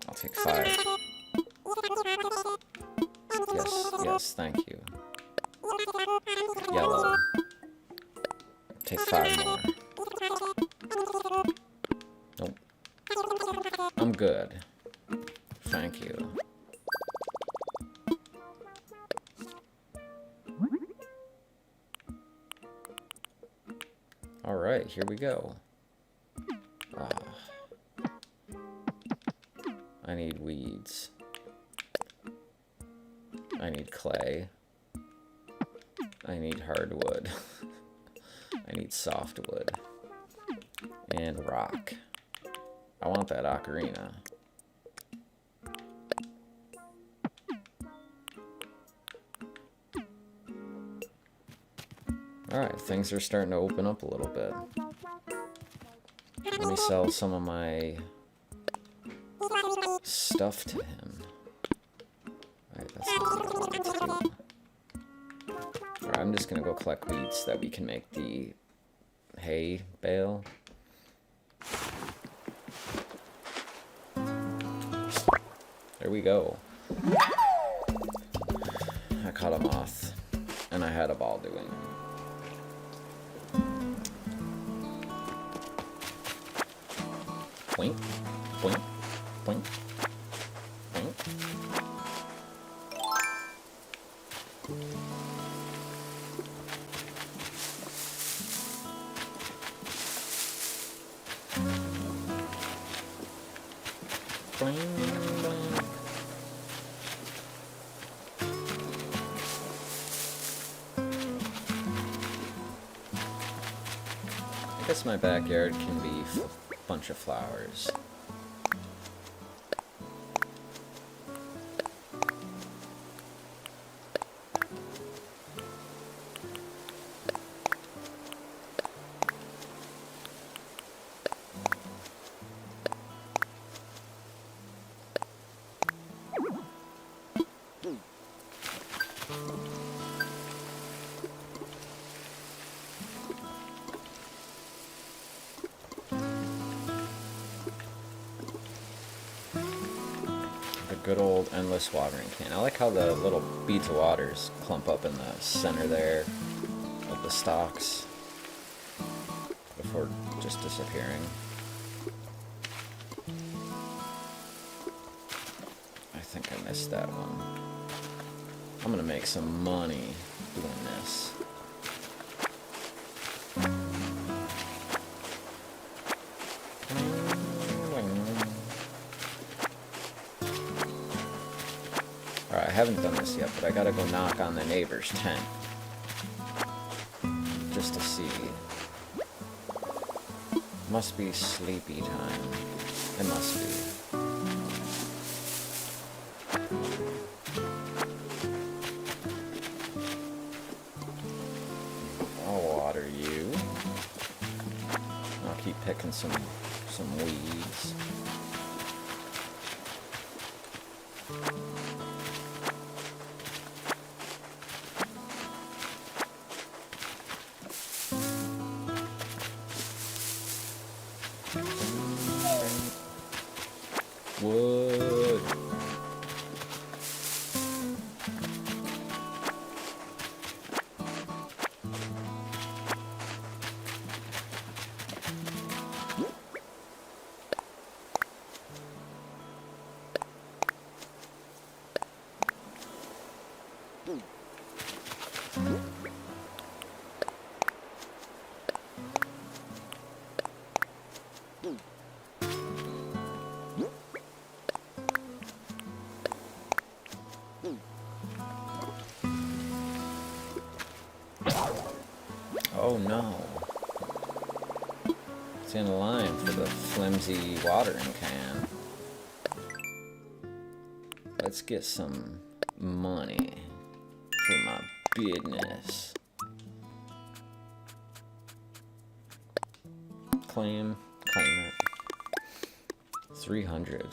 I'll take 5. Yes, yes, thank you. Yellow. Take 5 more. Nope. I'm good. Thank you. Alright, here we go. I need weeds. I need clay. I need hardwood. I need softwood. And rock. I want that ocarina. Alright, things are starting to open up a little bit. Let me sell some of my stuff to him. Alright, that's not what I wanted to do. Alright, I'm just gonna go collect weeds so that we can make the hay bale. There we go. I caught a moth, and I had a ball doing it. Boink, boink, boink, boink. Boing, boing. I guess my backyard can be a bunch of flowers. Good old endless watering can. I like how the little beads of waters clump up in the center there of the stalks before just disappearing. I think I missed that one. I'm gonna make some money doing this. Alright, I haven't done this yet, but I gotta go knock on the neighbor's tent. Just to see. Must be sleepy time. It must be. I'll water you. I'll keep picking some weeds. Wood. Oh no. It's in line for the flimsy watering can. Let's get some money for my business. Claim it. 300.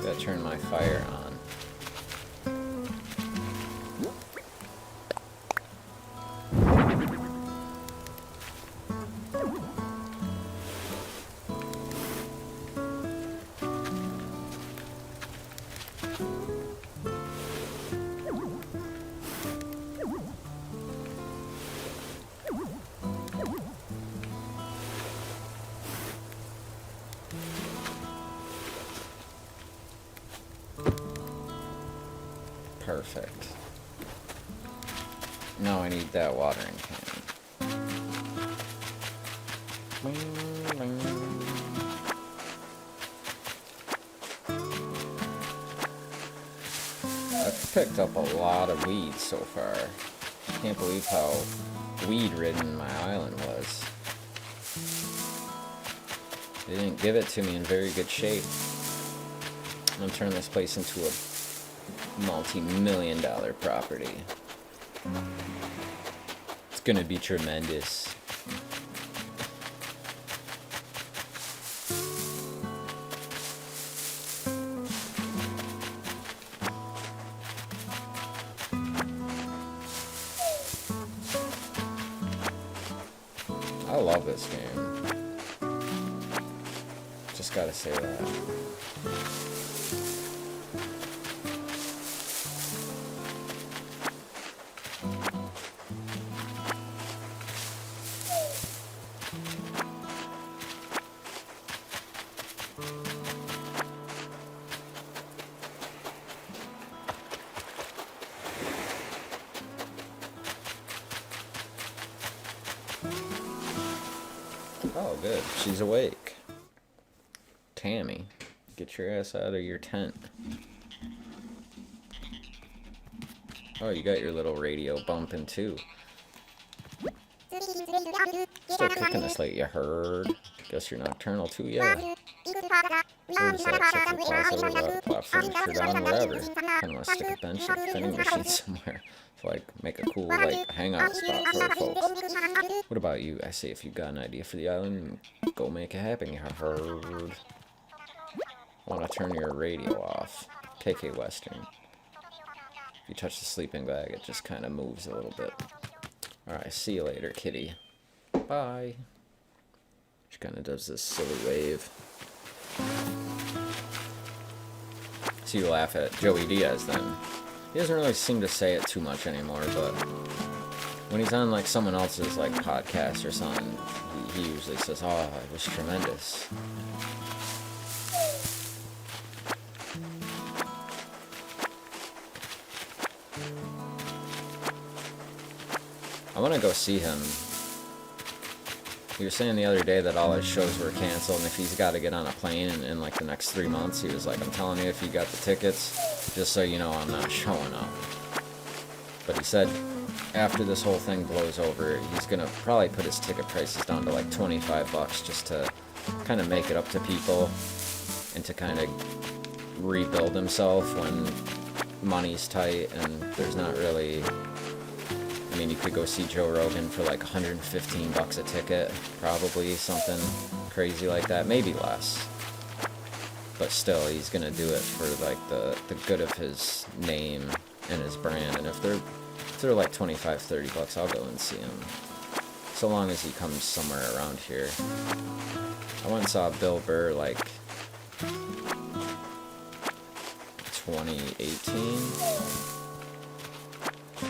Gotta turn my fire on. Perfect. Now I need that watering can. I've picked up a lot of weeds so far. Can't believe how weed-ridden my island was. They didn't give it to me in very good shape. I'm gonna turn this place into a multi-million-dollar property. It's gonna be tremendous. I love this game. Just gotta say that. Oh, good. She's awake. Tammy, get your ass out of your tent. Oh, you got your little radio bumping too. Still kicking this late, you heard. Guess you're nocturnal too, yeah. Where is that? Check your closet, or let platform furniture down, wherever. Kinda wanna stick a bench and vending machine somewhere. To like make a cool like hangout spot for folks. What about you? I say if you've got an idea for the island, go make it happen, you heard. I wanna turn your radio off. KK Western. If you touch the sleeping bag, it just kinda moves a little bit. Alright, see you later, kitty. Bye. She kinda does this silly wave. So you laugh at Joey Diaz then. He doesn't really seem to say it too much anymore, but when he's on like someone else's like podcast or something, he usually says, "Oh, it was tremendous." I want to go see him. He was saying the other day that all his shows were canceled, and if he's got to get on a plane in like the next 3 months, he was like, "I'm telling you, if you got the tickets, just so you know, I'm not showing up." But he said after this whole thing blows over, he's gonna probably put his ticket prices down to like $25 just to kind of make it up to people and to kind of rebuild himself when money's tight and there's not really. I mean, you could go see Joe Rogan for like $115 a ticket, probably something crazy like that, maybe less. But still, he's gonna do it for like the good of his name and his brand. And if they're like $25-30, I'll go and see him. So long as he comes somewhere around here. I once saw Bill Burr like 2018.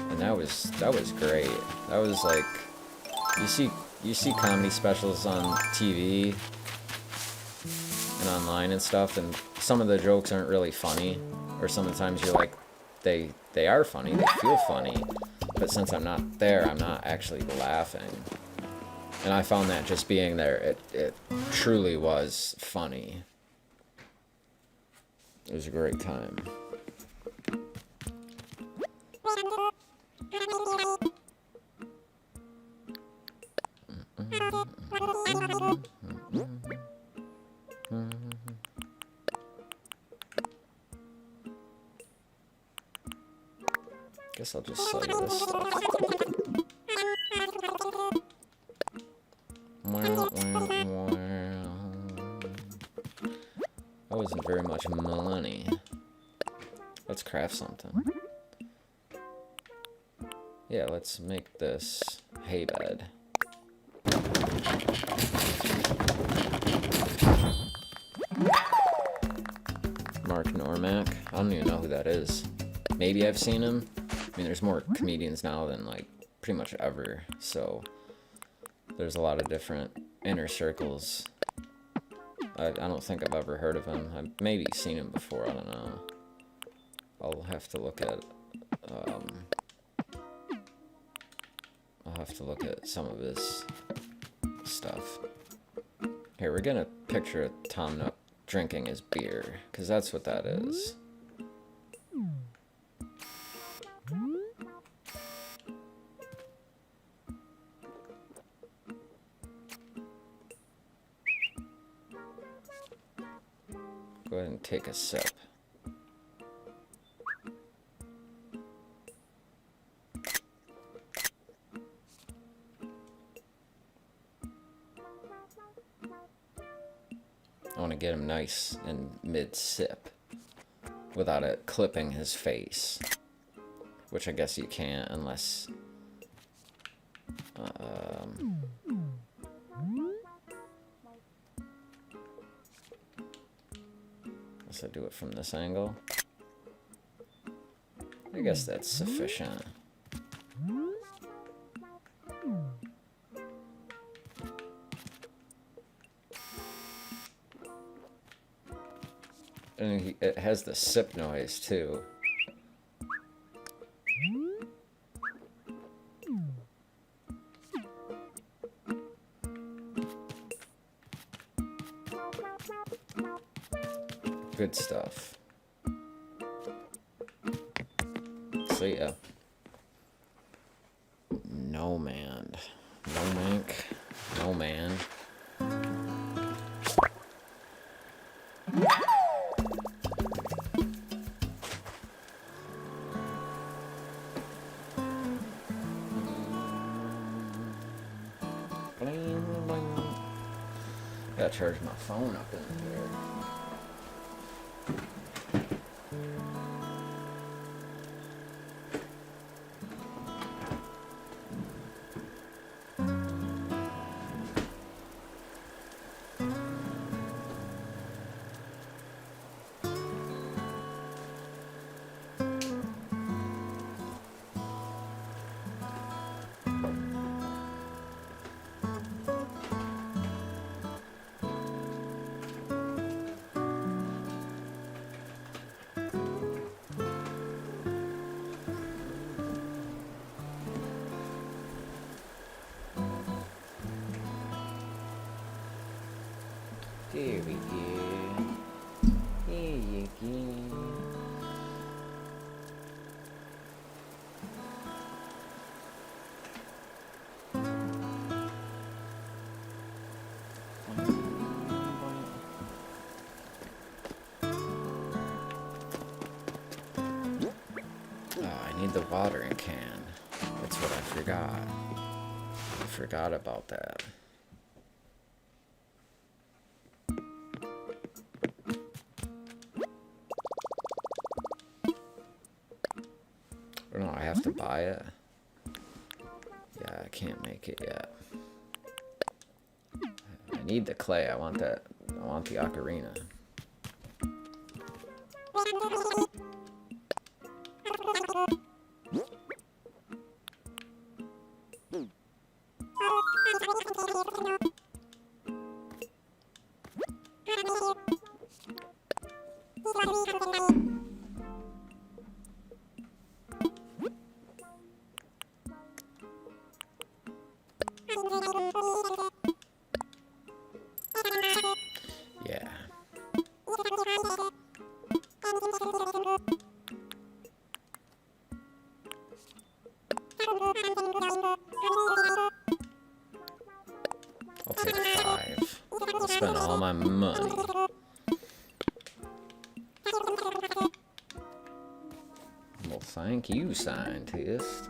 And that was great. That was like, you see comedy specials on TV and online and stuff, and some of the jokes aren't really funny, or sometimes you're like, they are funny, they feel funny, but since I'm not there, I'm not actually laughing. And I found that just being there, it truly was funny. It was a great time. Guess I'll just sell you this stuff. That wasn't very much money. Let's craft something. Yeah, let's make this hay bed. Mark Normack. I don't even know who that is. Maybe I've seen him. I mean, there's more comedians now than like pretty much ever. So there's a lot of different inner circles. I don't think I've ever heard of him. I've maybe seen him before. I don't know. I'll have to look at I'll have to look at some of his stuff. Here, we're gonna picture Tom Nook drinking his beer, because that's what that is. Go ahead and take a sip. I want to get him nice and mid-sip without it clipping his face, which I guess you can't unless unless I do it from this angle. I guess that's sufficient. And it has the sip noise too. Good stuff. See ya. No man. No mank. No man. Gotta charge my phone up in here. There we go. There you go. Oh, I need the watering can. That's what I forgot. I forgot about that. No, I have to buy it. Yeah, I can't make it yet. I need the clay. I want that. I want the ocarina. Yeah. I'll take 5. I'll spend all my money. Well, thank you, scientist.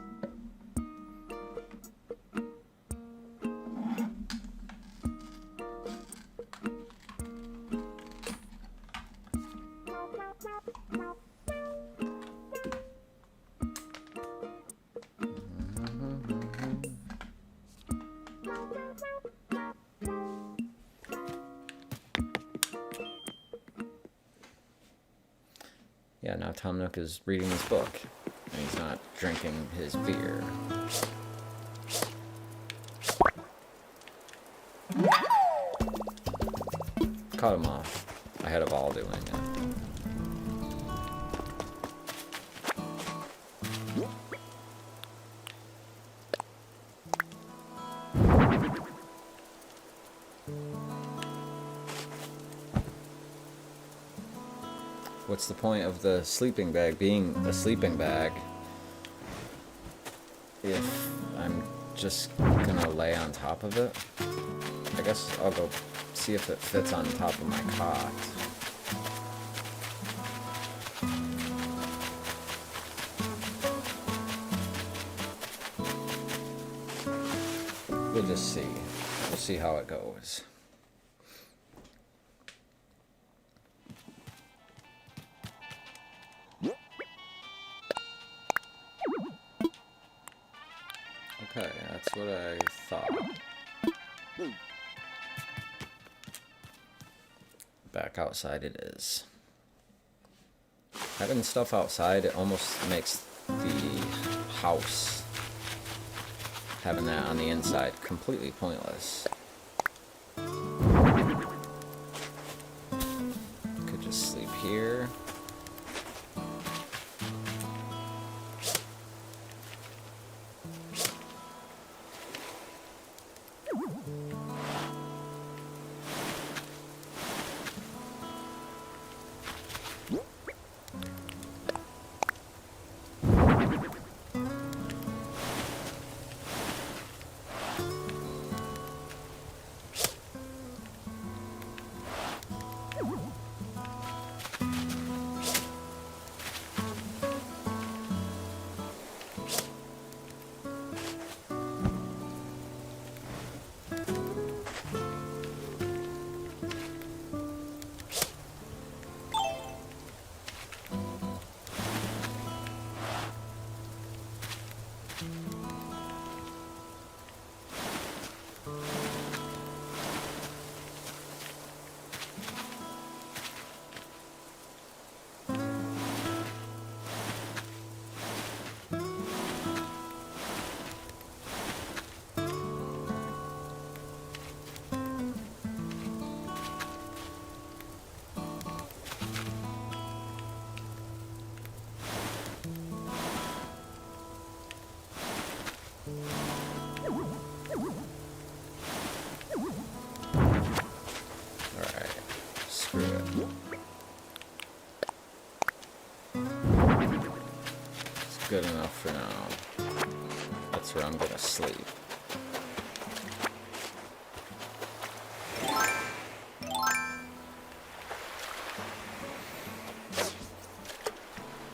Yeah, now Tom Nook is reading his book, and he's not drinking his beer. Cut him off ahead of all doing it. what's the point of the sleeping bag being a sleeping bag if I'm just gonna lay on top of it? I guess I'll go see if it fits on top of my cot. We'll just see. We'll see how it goes. Okay, that's what I thought. Back outside it is. Having stuff outside, it almost makes the house, having that on the inside, completely pointless. Could just sleep here. Good enough for now. That's where I'm gonna sleep.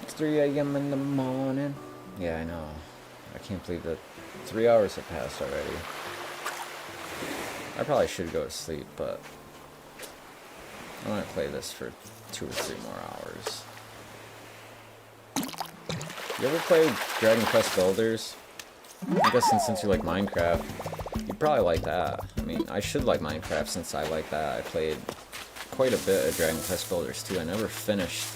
It's 3 a.m. in the morning. Yeah, I know. I can't believe that 3 hours have passed already. I probably should go to sleep, but I want to play this for 2 or 3 more hours. You ever played Dragon Quest Builders? I'm guessing since you like Minecraft, you'd probably like that. I mean, I should like Minecraft since I like that. I played quite a bit of Dragon Quest Builders too. I never finished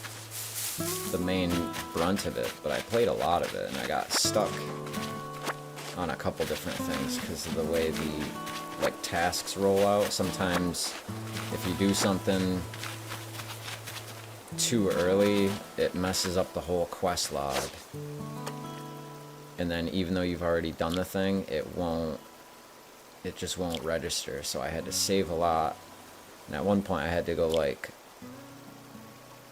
the main brunt of it, but I played a lot of it, and I got stuck on a couple different things because of the way the tasks roll out. Sometimes if you do something too early, it messes up the whole quest log, and then even though you've already done the thing, it just won't register. So I had to save a lot, and at one point I had to go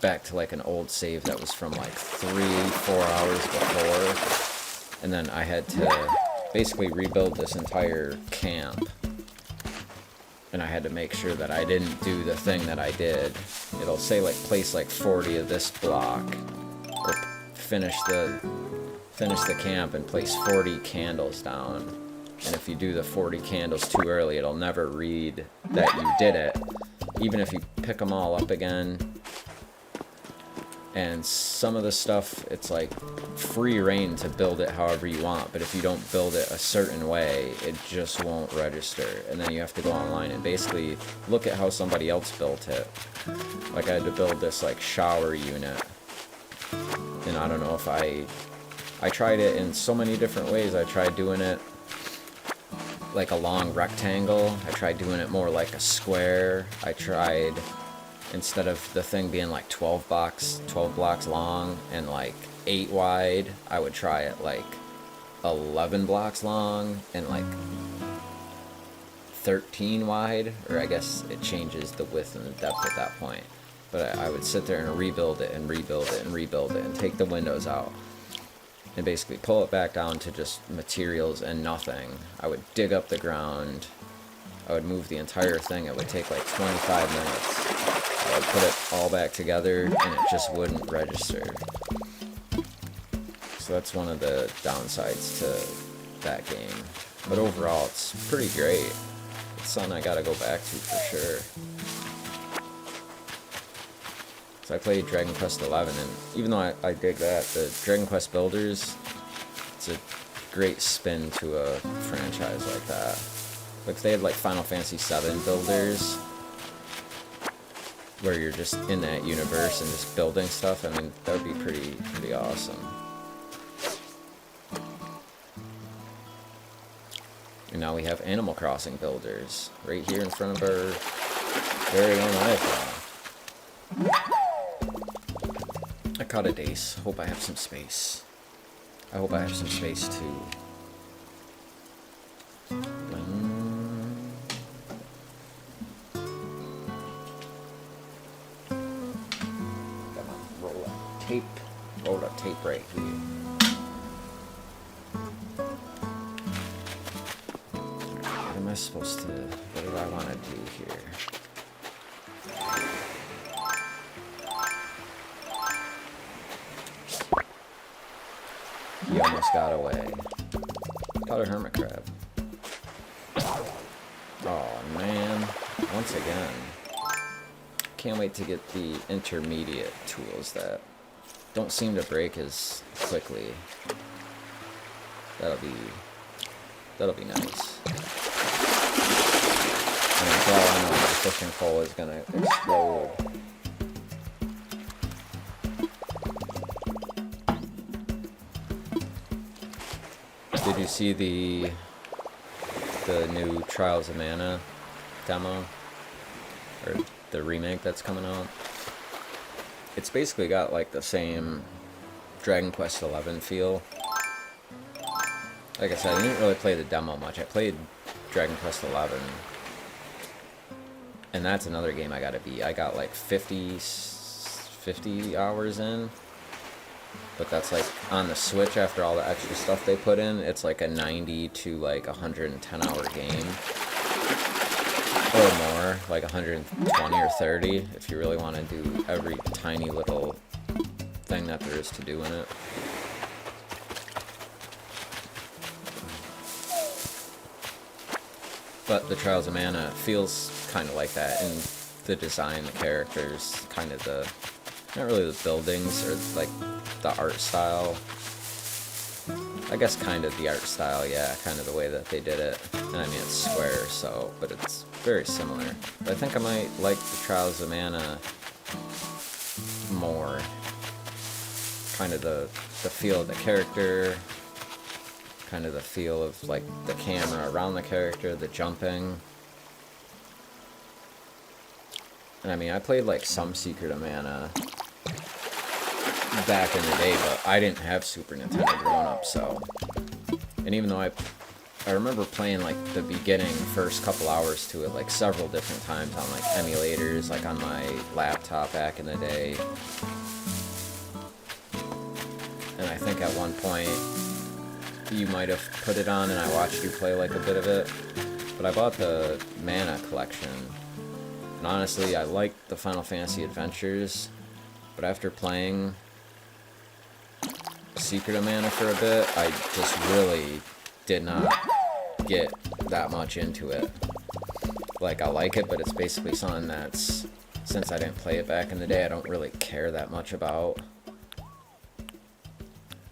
back to an old save that was from 3-4 hours before, and then I had to basically rebuild this entire camp, and I had to make sure that I didn't do the thing that I did. It'll say place 40 of this block, or finish the camp and place 40 candles down. And if you do the 40 candles too early, it'll never read that you did it, even if you pick them all up again. And some of the stuff, it's free reign to build it however you want, but if you don't build it a certain way, it just won't register. And then you have to go online and basically look at how somebody else built it. I had to build this shower unit, and I don't know if I tried it in so many different ways. I tried doing it like a long rectangle. I tried doing it more like a square. I tried, instead of the thing being 12 blocks long and 8 wide, I would try it 11 blocks long and 13 wide, or I guess it changes the width and the depth at that point. But I would sit there and rebuild it and rebuild it and rebuild it and take the windows out and basically pull it back down to just materials and nothing. I would dig up the ground. I would move the entire thing. It would take like 25 minutes. I would put it all back together and it just wouldn't register. So that's one of the downsides to that game. But overall, it's pretty great. It's something I gotta go back to for sure. So I played Dragon Quest XI, and even though I dig that, the Dragon Quest Builders, it's a great spin to a franchise like that. Like if they had like Final Fantasy VII Builders, where you're just in that universe and just building stuff, I mean, that would be pretty awesome. And now we have Animal Crossing Builders right here in front of our very own iPhone. I caught a dace. Hope I have some space. I hope I have some space too. Got my roll up tape right here. What am I supposed to, what do I want to do here? He almost got away. Caught a hermit crab. Oh man, once again. Can't wait to get the intermediate tools that don't seem to break as quickly. That'll be nice. And for all I know, the fishing pole is gonna explode. Did you see the new Trials of Mana demo? Or the remake that's coming out? It's basically got like the same Dragon Quest XI feel. Like I said, I didn't really play the demo much. I played Dragon Quest XI. And that's another game I gotta beat. I got like 50 hours in. But that's like on the Switch after all the extra stuff they put in. It's like a 90 to like 110 hour game. Or more, like 120 or 30 if you really want to do every tiny little thing that there is to do in it. But the Trials of Mana feels kind of like that in the design, the characters, kind of the, not really the buildings or like the art style. I guess kind of the art style, yeah, kind of the way that they did it. And I mean, it's square, so, but it's very similar. But I think I might like the Trials of Mana more. Kind of the feel of the character, kind of the feel of like the camera around the character, the jumping. And I mean, I played like some Secret of Mana back in the day, but I didn't have Super Nintendo growing up, so. And even though I remember playing like the beginning first couple hours to it like several different times on like emulators, like on my laptop back in the day. And I think at one point you might have put it on and I watched you play like a bit of it. But I bought the Mana collection. And honestly, I liked the Final Fantasy Adventures, but after playing Secret of Mana for a bit, I just really did not get that much into it. Like, I like it, but it's basically something that's, since I didn't play it back in the day, I don't really care that much about.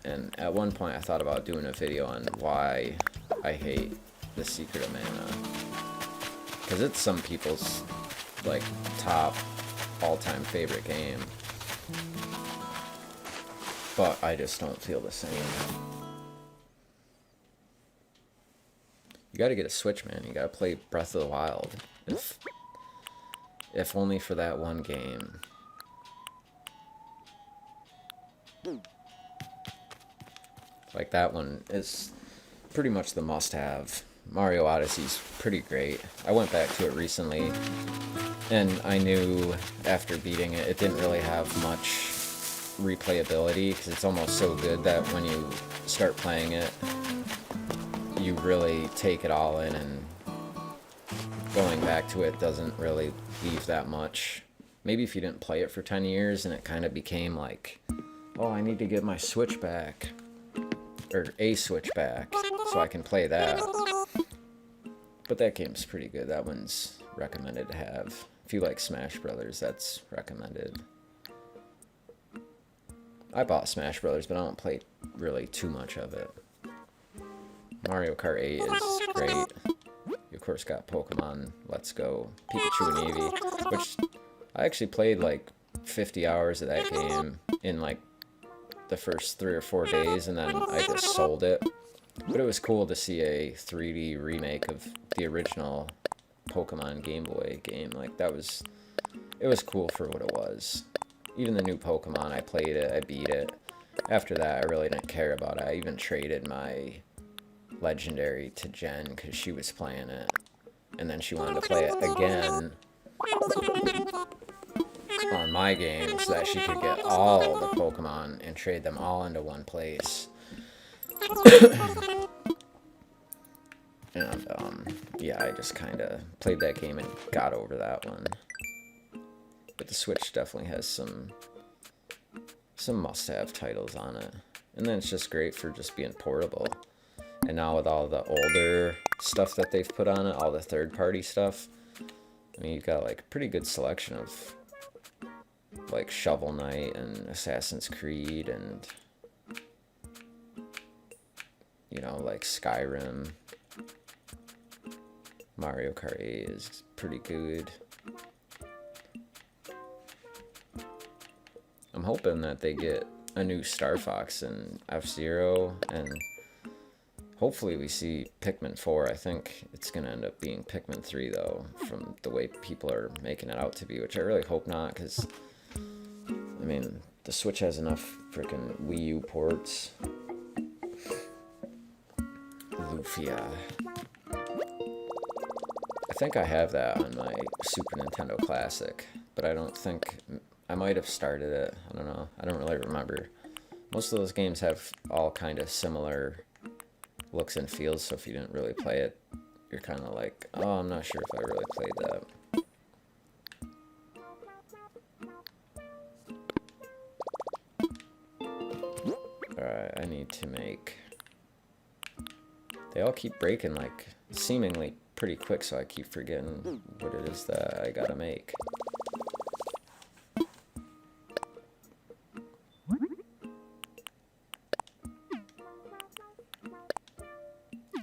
And at one point I thought about doing a video on why I hate the Secret of Mana. Because it's some people's, like, top all-time favorite game. But I just don't feel the same. You gotta get a Switch, man. You gotta play Breath of the Wild. If only for that one game. Like, that one is pretty much the must-have. Mario Odyssey's pretty great. I went back to it recently. And I knew after beating it, it didn't really have much replayability, because it's almost so good that when you start playing it, you really take it all in, and going back to it doesn't really leave that much. Maybe if you didn't play it for 10 years and it kind of became like, oh, I need to get my Switch back, or a Switch back, so I can play that. But that game's pretty good. That one's recommended to have. If you like Smash Brothers, that's recommended. I bought Smash Brothers, but I don't play really too much of it. Mario Kart 8 is great. You, of course, got Pokemon Let's Go, Pikachu and Eevee, which I actually played like 50 hours of that game in like the first 3 or 4 days, and then I just sold it. But it was cool to see a 3D remake of the original Pokemon Game Boy game. Like, it was cool for what it was. Even the new Pokemon, I played it, I beat it. After that, I really didn't care about it. I even traded my Legendary to Jen because she was playing it. And then she wanted to play it again on my game so that she could get all the Pokemon and trade them all into one place. And, yeah, I just kind of played that game and got over that one. But the Switch definitely has some must-have titles on it. And then it's just great for just being portable. And now with all the older stuff that they've put on it, all the third-party stuff, I mean, you've got like a pretty good selection of like Shovel Knight and Assassin's Creed and, you know, like Skyrim. Mario Kart 8 is pretty good. I'm hoping that they get a new Star Fox and F-Zero, and hopefully we see Pikmin 4. I think it's going to end up being Pikmin 3, though, from the way people are making it out to be, which I really hope not, because, I mean, the Switch has enough freaking Wii U ports. Lufia. I think I have that on my Super Nintendo Classic, but I don't think... I might have started it. I don't know. I don't really remember. Most of those games have all kind of similar looks and feels, so if you didn't really play it, you're kind of like, oh, I'm not sure if I really played that. Alright, I need to make... They all keep breaking, like, seemingly pretty quick, so I keep forgetting what it is that I gotta make.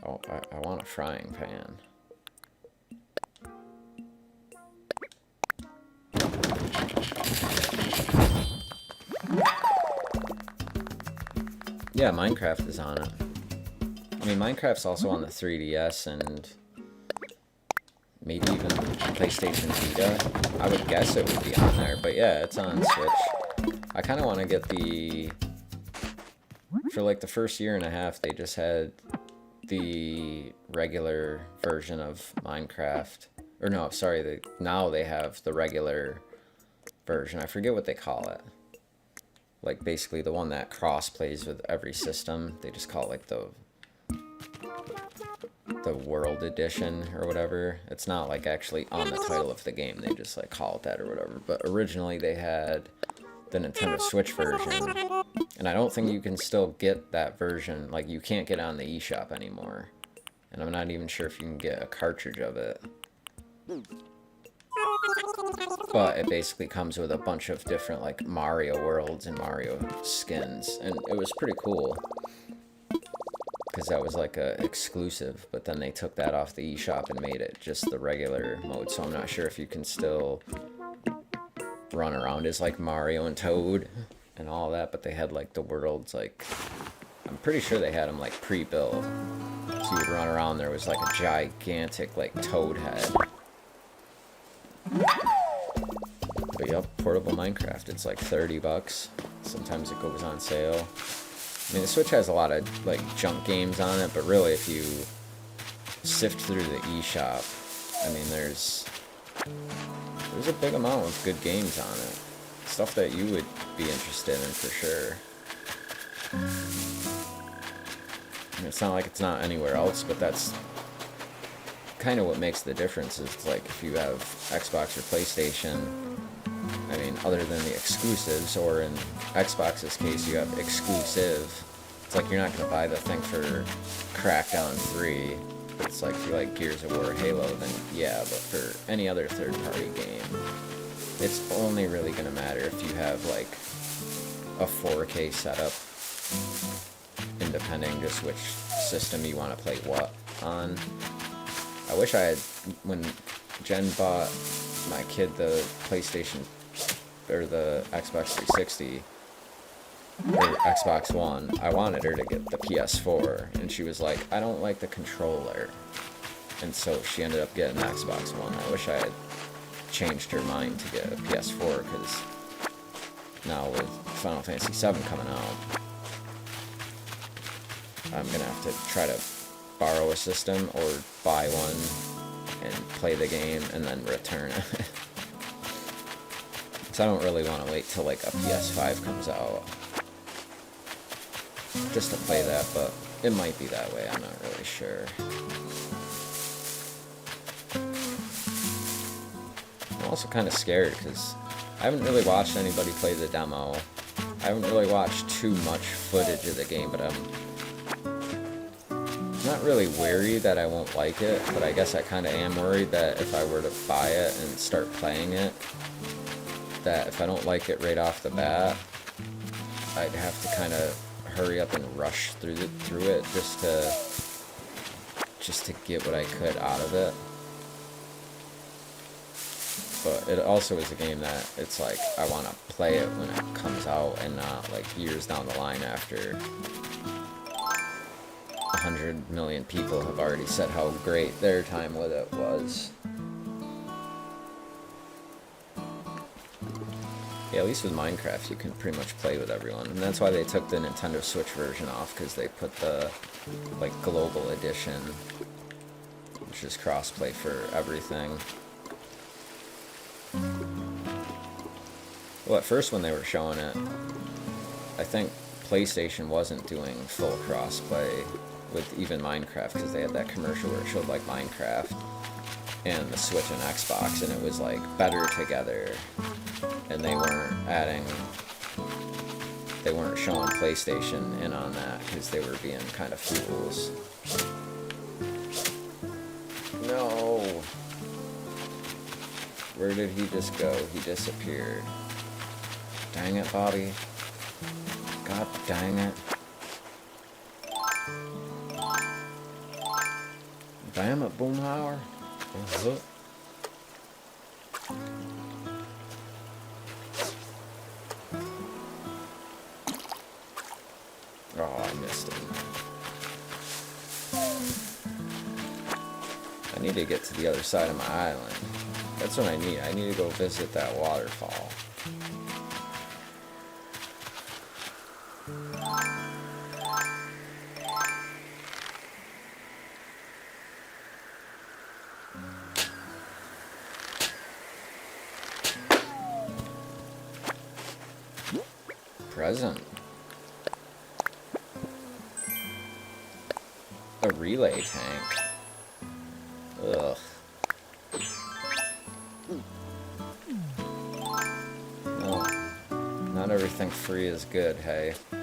Oh, I want a frying pan. Yeah, Minecraft is on it. I mean, Minecraft's also on the 3DS and maybe even PlayStation Vita. I would guess it would be on there, but yeah, it's on Switch. I kind of want to get the... For like the first year and a half, they just had the regular version of Minecraft. Or no, sorry, now they have the regular version. I forget what they call it. Like basically the one that cross-plays with every system. They just call it like the World Edition or whatever. It's not like actually on the title of the game. They just like call it that or whatever. But originally they had the Nintendo Switch version. And I don't think you can still get that version. Like, you can't get it on the eShop anymore. And I'm not even sure if you can get a cartridge of it. But it basically comes with a bunch of different, like, Mario worlds and Mario skins. And it was pretty cool. Because that was, like, a exclusive. But then they took that off the eShop and made it just the regular mode. So I'm not sure if you can still run around as, like, Mario and Toad and all that, but they had like the worlds, like, I'm pretty sure they had them like pre-built, so you'd run around, there was like a gigantic like Toad head. But yep, portable Minecraft, it's like $30. Sometimes it goes on sale. I mean, the Switch has a lot of like junk games on it, but really if you sift through the eShop, I mean, there's there's a big amount of good games on it. Stuff that you would be interested in for sure. I mean, it's not like it's not anywhere else, but that's kind of what makes the difference. Is like if you have Xbox or PlayStation, I mean, other than the exclusives, or in Xbox's case, you have exclusive. It's like you're not going to buy the thing for Crackdown 3. But it's like if you like Gears of War or Halo, then yeah, but for any other third-party game, it's only really going to matter if you have like a 4K setup, independing just which system you want to play what on. I wish I had, when Jen bought my kid the PlayStation, or the Xbox 360, or Xbox One, I wanted her to get the PS4, and she was like, I don't like the controller. And so she ended up getting the Xbox One. I wish I had changed her mind to get a PS4, because now with Final Fantasy VII coming out, I'm going to have to try to borrow a system or buy one and play the game and then return it. So I don't really want to wait till like a PS5 comes out just to play that, but it might be that way, I'm not really sure. I'm also kind of scared because I haven't really watched anybody play the demo. I haven't really watched too much footage of the game, but I'm not really worried that I won't like it, but I guess I kind of am worried that if I were to buy it and start playing it, that if I don't like it right off the bat, I'd have to kind of hurry up and rush through it just to get what I could out of it. But it also is a game that it's like I want to play it when it comes out and not like years down the line after 100 million people have already said how great their time with it was. Yeah, at least with Minecraft, you can pretty much play with everyone. And that's why they took the Nintendo Switch version off, because they put the, like, Global Edition, which is crossplay for everything. Well, at first when they were showing it, I think PlayStation wasn't doing full crossplay with even Minecraft, because they had that commercial where it showed, like, Minecraft and the Switch and Xbox, and it was, like, better together. And they weren't showing PlayStation in on that because they were being kind of fools. No. Where did he just go? He disappeared. Dang it, Bobby. God dang it. Damn it, Boomhauer. Oh, I missed it. I need to get to the other side of my island. That's what I need. I need to go visit that waterfall. Present. A relay tank. Ugh. No. Not everything free is good, hey. I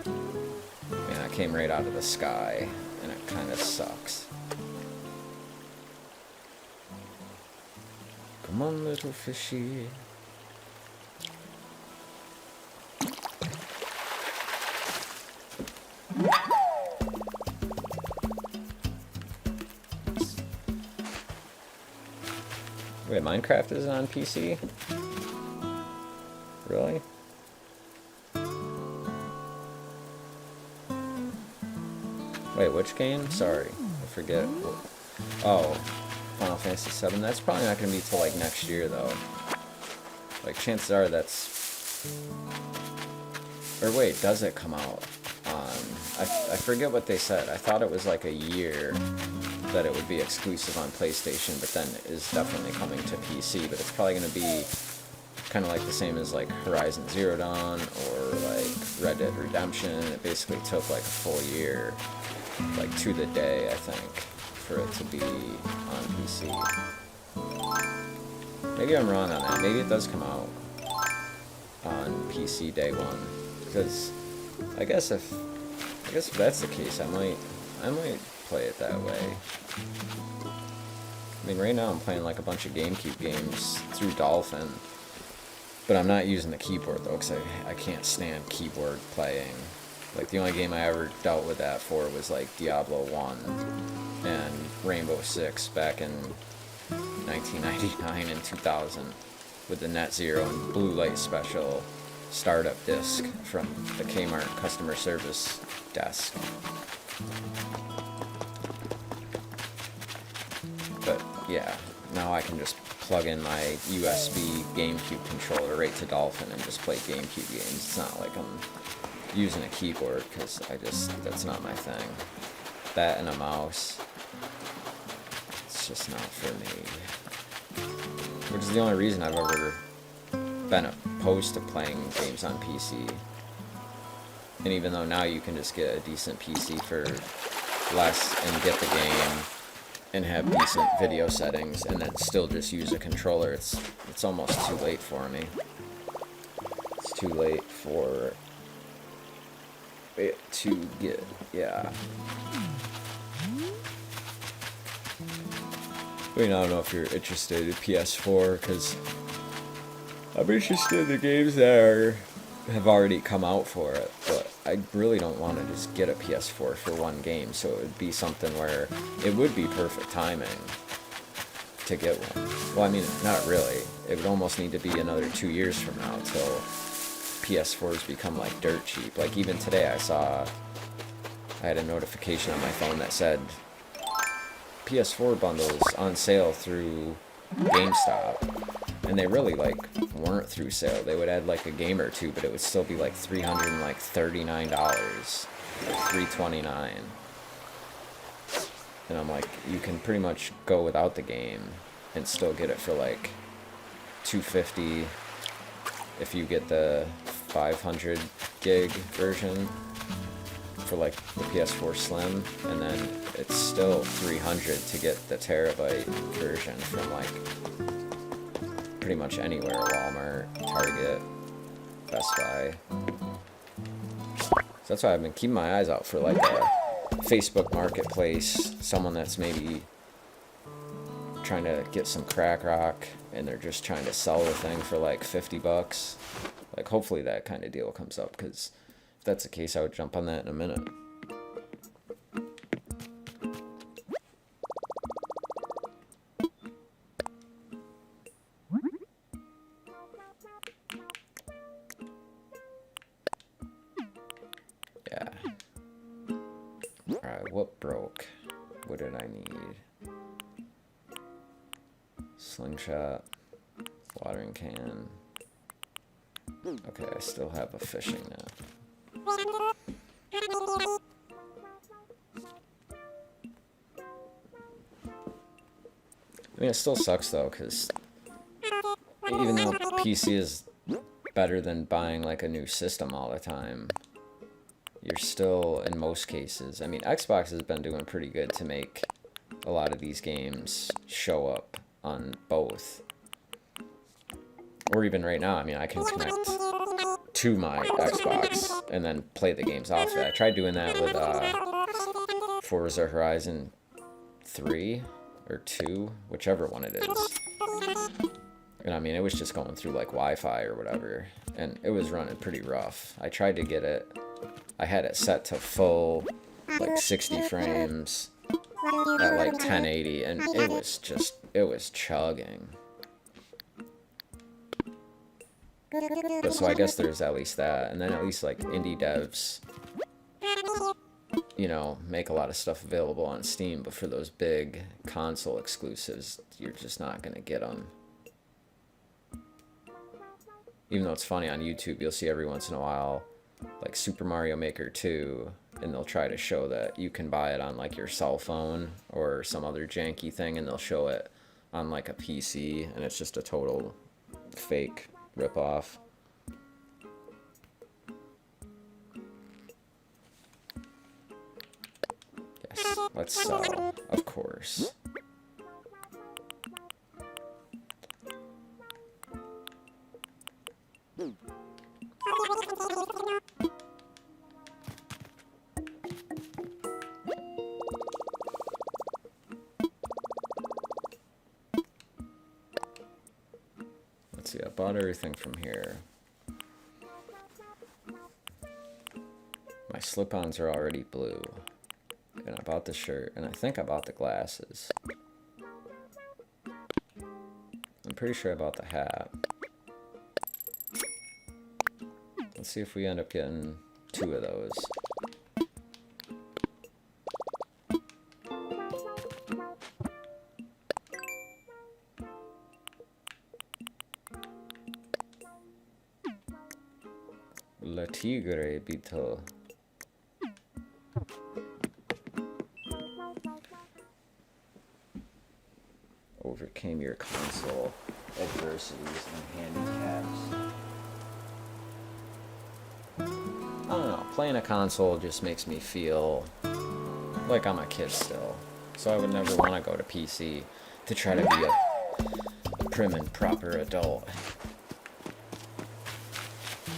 mean, I came right out of the sky, and it kind of sucks. Come on, little fishy. Wait, Minecraft isn't on PC? Really? Wait, which game? Sorry, I forget. Oh, Final Fantasy VII. That's probably not going to be till like next year, though. Like, chances are that's... Or wait, does it come out on... I forget what they said. I thought it was like a year that it would be exclusive on PlayStation, but then it is definitely coming to PC, but it's probably going to be kind of like the same as like Horizon Zero Dawn or like Red Dead Redemption. It basically took like a full year, like to the day, I think, for it to be on PC. Maybe I'm wrong on that. Maybe it does come out on PC day one. Because I guess if that's the case, I might play it that way. I mean, right now I'm playing like a bunch of GameCube games through Dolphin, but I'm not using the keyboard though, because I can't stand keyboard playing. Like, the only game I ever dealt with that for was like Diablo 1 and Rainbow Six back in 1999 and 2000 with the Net Zero and Blue Light Special startup disc from the Kmart customer service desk. But yeah, now I can just plug in my USB GameCube controller right to Dolphin and just play GameCube games. It's not like I'm using a keyboard, because that's not my thing. That and a mouse, it's just not for me. Which is the only reason I've ever been opposed to playing games on PC. And even though now you can just get a decent PC for less and get the game and have decent video settings and then still just use a controller, it's almost too late for me. It's too late for it to get, yeah. I mean, I don't know if you're interested in PS4, because I'm interested in the games that have already come out for it, but I really don't want to just get a PS4 for one game, so it would be something where it would be perfect timing to get one. Well, I mean, not really. It would almost need to be another 2 years from now till PS4s become like dirt cheap. Like, even today I had a notification on my phone that said PS4 bundles on sale through GameStop, and they really like weren't through sale. They would add like a game or two, but it would still be like $339, like $329. And I'm like, you can pretty much go without the game and still get it for like $250 if you get the 500 gig version for like the PS4 Slim, and then it's still $300 to get the terabyte version from like pretty much anywhere: Walmart, Target, Best Buy. So that's why I've been keeping my eyes out for like a Facebook Marketplace, someone that's maybe trying to get some crack rock and they're just trying to sell the thing for like $50. Like, hopefully that kind of deal comes up, because if that's the case, I would jump on that in a minute. Yeah. Alright, what broke? What did I need? Slingshot, watering can. Okay, I still have a fishing net. I mean, it still sucks though, because even though PC is better than buying like a new system all the time, you're still, in most cases, I mean, Xbox has been doing pretty good to make a lot of these games show up on both. Or even right now, I mean, I can connect to my Xbox and then play the games off it. I tried doing that with Forza Horizon 3 or 2, whichever one it is. And I mean, it was just going through like Wi-Fi or whatever, and it was running pretty rough. I tried to get it, I had it set to full, like 60 frames at like 1080, and it was chugging. But so I guess there's at least that, and then at least like indie devs, you know, make a lot of stuff available on Steam, but for those big console exclusives, you're just not gonna get them. Even though it's funny, on YouTube you'll see every once in a while like Super Mario Maker 2, and they'll try to show that you can buy it on like your cell phone or some other janky thing, and they'll show it on like a PC, and it's just a total fake rip off. Yes, let's sell, of course. Let's see, I bought everything from here. My slip-ons are already blue. And I bought the shirt, and I think I bought the glasses. I'm pretty sure I bought the hat. Let's see if we end up getting 2 of those. La Tigre Beetle. Overcame your console adversities and handicaps. I don't know, playing a console just makes me feel like I'm a kid still. So I would never want to go to PC to try to be a prim and proper adult.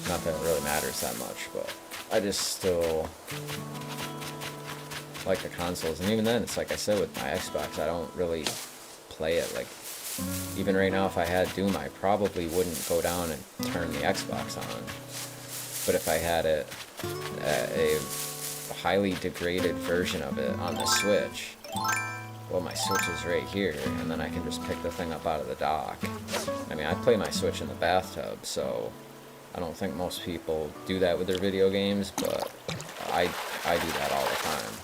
Not that it really matters that much, but I just still like the consoles. And even then, it's like I said with my Xbox, I don't really play it. Like, even right now, if I had Doom, I probably wouldn't go down and turn the Xbox on. But if I had it, a highly degraded version of it on the Switch, well, my Switch is right here, and then I can just pick the thing up out of the dock. I mean, I play my Switch in the bathtub, so I don't think most people do that with their video games, but I do that all the time.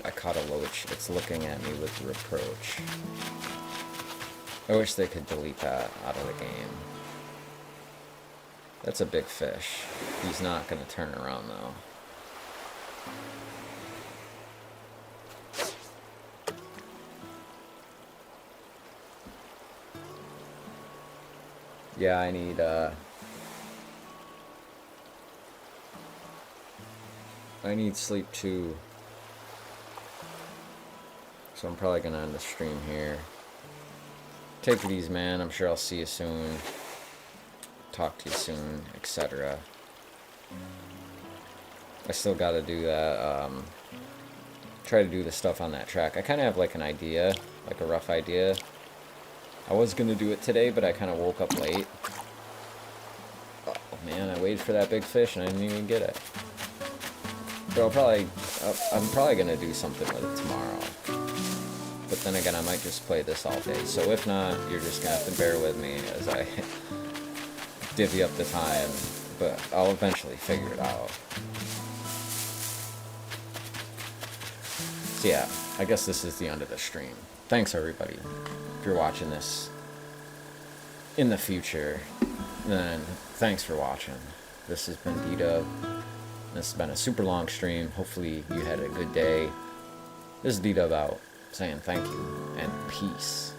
I caught a loach. It's looking at me with reproach. I wish they could delete that out of the game. That's a big fish. He's not going to turn around, though. Yeah, I need sleep too. So I'm probably gonna end the stream here. Take it easy, man. I'm sure I'll see you soon. Talk to you soon, etc. I still gotta do that, try to do the stuff on that track. I kinda have like an idea, like a rough idea. I was gonna do it today, but I kinda woke up late. Oh man, I waited for that big fish and I didn't even get it. But I'm probably gonna do something with it tomorrow. But then again, I might just play this all day. So if not, you're just gonna have to bear with me as I divvy up the time. But I'll eventually figure it out. So yeah, I guess this is the end of the stream. Thanks everybody. If you're watching this in the future, then thanks for watching. This has been D-Dub. This has been a super long stream. Hopefully you had a good day. This is D-Dub out, saying thank you and peace.